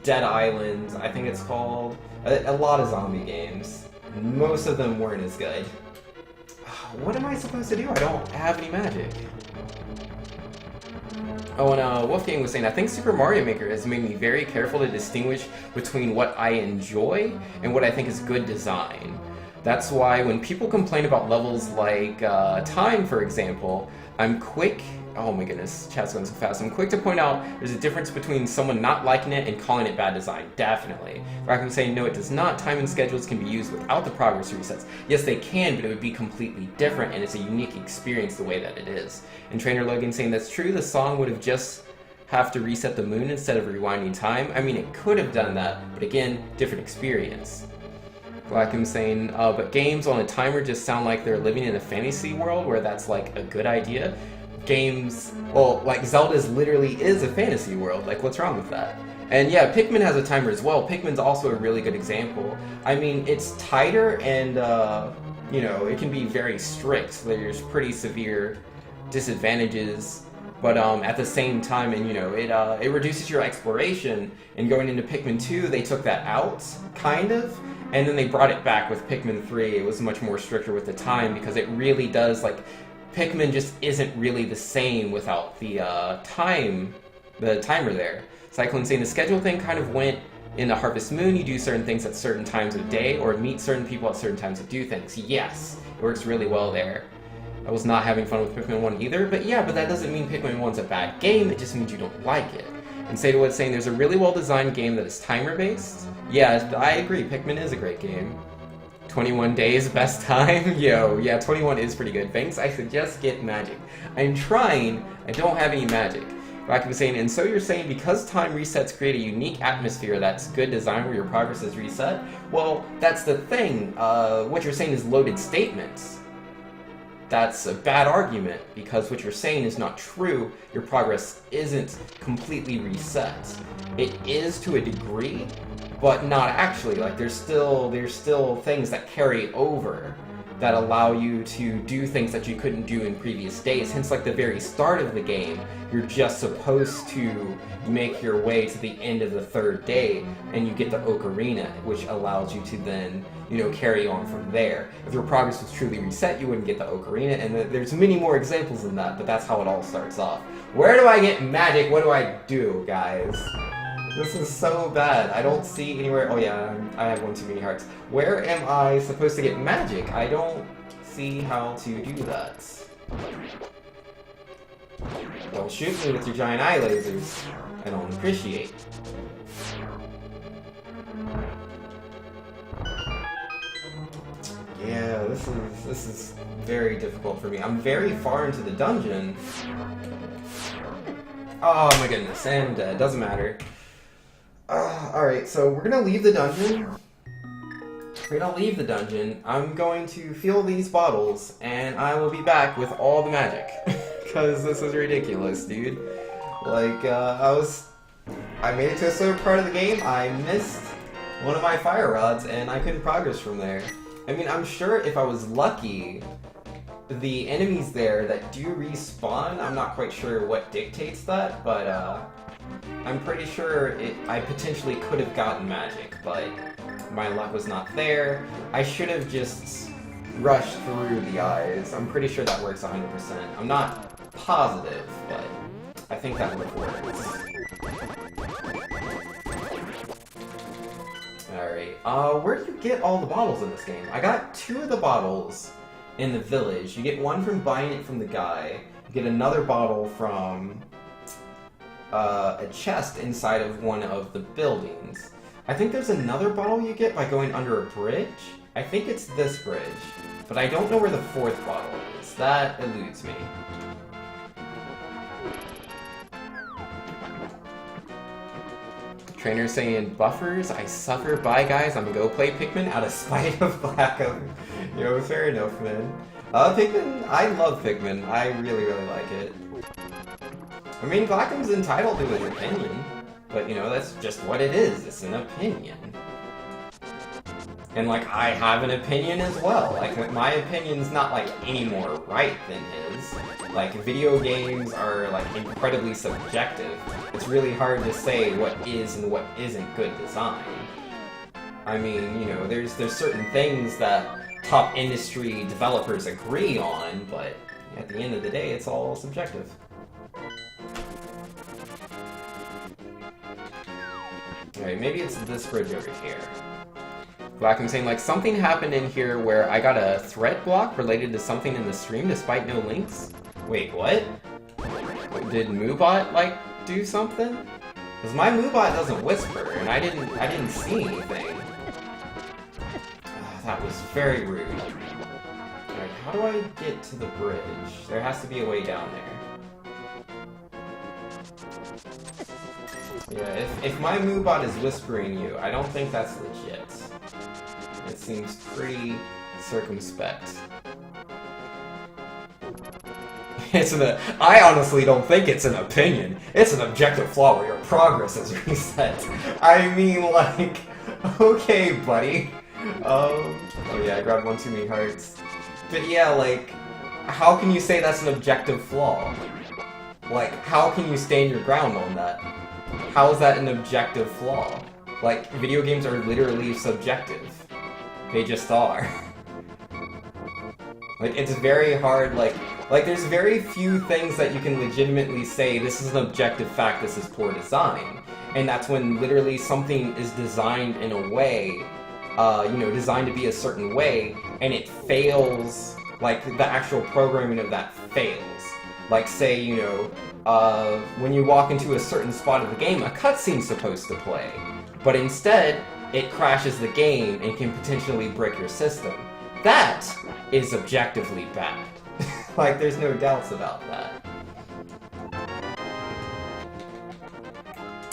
Dead Island, I think it's called. A lot of zombie games. Most of them weren't as good. What am I supposed to do? I don't have any magic. Oh, and Wolfgang was saying, I think Super Mario Maker has made me very careful to distinguish between what I enjoy and what I think is good design. That's why when people complain about levels like Time, for example, I'm quick... Oh my goodness, chat's going so fast. I'm quick to point out there's a difference between someone not liking it and calling it bad design. Definitely. Rackham saying, no, it does not. Time and schedules can be used without the progress resets. Yes, they can, but it would be completely different, and it's a unique experience the way that it is. And Trainer Logan saying, that's true, the song would have just have to reset the moon instead of rewinding time. I mean, it could have done that, but again, different experience. Blackham saying, but games on a timer just sound like they're living in a fantasy world where that's like a good idea. Games, well, like Zelda's literally is a fantasy world. Like, what's wrong with that? And yeah, Pikmin has a timer as well. Pikmin's also a really good example. I mean, it's tighter and, you know, it can be very strict. There's pretty severe disadvantages, but at the same time, and you know, it reduces your exploration. And going into Pikmin 2, they took that out, kind of, and then they brought it back with Pikmin 3. It was much more stricter with the time because it really does, like, Pikmin just isn't really the same without the timer there. Cyclone saying the schedule thing kind of went in the Harvest Moon. You do certain things at certain times of day or meet certain people at certain times to do things. Yes, it works really well there. I was not having fun with Pikmin 1 either, but yeah, but that doesn't mean Pikmin 1's a bad game, it just means you don't like it. And Sadawood's saying there's a really well-designed game that is timer-based. Yeah, I agree, Pikmin is a great game. 21 days, best time? Yo, yeah, 21 is pretty good. Thanks, I suggest get magic. I'm trying, I don't have any magic. Rackham saying, and so you're saying because time resets create a unique atmosphere that's good design where your progress is reset? Well, that's the thing. What you're saying is loaded statements. That's a bad argument, because what you're saying is not true. Your progress isn't completely reset. It is to a degree, but not actually. Like, there's still things that carry over. that allow you to do things that you couldn't do in previous days. Hence, like the very start of the game, you're just supposed to make your way to the end of the third day, and you get the ocarina, which allows you to then, you know, carry on from there. If your progress was truly reset, you wouldn't get the ocarina, and there's many more examples than that, but that's how it all starts off. Where do I get magic? What do I do, guys? This is so bad. I don't see anywhere. Oh yeah, I have one too many hearts. Where am I supposed to get magic? I don't see how to do that. Don't shoot me with your giant eye lasers. I don't appreciate. Yeah, this is very difficult for me. I'm very far into the dungeon. Oh my goodness, and I'm dead. Doesn't matter. Alright, so we're gonna leave the dungeon. I'm going to fill these bottles, and I will be back with all the magic. Because this is ridiculous, dude. Like, I made it to a certain part of the game, I missed one of my fire rods, and I couldn't progress from there. I mean, I'm sure if I was lucky, the enemies there that do respawn, I'm not quite sure what dictates that, but, I'm pretty sure I potentially could have gotten magic, but my luck was not there. I should have just rushed through the eyes. I'm pretty sure that works 100%. I'm not positive, but I think that would work. Alright, where do you get all the bottles in this game? I got 2 of the bottles in the village. You get one from buying it from the guy. You get another bottle from a chest inside of one of the buildings. I think there's another bottle you get by going under a bridge. I think it's this bridge, but I don't know where the 4th bottle is. That eludes me. Trainer saying buffers, I suffer. Bye guys, I'm gonna go play Pikmin out of spite of Blackham. You know, fair enough, man. Pikmin, I love Pikmin. I really, really like it. I mean, Blackham's entitled to his opinion, but, you know, that's just what it is. It's an opinion. And, like, I have an opinion as well. Like, my opinion's not, like, any more right than his. Like, video games are, like, incredibly subjective. It's really hard to say what is and what isn't good design. I mean, you know, there's certain things that top industry developers agree on, but at the end of the day, it's all subjective. Alright, maybe it's this bridge over here. Black, I'm saying, like, something happened in here where I got a threat block related to something in the stream despite no links? Wait, what? Did Moobot, like, do something? Because my Moobot doesn't whisper, and I didn't see anything. That was very rude. Alright, how do I get to the bridge? There has to be a way down there. Yeah, if my Moobot is whispering you, I don't think that's legit. It seems pretty circumspect. I honestly don't think it's an opinion. It's an objective flaw where your progress is reset. I mean, like, okay, buddy. Oh yeah, I grabbed one too many hearts. But yeah, like, how can you say that's an objective flaw? Like, how can you stand your ground on that? How is that an objective flaw? Like, video games are literally subjective. They just are. Like, it's very hard, like, there's very few things that you can legitimately say, this is an objective fact, this is poor design. And that's when literally something is designed in a way, you know, designed to be a certain way, and it fails, like, the actual programming of that fails. Like, say, you know, when you walk into a certain spot of the game, a cutscene's supposed to play. But instead, it crashes the game and can potentially break your system. That is objectively bad. Like, there's no doubts about that.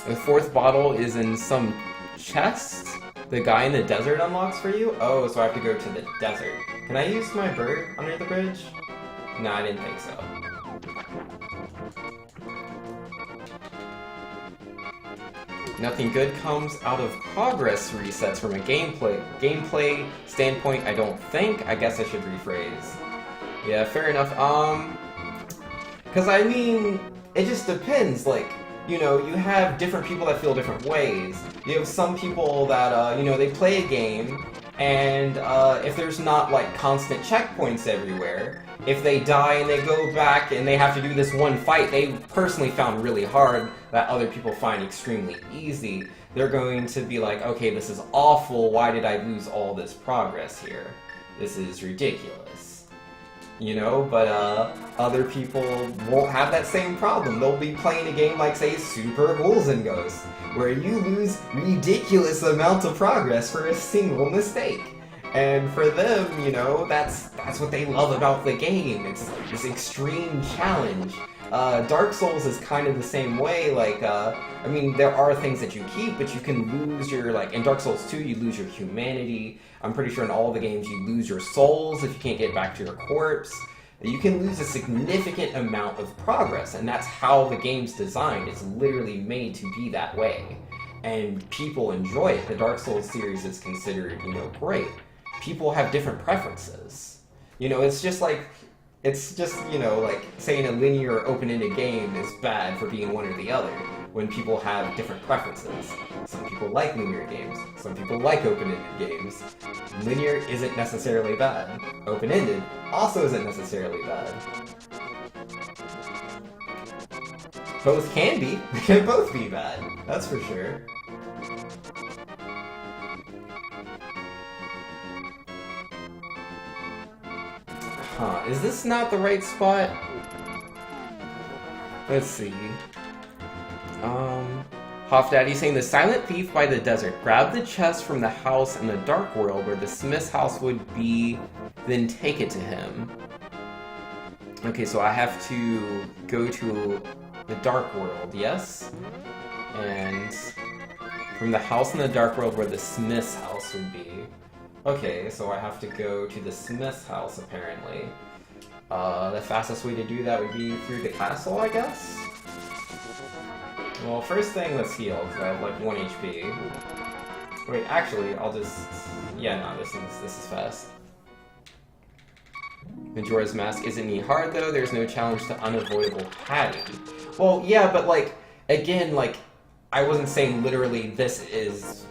The 4th bottle is in some chest the guy in the desert unlocks for you? Oh, so I have to go to the desert. Can I use my bird under the bridge? No, I didn't think so. Nothing good comes out of progress resets from a gameplay standpoint, I don't think. I guess I should rephrase. Yeah, fair enough. Because I mean, it just depends. Like, you know, you have different people that feel different ways. You have some people that, you know, they play a game, and if there's not, like, constant checkpoints everywhere, if they die and they go back and they have to do this one fight they personally found really hard that other people find extremely easy, they're going to be like, okay, this is awful, why did I lose all this progress here? This is ridiculous. You know, but other people won't have that same problem. They'll be playing a game like, say, Super Ghouls and Ghosts, where you lose ridiculous amounts of progress for a single mistake. And for them, you know, that's what they love about the game. It's this extreme challenge. Dark Souls is kind of the same way. Like, I mean, there are things that you keep, but you can lose your, like, in Dark Souls 2, you lose your humanity. I'm pretty sure in all the games you lose your souls if you can't get back to your corpse. You can lose a significant amount of progress, and that's how the game's designed. It's literally made to be that way. And people enjoy it. The Dark Souls series is considered, you know, great. People have different preferences. You know, it's just, you know, like saying a linear open-ended game is bad for being one or the other, when people have different preferences. Some people like linear games, some people like open-ended games. Linear isn't necessarily bad. Open-ended also isn't necessarily bad. Both can be. They can both be bad. That's for sure. Huh, is this not the right spot? Let's see. Hoff Daddy saying the silent thief by the desert. Grab the chest from the house in the dark world where the smith's house would be, then take it to him. Okay, so I have to go to the dark world, yes? And from the house in the dark world where the smith's house would be. Okay, so I have to go to the smith's house, apparently. The fastest way to do that would be through the castle, I guess? Well, first thing, let's heal, because I have, like, 1 HP. Wait, actually, I'll just... Yeah, no, this is fast. Majora's Mask isn't any hard, though. There's no challenge to unavoidable padding. Well, yeah, but, like, again, like, I wasn't saying literally this is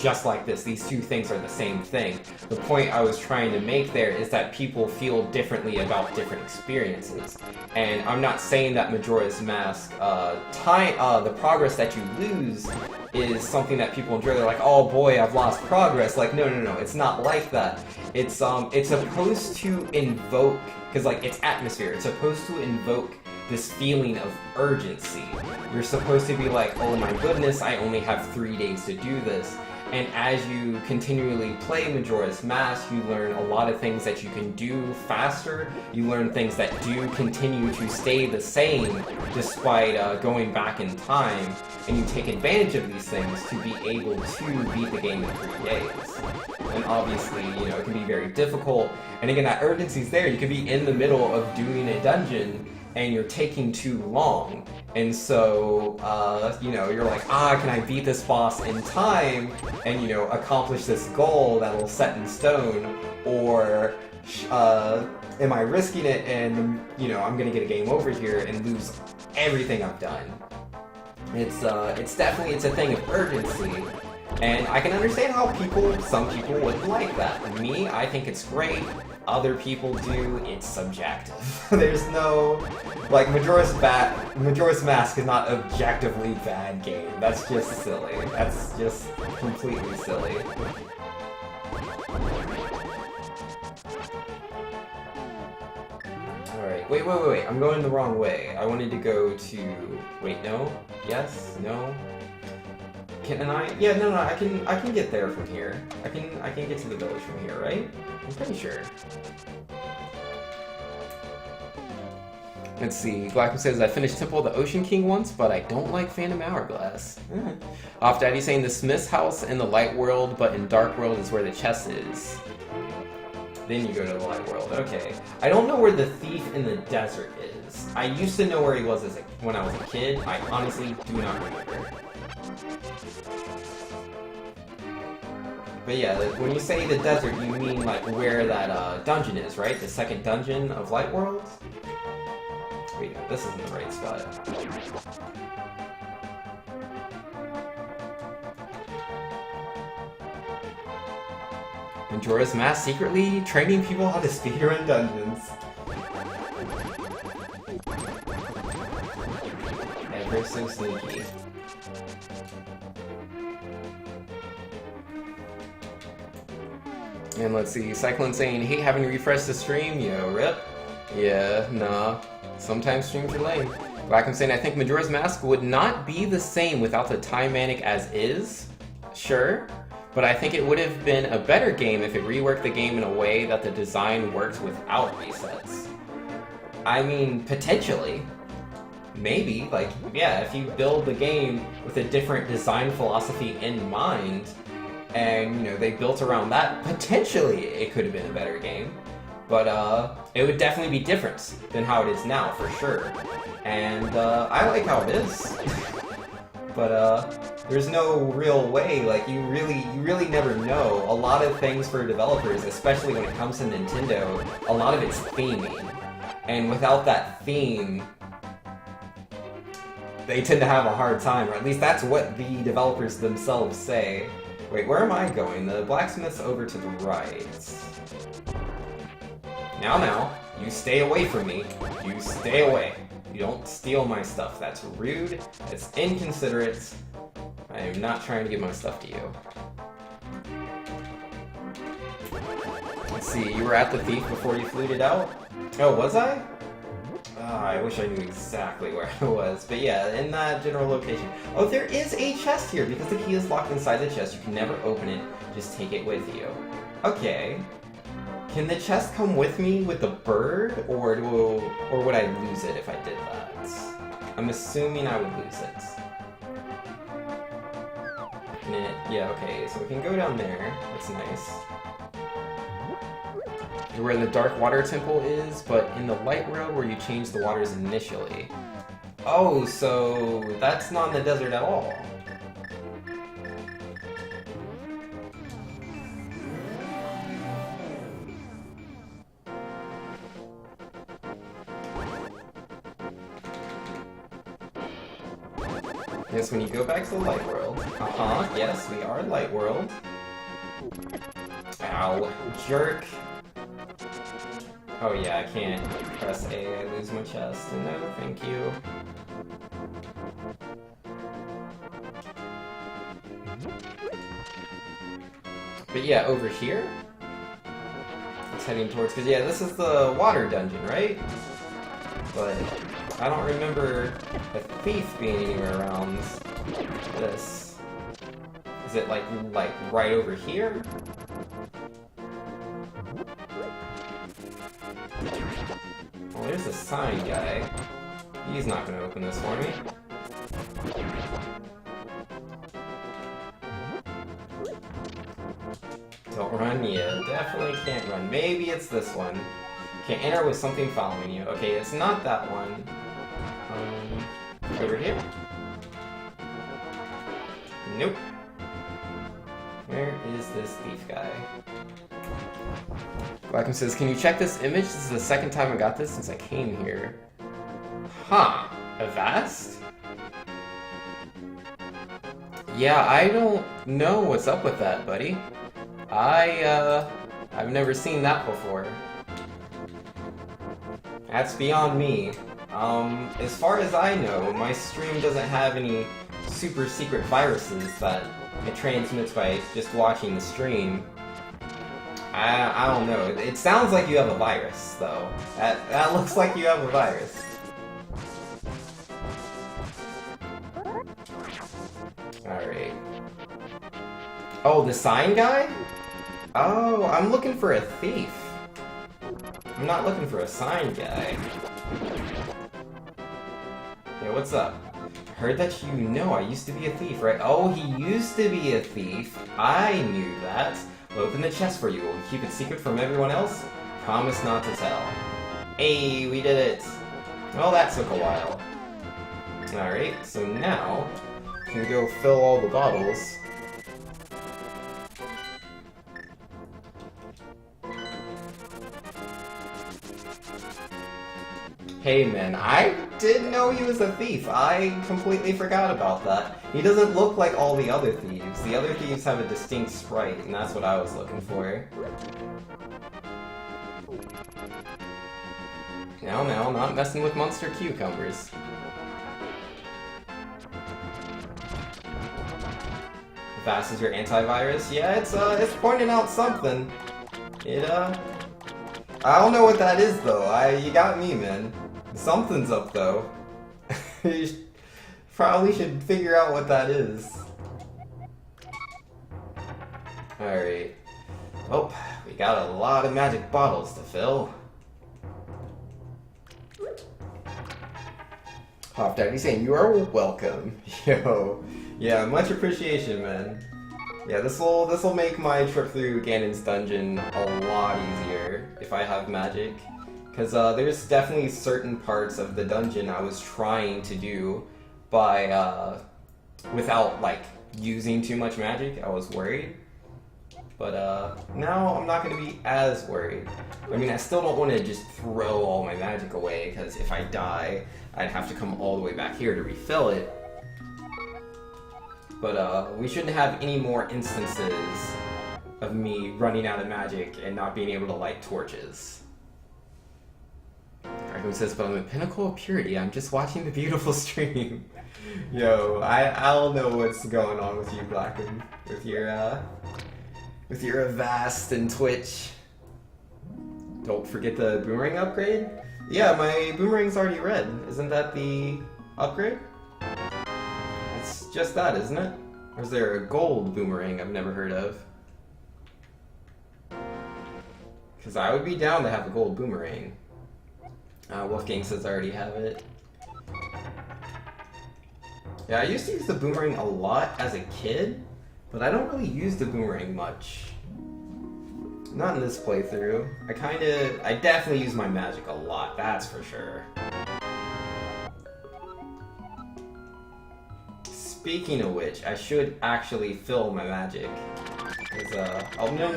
just like this. These two things are the same thing. The point I was trying to make there is that people feel differently about different experiences. And I'm not saying that Majora's Mask, the progress that you lose is something that people enjoy. They're like, oh boy, I've lost progress. Like, no, it's not like that. It's supposed to invoke, because, like, it's atmosphere. It's supposed to invoke this feeling of urgency. You're supposed to be like, oh my goodness, I only have 3 days to do this. And as you continually play Majora's Mask, you learn a lot of things that you can do faster. You learn things that do continue to stay the same despite going back in time. And you take advantage of these things to be able to beat the game in 3 days. And obviously, you know, it can be very difficult. And again, that urgency's there. You could be in the middle of doing a dungeon and you're taking too long. And so, you know, you're like, can I beat this boss in time and, you know, accomplish this goal that'll set in stone? Or, am I risking it and, you know, I'm gonna get a game over here and lose everything I've done? It's a thing of urgency. And I can understand how some people wouldn't like that. Me, I think it's great. Other people do. It's subjective. There's no... Like, Majora's Mask is not an objectively bad game. That's just silly. That's just completely silly. Alright, wait. I'm going the wrong way. I wanted to go to... Wait, no? Yes? No? Can I? Yeah, no, I can get there from here. I can get to the village from here, right? I'm pretty sure. Let's see. Glackham says, I finished Temple of the Ocean King once, but I don't like Phantom Hourglass. Off Daddy saying the Smith's house in the light world, but in dark world is where the chest is. Then you go to the light world. Okay. I don't know where the thief in the desert is. I used to know where he was when I was a kid. I honestly do not remember. But yeah, when you say the desert, you mean like where that dungeon is, right? The second dungeon of Light World? Wait, this isn't the right spot. Majora's Mask secretly training people how to speedrun dungeons. Ever so sneaky. And let's see, Cyclone saying, hate having to refresh the stream. Yo, rip. Yeah, nah. Sometimes streams are lame. Black, I'm saying, I think Majora's Mask would not be the same without the time manic as is. Sure. But I think it would have been a better game if it reworked the game in a way that the design works without resets. I mean, potentially. Maybe. Like, yeah, if you build the game with a different design philosophy in mind, and, you know, they built around that, potentially it could have been a better game. But, it would definitely be different than how it is now, for sure. And, I like how it is. But, there's no real way, like, you really never know. A lot of things for developers, especially when it comes to Nintendo, a lot of it's theming. And without that theme, they tend to have a hard time, or at least that's what the developers themselves say. Wait, where am I going? The blacksmith's over to the right. Now, you stay away from me. You stay away. You don't steal my stuff. That's rude. That's inconsiderate. I am not trying to give my stuff to you. Let's see, you were at the thief before you fluted out? Oh, was I? I wish I knew exactly where I was. But yeah, in that general location. Oh, there is a chest here. Because the key is locked inside the chest, you can never open it. Just take it with you. Okay. Can the chest come with me with the bird? Or would I lose it if I did that? I'm assuming I would lose it. Yeah, okay, so we can go down there. That's nice. Where the Dark Water Temple is, but in the Light World where you change the waters initially. Oh, so that's not in the desert at all. Yes, when you go back to the Light World. Yes, we are Light World. Ow, jerk. Oh yeah, I can't press A, I lose my chest. No, thank you. But yeah, over here? It's heading towards, because yeah, this is the water dungeon, right? But I don't remember a thief being anywhere around this. Is it like right over here? Well, there's a sign guy. He's not gonna open this for me. Don't run, you definitely can't run. Maybe it's this one. Okay, enter with something following you. Okay, it's not that one. Over here? Nope. Where is this thief guy? Blackham says, can you check this image? This is the second time I got this since I came here. Huh. Avast? Yeah, I don't know what's up with that, buddy. I've never seen that before. That's beyond me. As far as I know, my stream doesn't have any super secret viruses that it transmits by just watching the stream. I don't know. It sounds like you have a virus, though. That looks like you have a virus. Alright. Oh, the sign guy? Oh, I'm looking for a thief. I'm not looking for a sign guy. Hey, what's up? Heard that you know I used to be a thief, right? Oh, he used to be a thief. I knew that. We'll open the chest for you. Will you keep it secret from everyone else? Promise not to tell. Hey, we did it. Well, that took a while. Alright, so now can go fill all the bottles. Hey man, I didn't know he was a thief. I completely forgot about that. He doesn't look like all the other thieves. The other thieves have a distinct sprite, and that's what I was looking for. No, I'm not messing with monster cucumbers. Fast is your antivirus? Yeah, it's pointing out something. I don't know what that is though. You got me, man. Something's up though. You probably should figure out what that is. Alright. Oh, we got a lot of magic bottles to fill. Hoff Daddy saying you are welcome. Yo. Yeah, much appreciation, man. Yeah, this'll make my trip through Ganon's dungeon a lot easier if I have magic. Because there's definitely certain parts of the dungeon I was trying to do by, without, like, using too much magic. I was worried. But, now I'm not going to be as worried. I mean, I still don't want to just throw all my magic away, because if I die, I'd have to come all the way back here to refill it. But, we shouldn't have any more instances of me running out of magic and not being able to light torches. Arkham says, but I'm the pinnacle of purity, I'm just watching the beautiful stream. Yo, I don't know what's going on with you, Blackham, with your Avast and Twitch. Don't forget the boomerang upgrade? Yeah, my boomerang's already red. Isn't that the upgrade? It's just that, isn't it? Or is there a gold boomerang I've never heard of? Because I would be down to have a gold boomerang. Wolfgang says I already have it. Yeah, I used to use the boomerang a lot as a kid, but I don't really use the boomerang much. Not in this playthrough. I definitely use my magic a lot, that's for sure. Speaking of which, I should actually fill my magic. Oh, no.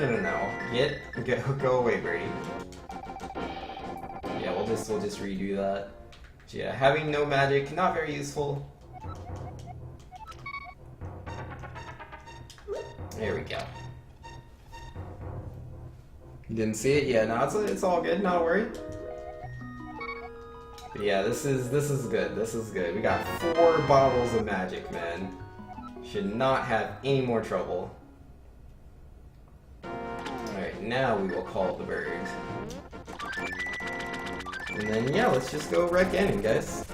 Go away, Brady. Yeah, we'll just redo that. But yeah, having no magic, not very useful. There we go. You didn't see it? Yeah, no, it's all good, not a worry. But yeah, this is good. This is good. We got 4 bottles of magic, man. Should not have any more trouble. Alright, now we will call the bird. And then, yeah, let's just go wreck Ganon, guys.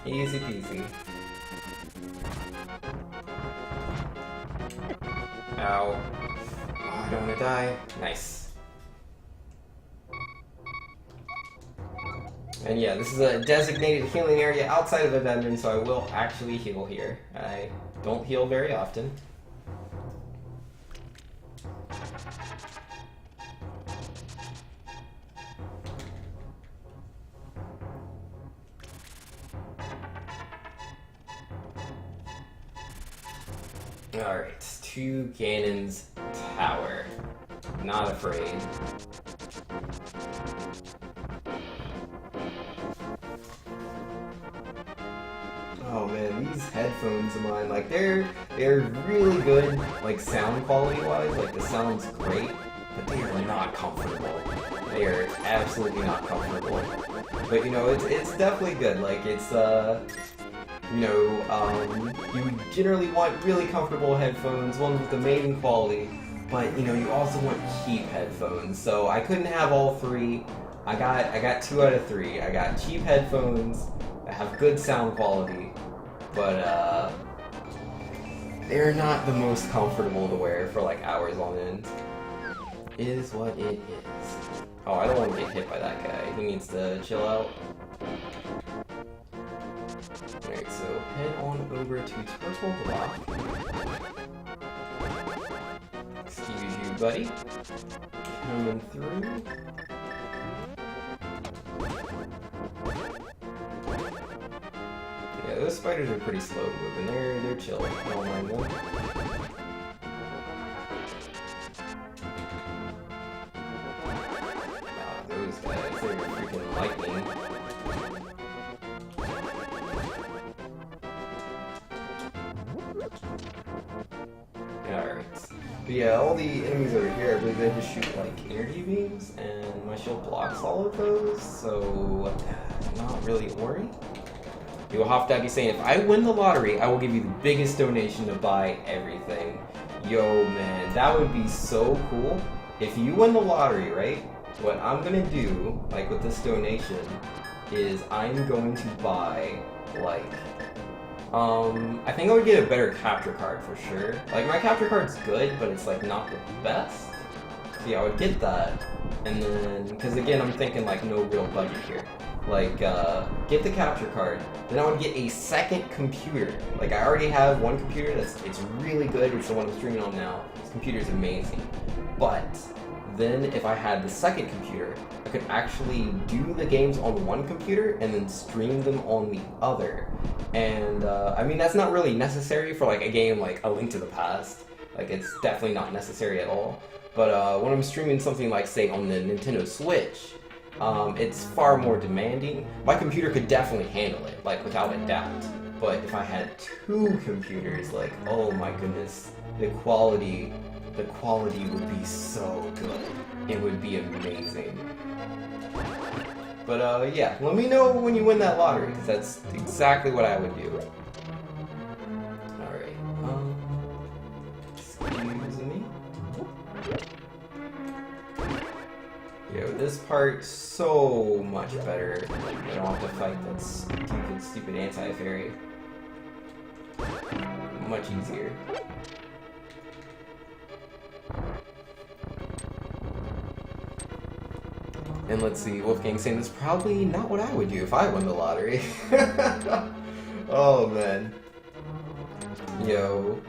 Easy peasy. Ow. Oh, I don't want to die. Nice. And yeah, this is a designated healing area outside of the dungeon, so I will actually heal here. I don't heal very often. Alright, to Ganon's tower. Not afraid. Oh man, these headphones of mine, like they're really good, like sound quality wise, like the sound's great, but they are not comfortable. They are absolutely not comfortable. But you know, it's definitely good. Like it's you know, you generally want really comfortable headphones, ones with amazing quality, but you know, you also want cheap headphones. So I couldn't have all 3. I got 2 out of 3. I got cheap headphones that have good sound quality, but they're not the most comfortable to wear for like hours on end. Is what it is. Oh, I don't want to get hit by that guy. He needs to chill out. Alright, so head on over to Turtle Rock. Excuse you, buddy. Coming through. Yeah, those spiders are pretty slow moving. They're chill. I don't mind them. Those guys, they're freaking lightning. Alright. But yeah, all the enemies over here, I believe they just shoot like energy beams, and my shield blocks all of those, so not really worried. You'll have to be saying, if I win the lottery, I will give you the biggest donation to buy everything. Yo, man, that would be so cool. If you win the lottery, right, what I'm gonna do, like with this donation, is I'm going to buy, like, I think I would get a better capture card for sure. Like, my capture card's good, but it's like not the best. So yeah, I would get that, and then, because again, I'm thinking like no real budget here. Like, get the capture card, then I would get a second computer. Like, I already have one computer it's really good, it's the one I'm streaming on now. This computer's amazing. But then if I had the second computer, I could actually do the games on one computer and then stream them on the other. And, I mean, that's not really necessary for like a game like A Link to the Past. Like, it's definitely not necessary at all. But when I'm streaming something like, say, on the Nintendo Switch, it's far more demanding. My computer could definitely handle it, like, without a doubt. But if I had two computers, like, oh my goodness, the quality would be so good. It would be amazing. But, yeah, let me know when you win that lottery, because that's exactly what I would do. Alright, excuse me. Yo, this part's so much better. I don't have to fight that stupid anti-fairy. Much easier. And let's see, Wolfgang saying that's probably not what I would do if I won the lottery. Oh man. Yo,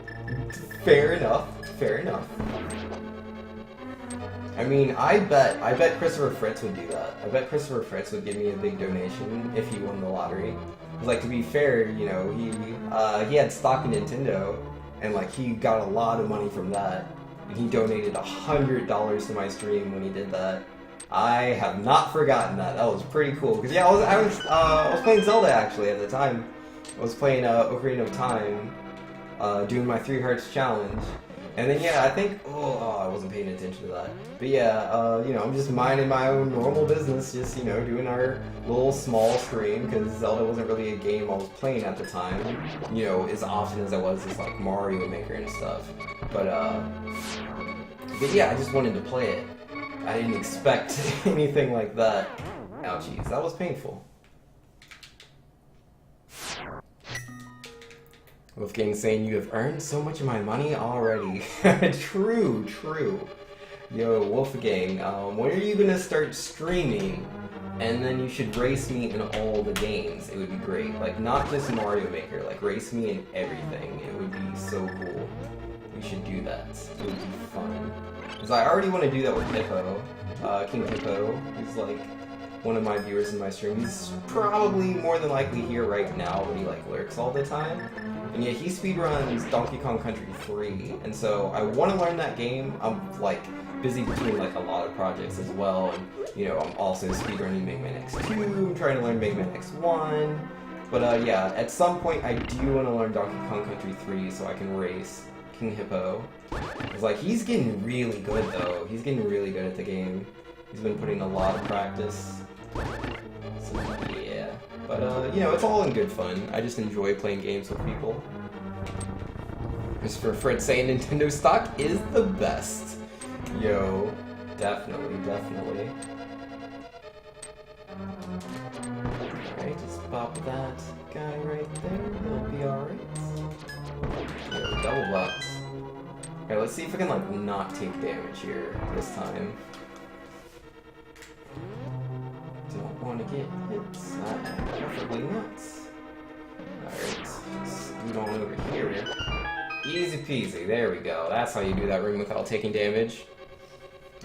fair enough, fair enough. I mean, I bet Christopher Fritz would do that. I bet Christopher Fritz would give me a big donation if he won the lottery. Like, to be fair, you know, he had stock in Nintendo, and like he got a lot of money from that. And he donated $100 to my stream when he did that. I have not forgotten that. That was pretty cool. Because yeah, I was playing Zelda actually at the time. I was playing Ocarina of Time, doing my 3 Hearts challenge. And then yeah, I think I wasn't paying attention to that. But yeah, you know, I'm just minding my own normal business, just, you know, doing our little small stream, because Zelda wasn't really a game I was playing at the time, you know, as often as I was just like Mario Maker and stuff. But yeah, I just wanted to play it. I didn't expect anything like that. Ouchies, that was painful. Wolfgang saying, you have earned so much of my money already. True, true. Yo, Wolfgang, when are you gonna start streaming? And then you should race me in all the games. It would be great. Like, not just Mario Maker, like, race me in everything. It would be so cool. We should do that. It would be fun. Because I already want to do that with Hippo. King Hippo, who's like one of my viewers in my stream. He's probably more than likely here right now, but he like lurks all the time. And yeah, he speedruns Donkey Kong Country 3, and so I want to learn that game. I'm like busy between like a lot of projects as well, and you know, I'm also speedrunning Mega Man X2, I'm trying to learn Mega Man X1. But yeah, at some point I do want to learn Donkey Kong Country 3 so I can race King Hippo. It's like, he's getting really good though. He's getting really good at the game. He's been putting a lot of practice. So yeah. But you know, it's all in good fun. I just enjoy playing games with people. Christopher Fritz saying Nintendo stock is the best. Yo, definitely, definitely. Alright, just pop that guy right there. He'll be alright. Yo, double box. Alright, let's see if I can like not take damage here this time. Don't want to get hit. Preferably not. Alright, scoot on over here. Easy peasy, there we go. That's how you do that ring without taking damage.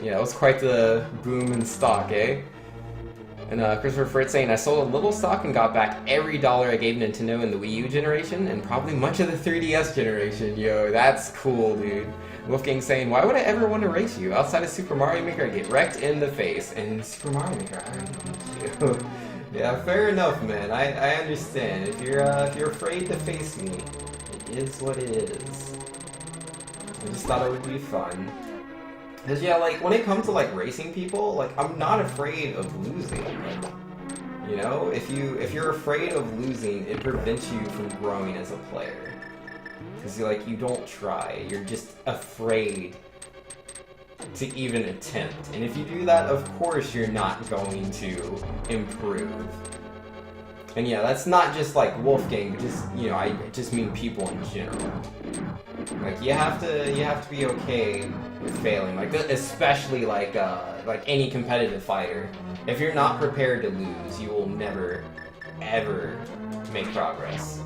Yeah, that was quite the boom in stock, eh? And Christopher Fritz saying, I sold a little stock and got back every dollar I gave Nintendo in the Wii U generation, and probably much of the 3DS generation. Yo, that's cool, dude. Wolfgang saying, why would I ever want to race you? Outside of Super Mario Maker, I get wrecked in the face. And Super Mario Maker, I don't know you. Yeah, fair enough, man. I understand. If you're afraid to face me, it is what it is. I just thought it would be fun. Cause yeah, like when it comes to like racing people, like I'm not afraid of losing. You know, if you're afraid of losing, it prevents you from growing as a player. Cause you don't try. You're just afraid to even attempt. And if you do that, of course you're not going to improve. And yeah, that's not just like Wolfgang, just I just mean people in general. Like you have to be okay with failing. Like especially like any competitive fighter. If you're not prepared to lose, you will never ever make progress.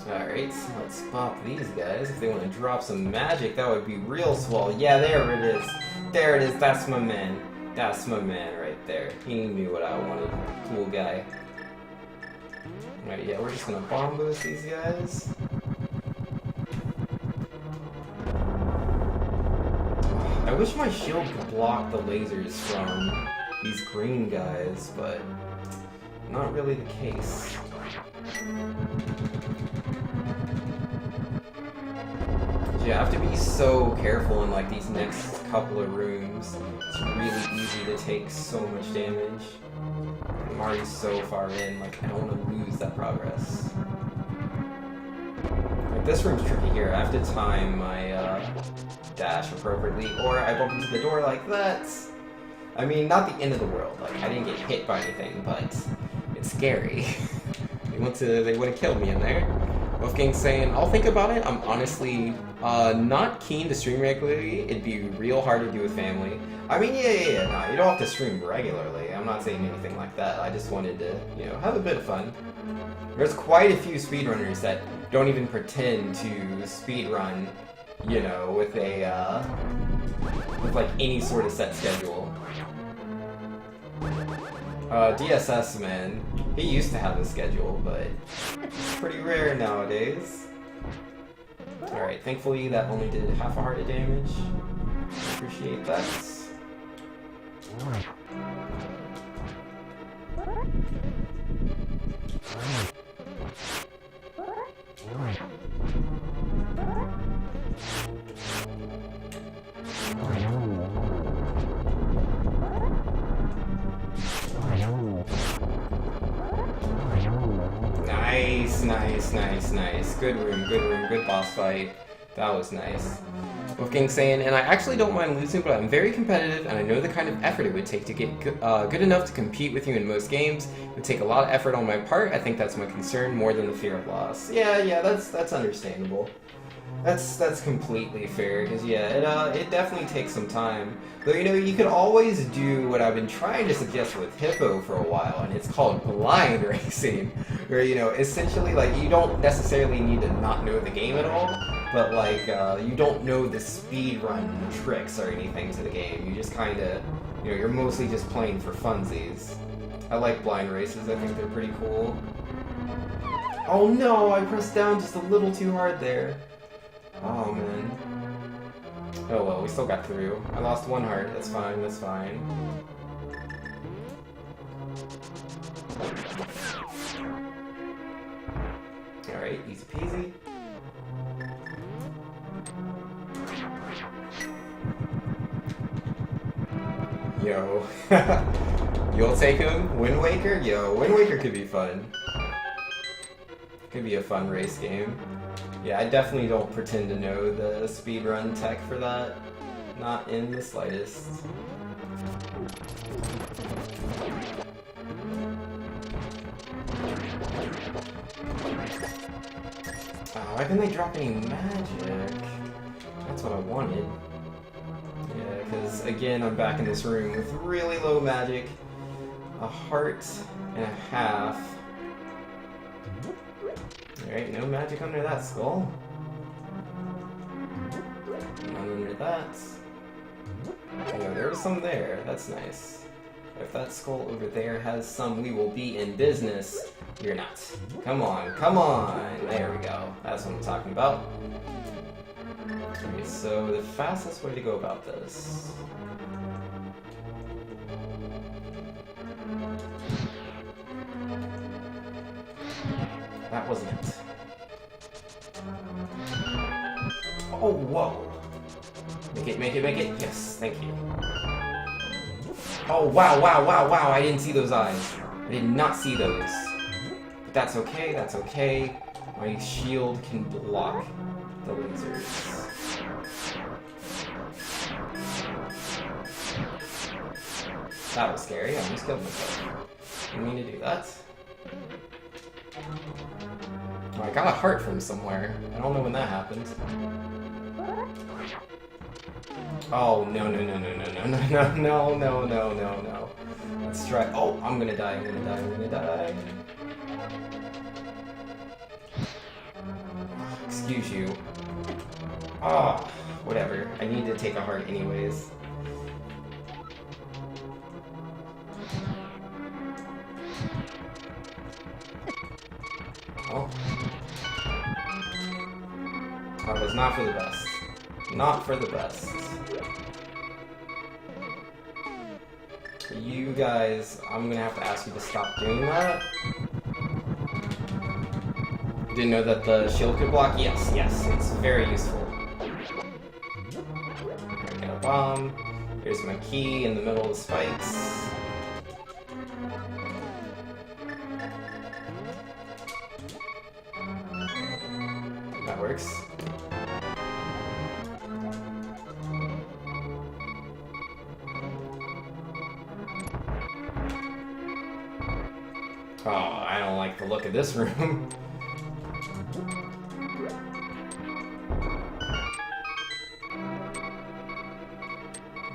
Alright, let's pop these guys. If they want to drop some magic, that would be real swell. Yeah, there it is. There it is. That's my man. That's my man right there. He knew what I wanted. Cool guy. Alright, yeah, we're just gonna bomb boost these guys. I wish my shield could block the lasers from these green guys, but not really the case. You have to be so careful in like these next couple of rooms. It's really easy to take so much damage. I'm already so far in, like I don't want to lose that progress. Like this room's tricky here. I have to time my dash appropriately, or I bump into the door like that. I mean, not the end of the world. Like I didn't get hit by anything, but it's scary. They would have killed me in there. Wolfgang saying, I'll think about it. I'm honestly not keen to stream regularly. It'd be real hard to do with family. I mean, yeah, no, you don't have to stream regularly. I'm not saying anything like that. I just wanted to, have a bit of fun. There's quite a few speedrunners that don't even pretend to speedrun, with a, with like any sort of set schedule. DSS, man, he used to have a schedule, but it's pretty rare nowadays. Alright, thankfully that only did half a heart of damage. Appreciate that. Nice. Good room, good boss fight. That was nice. Wolfgang saying, and I actually don't mind losing, but I'm very competitive, and I know the kind of effort it would take to get good enough to compete with you in most games. It would take a lot of effort on my part. I think that's my concern more than the fear of loss. Yeah, that's understandable. That's completely fair, because it definitely takes some time. Though, you could always do what I've been trying to suggest with Hippo for a while, and it's called blind racing, where, essentially, like, you don't necessarily need to not know the game at all, but, like, you don't know the speedrun tricks or anything to the game. You just kind of, you're mostly just playing for funsies. I like blind races. I think they're pretty cool. Oh no, I pressed down just a little too hard there. Oh man. Oh well, we still got through. I lost one heart. That's fine. Alright, easy peasy. Yo. You'll take him? Wind Waker? Yo, Wind Waker could be fun. Could be a fun race game. Yeah, I definitely don't pretend to know the speedrun tech for that. Not in the slightest. Oh, why couldn't they drop any magic? That's what I wanted. Yeah, because again, I'm back in this room with really low magic. A heart and a half. Alright, no magic under that skull. None under that. Anyway, there was some there. That's nice. If that skull over there has some, we will be in business. You're not. Come on, come on! There we go. That's what I'm talking about. Okay, so the fastest way to go about this... That wasn't it. Oh, whoa! Make it, make it, make it! Yes, thank you. Oh, wow, wow, wow, wow! I didn't see those eyes. I did not see those. But that's okay, that's okay. My shield can block the lasers. That was scary. I almost killed myself. Didn't mean to do that. Oh, I got a heart from somewhere. I don't know when that happened. Oh, no, no, no, no, no, no, no, no, no, no, no, no, no. Let's try. Oh, I'm gonna die, I'm gonna die, I'm gonna die. Excuse you. Oh, whatever. I need to take a heart anyways. Oh. That was not for the best. Not for the best. You guys, I'm gonna have to ask you to stop doing that. Didn't know that the shield could block? Yes, yes, it's very useful. There we go, bomb. Here's my key in the middle of the spikes. That works. Oh, I don't like the look of this room.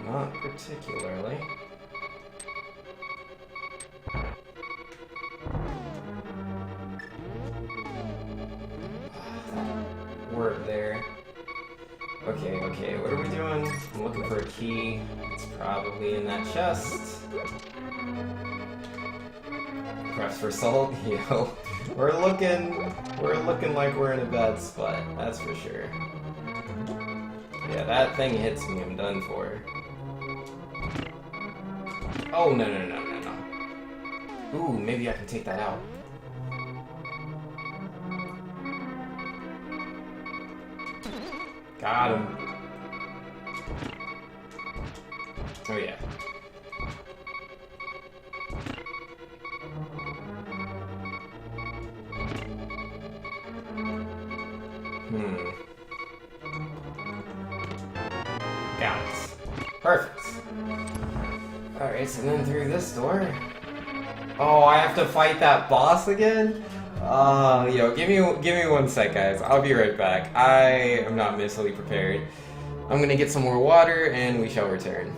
Not particularly. Word there. Okay, okay, what are we doing? I'm looking for a key. It's probably in that chest. Perhaps for salt? Yo, we're looking like we're in a bad spot, that's for sure. Yeah, that thing hits me, I'm done for. Oh, no, no, no, no, no. Ooh, maybe I can take that out. Got him. Oh, yeah. Got it. Perfect. Alright, so then through this door. Oh, I have to fight that boss again? Yo, give me 1 sec, guys. I'll be right back. I am not mentally prepared. I'm gonna get some more water, and we shall return.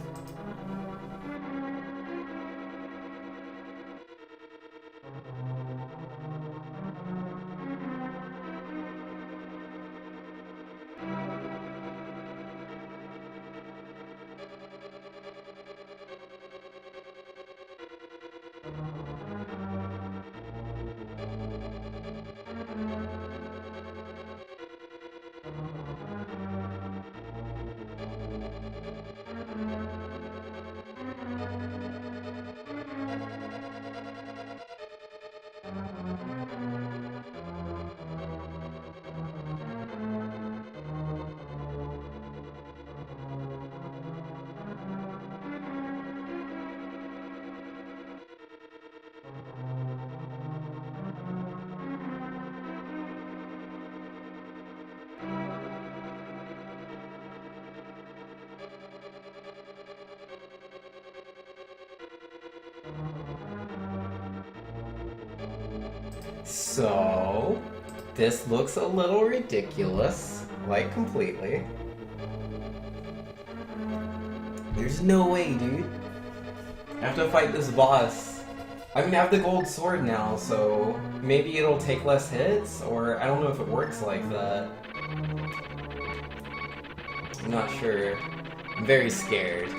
So, this looks a little ridiculous, like completely. There's no way, dude. I have to fight this boss. I mean, I have the gold sword now, so maybe it'll take less hits, or I don't know if it works like that. I'm not sure. I'm very scared.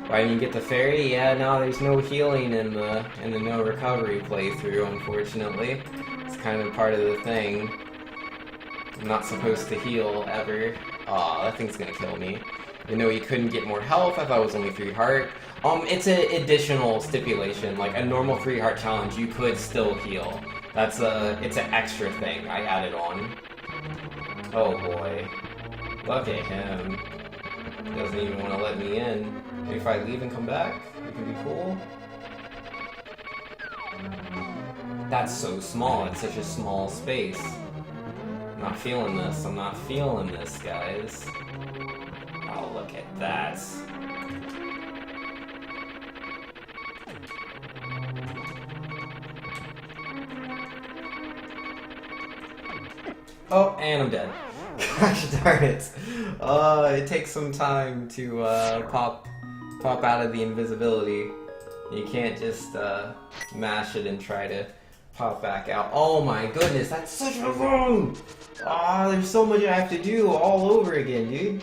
Why didn't you get the fairy? Yeah, no, there's no healing in the no recovery playthrough, unfortunately. It's kind of part of the thing. I'm not supposed to heal ever. Aw, that thing's gonna kill me. You know, you couldn't get more health. I thought it was only 3 heart. It's an additional stipulation. Like a normal 3 heart challenge, you could still heal. It's an extra thing I added on. Oh boy. Look at him. He doesn't even want to let me in. Maybe if I leave and come back, it could be cool. That's so small. It's such a small space. I'm not feeling this. I'm not feeling this, guys. Oh, look at that. Oh, and I'm dead. Gosh darn it. It takes some time to pop out of the invisibility. You can't just mash it and try to pop back out. Oh my goodness, that's such a room! Ah, there's so much I have to do all over again, dude.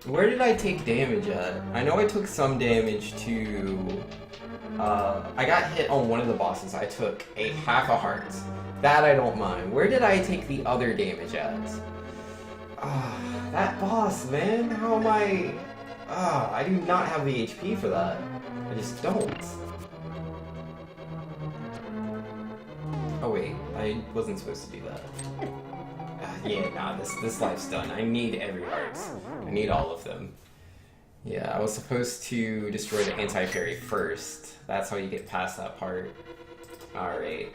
Where did I take damage at? I know I took some damage to... I got hit on one of the bosses. I took a half a heart. That I don't mind. Where did I take the other damage at? Ah, that boss, man. How am I... Ah, I do not have the HP for that. I just don't. Oh wait, I wasn't supposed to do that. Yeah, nah, this life's done. I need every heart. I need all of them. Yeah, I was supposed to destroy the anti-fairy first. That's how you get past that part. Alright.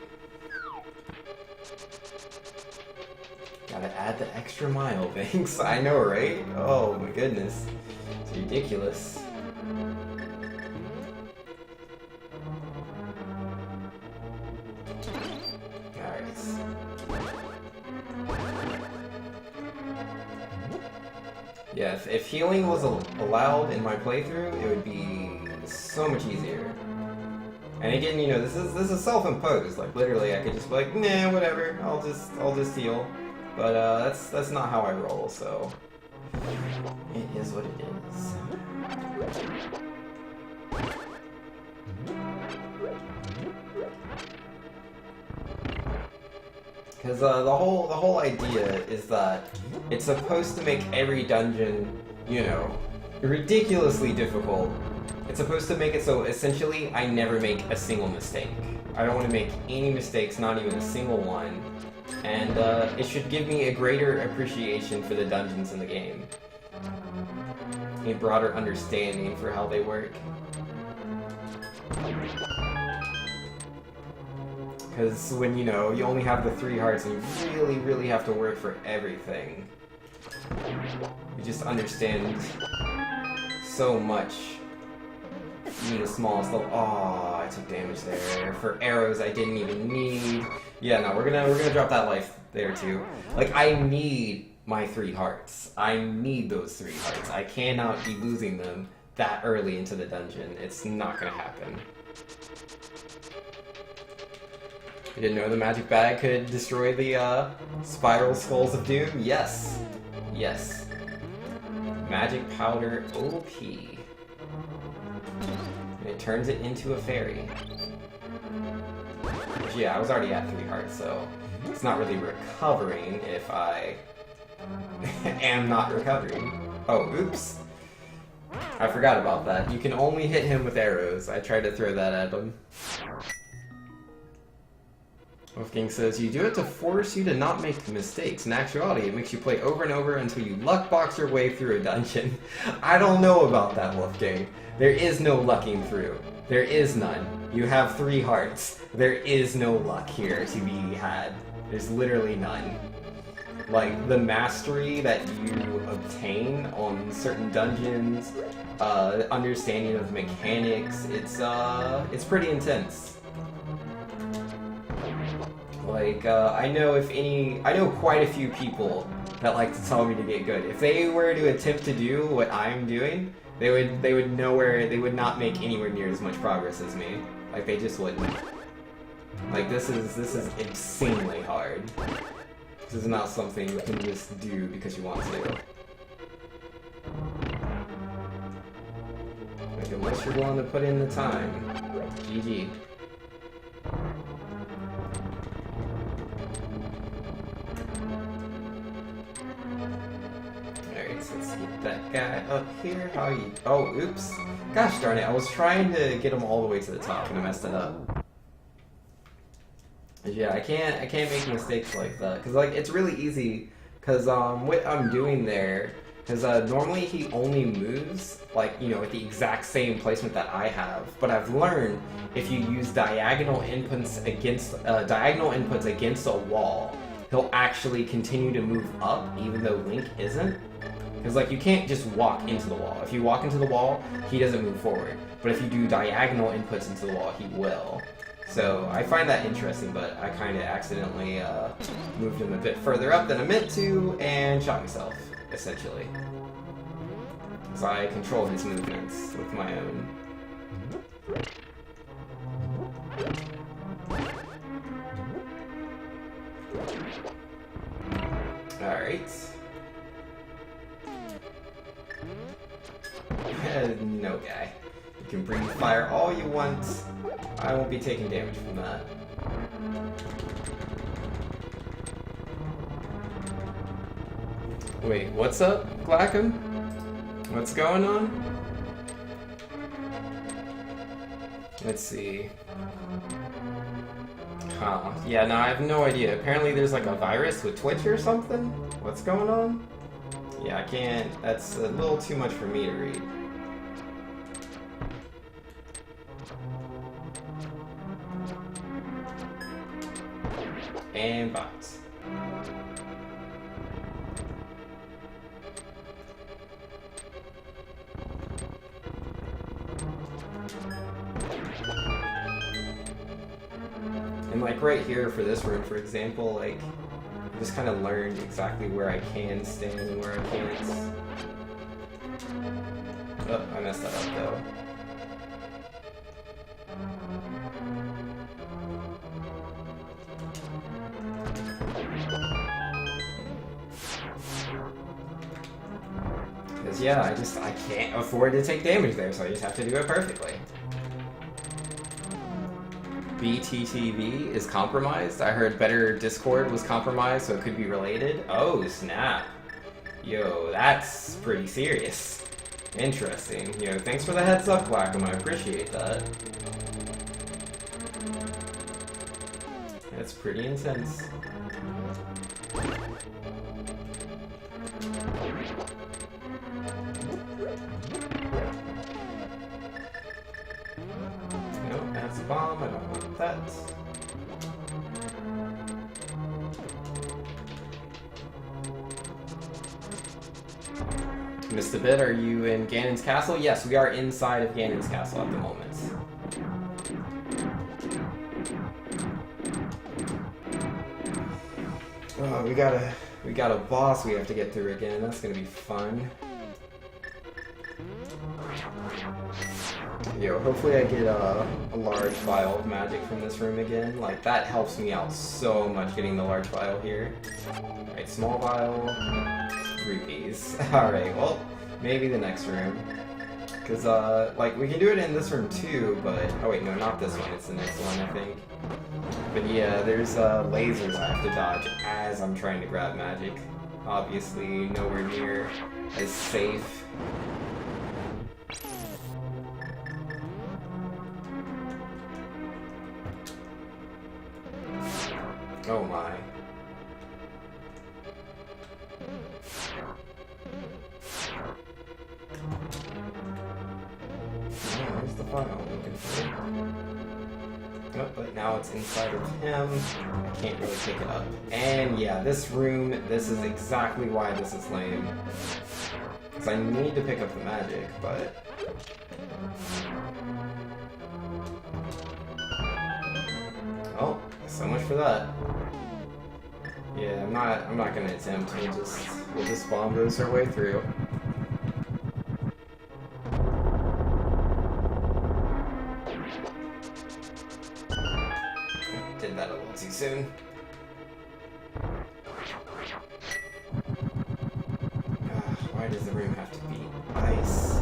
Gotta add the extra mile, Banks. I know, right? Oh my goodness. It's ridiculous. Alright. Yeah, if healing was allowed in my playthrough, it would be so much easier. And again, you know, this is self-imposed. Like literally, I could just be like, nah, whatever. I'll just heal. But that's not how I roll. So it is what it is. Because the whole idea is that it's supposed to make every dungeon, you know, ridiculously difficult. It's supposed to make it so essentially I never make a single mistake. I don't want to make any mistakes, not even a single one. And it should give me a greater appreciation for the dungeons in the game. A broader understanding for how they work. Because when, you know, you only have the 3 hearts and you really have to work for everything. You just understand so much. Even the smallest level. Oh, I took damage there. For arrows I didn't even need. Yeah, no, we're gonna drop that life there too. Like, I need my 3 hearts. I need those 3 hearts. I cannot be losing them that early into the dungeon. It's not gonna happen. You didn't know the magic bag could destroy the spiral skulls of doom? Yes. Yes. Magic powder OP. And it turns it into a fairy. Which, yeah, I was already at 3 hearts, so it's not really recovering if I am not recovering. Oh, oops. I forgot about that. You can only hit him with arrows. I tried to throw that at him. Wolfgang says, you do it to force you to not make mistakes. In actuality, it makes you play over and over until you luckbox your way through a dungeon. I don't know about that, Wolfgang. There is no lucking through. There is none. You have 3 hearts. There is no luck here to be had. There's literally none. Like, the mastery that you obtain on certain dungeons, understanding of mechanics, it's pretty intense. Like, I know quite a few people that like to tell me to get good. If they were to attempt to do what I'm doing, they would not make anywhere near as much progress as me. Like, they just wouldn't. Like, this is insanely hard. This is not something you can just do because you want to. to unless you're willing to put in the time. GG. Alright, so let's get that guy up here. How you... Oh, oops. Gosh darn it, I was trying to get him all the way to the top and I messed it up. Yeah, I can't make mistakes like that. Because, like, it's really easy. Because, what I'm doing there... Because normally he only moves, like, you know, with the exact same placement that I have. But I've learned if you use diagonal inputs against a wall, he'll actually continue to move up, even though Link isn't. Because, like, you can't just walk into the wall. If you walk into the wall, he doesn't move forward. But if you do diagonal inputs into the wall, he will. So I find that interesting, but I kind of accidentally moved him a bit further up than I meant to, and shot myself. Essentially. So I control his movements with my own. Alright. No guy. You can breathe fire all you want. I won't be taking damage from that. Wait, what's up, Glackham? What's going on? Let's see. Huh. Yeah, no, I have no idea. Apparently there's like a virus with Twitch or something? What's going on? Yeah, I can't... That's a little too much for me to read. And box. And like right here for this room, for example, like I just kind of learned exactly where I can stand and where I can't. Oh, I messed that up though. Because yeah, I can't afford to take damage there, so I just have to do it perfectly. BTTV is compromised. I heard Better Discord was compromised, so it could be related. Oh, snap. Yo, that's pretty serious. Interesting. Yo, thanks for the heads up, Glackham. I appreciate that. That's pretty intense. Nope, that's a bomb. I don't want that. Missed a bit. Are you in Ganon's castle? Yes, we are inside of Ganon's castle at the moment. Oh, we got a boss we have to get through again. That's gonna be fun. Yo, hopefully I get a large vial of magic from this room again. Like, that helps me out so much getting the large vial here. Alright, small vial, rupees. Alright, well, maybe the next room. Because, like, we can do it in this room too, but... Oh wait, no, not this one. It's the next one, I think. But yeah, there's lasers I have to dodge as I'm trying to grab magic. Obviously, nowhere near as safe. Oh my. Oh, where's the file I'm looking for? Oh, but now it's inside of him. I can't really pick it up. And yeah, this room, this is exactly why this is lame. Because I need to pick up the magic, but... Oh, so much for that. Yeah, I'm not gonna attempt. We'll just bomb boost our way through. Did that a little too soon. Why does the room have to be ice?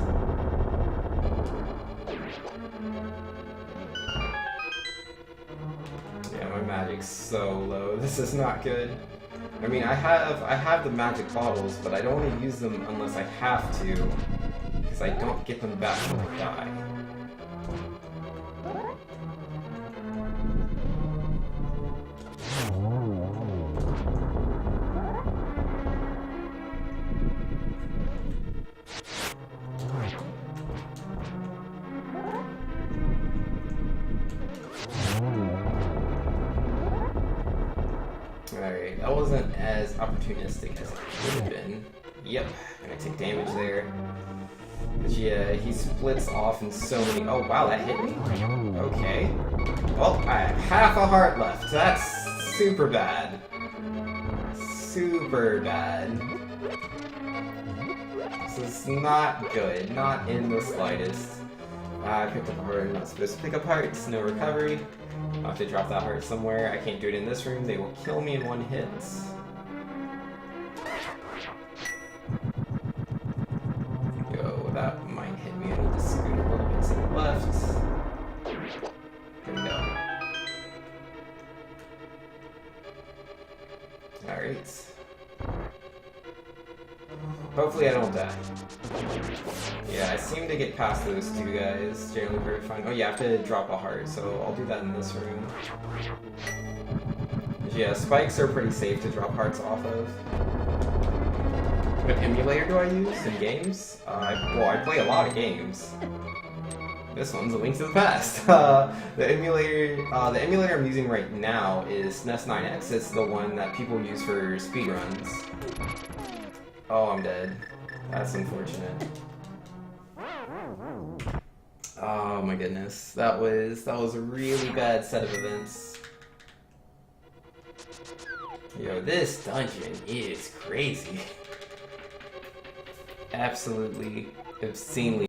Yeah, my magic's so low. This is not good. I mean, I have the magic bottles, but I don't want to use them unless I have to, because I don't get them back when I die. Alright, that wasn't as opportunistic as it could have been. Yep, and I take damage there. But yeah, he splits off in so many... Oh wow, that hit me? Okay. Well, I have half a heart left. That's super bad. Super bad. This is not good. Not in the slightest. I picked up a heart I'm not supposed to pick up hearts. No recovery. I'll have to drop that heart somewhere. I can't do it in this room. They will kill me in one hit. Yo, that might hit me. I need to scoot a little bit to the left. There we go. Alright. Hopefully I don't die. Yeah, I seem to get past those two guys generally very fine. Oh yeah, I have to drop a heart, so I'll do that in this room. Yeah, spikes are pretty safe to drop hearts off of. What emulator do I use in games? Well, I play a lot of games. This one's A Link to the Past. The emulator I'm using right now is SNES 9X. It's the one that people use for speedruns. Oh, I'm dead. That's unfortunate. Oh my goodness. That was a really bad set of events. Yo, this dungeon is crazy. Absolutely obscenely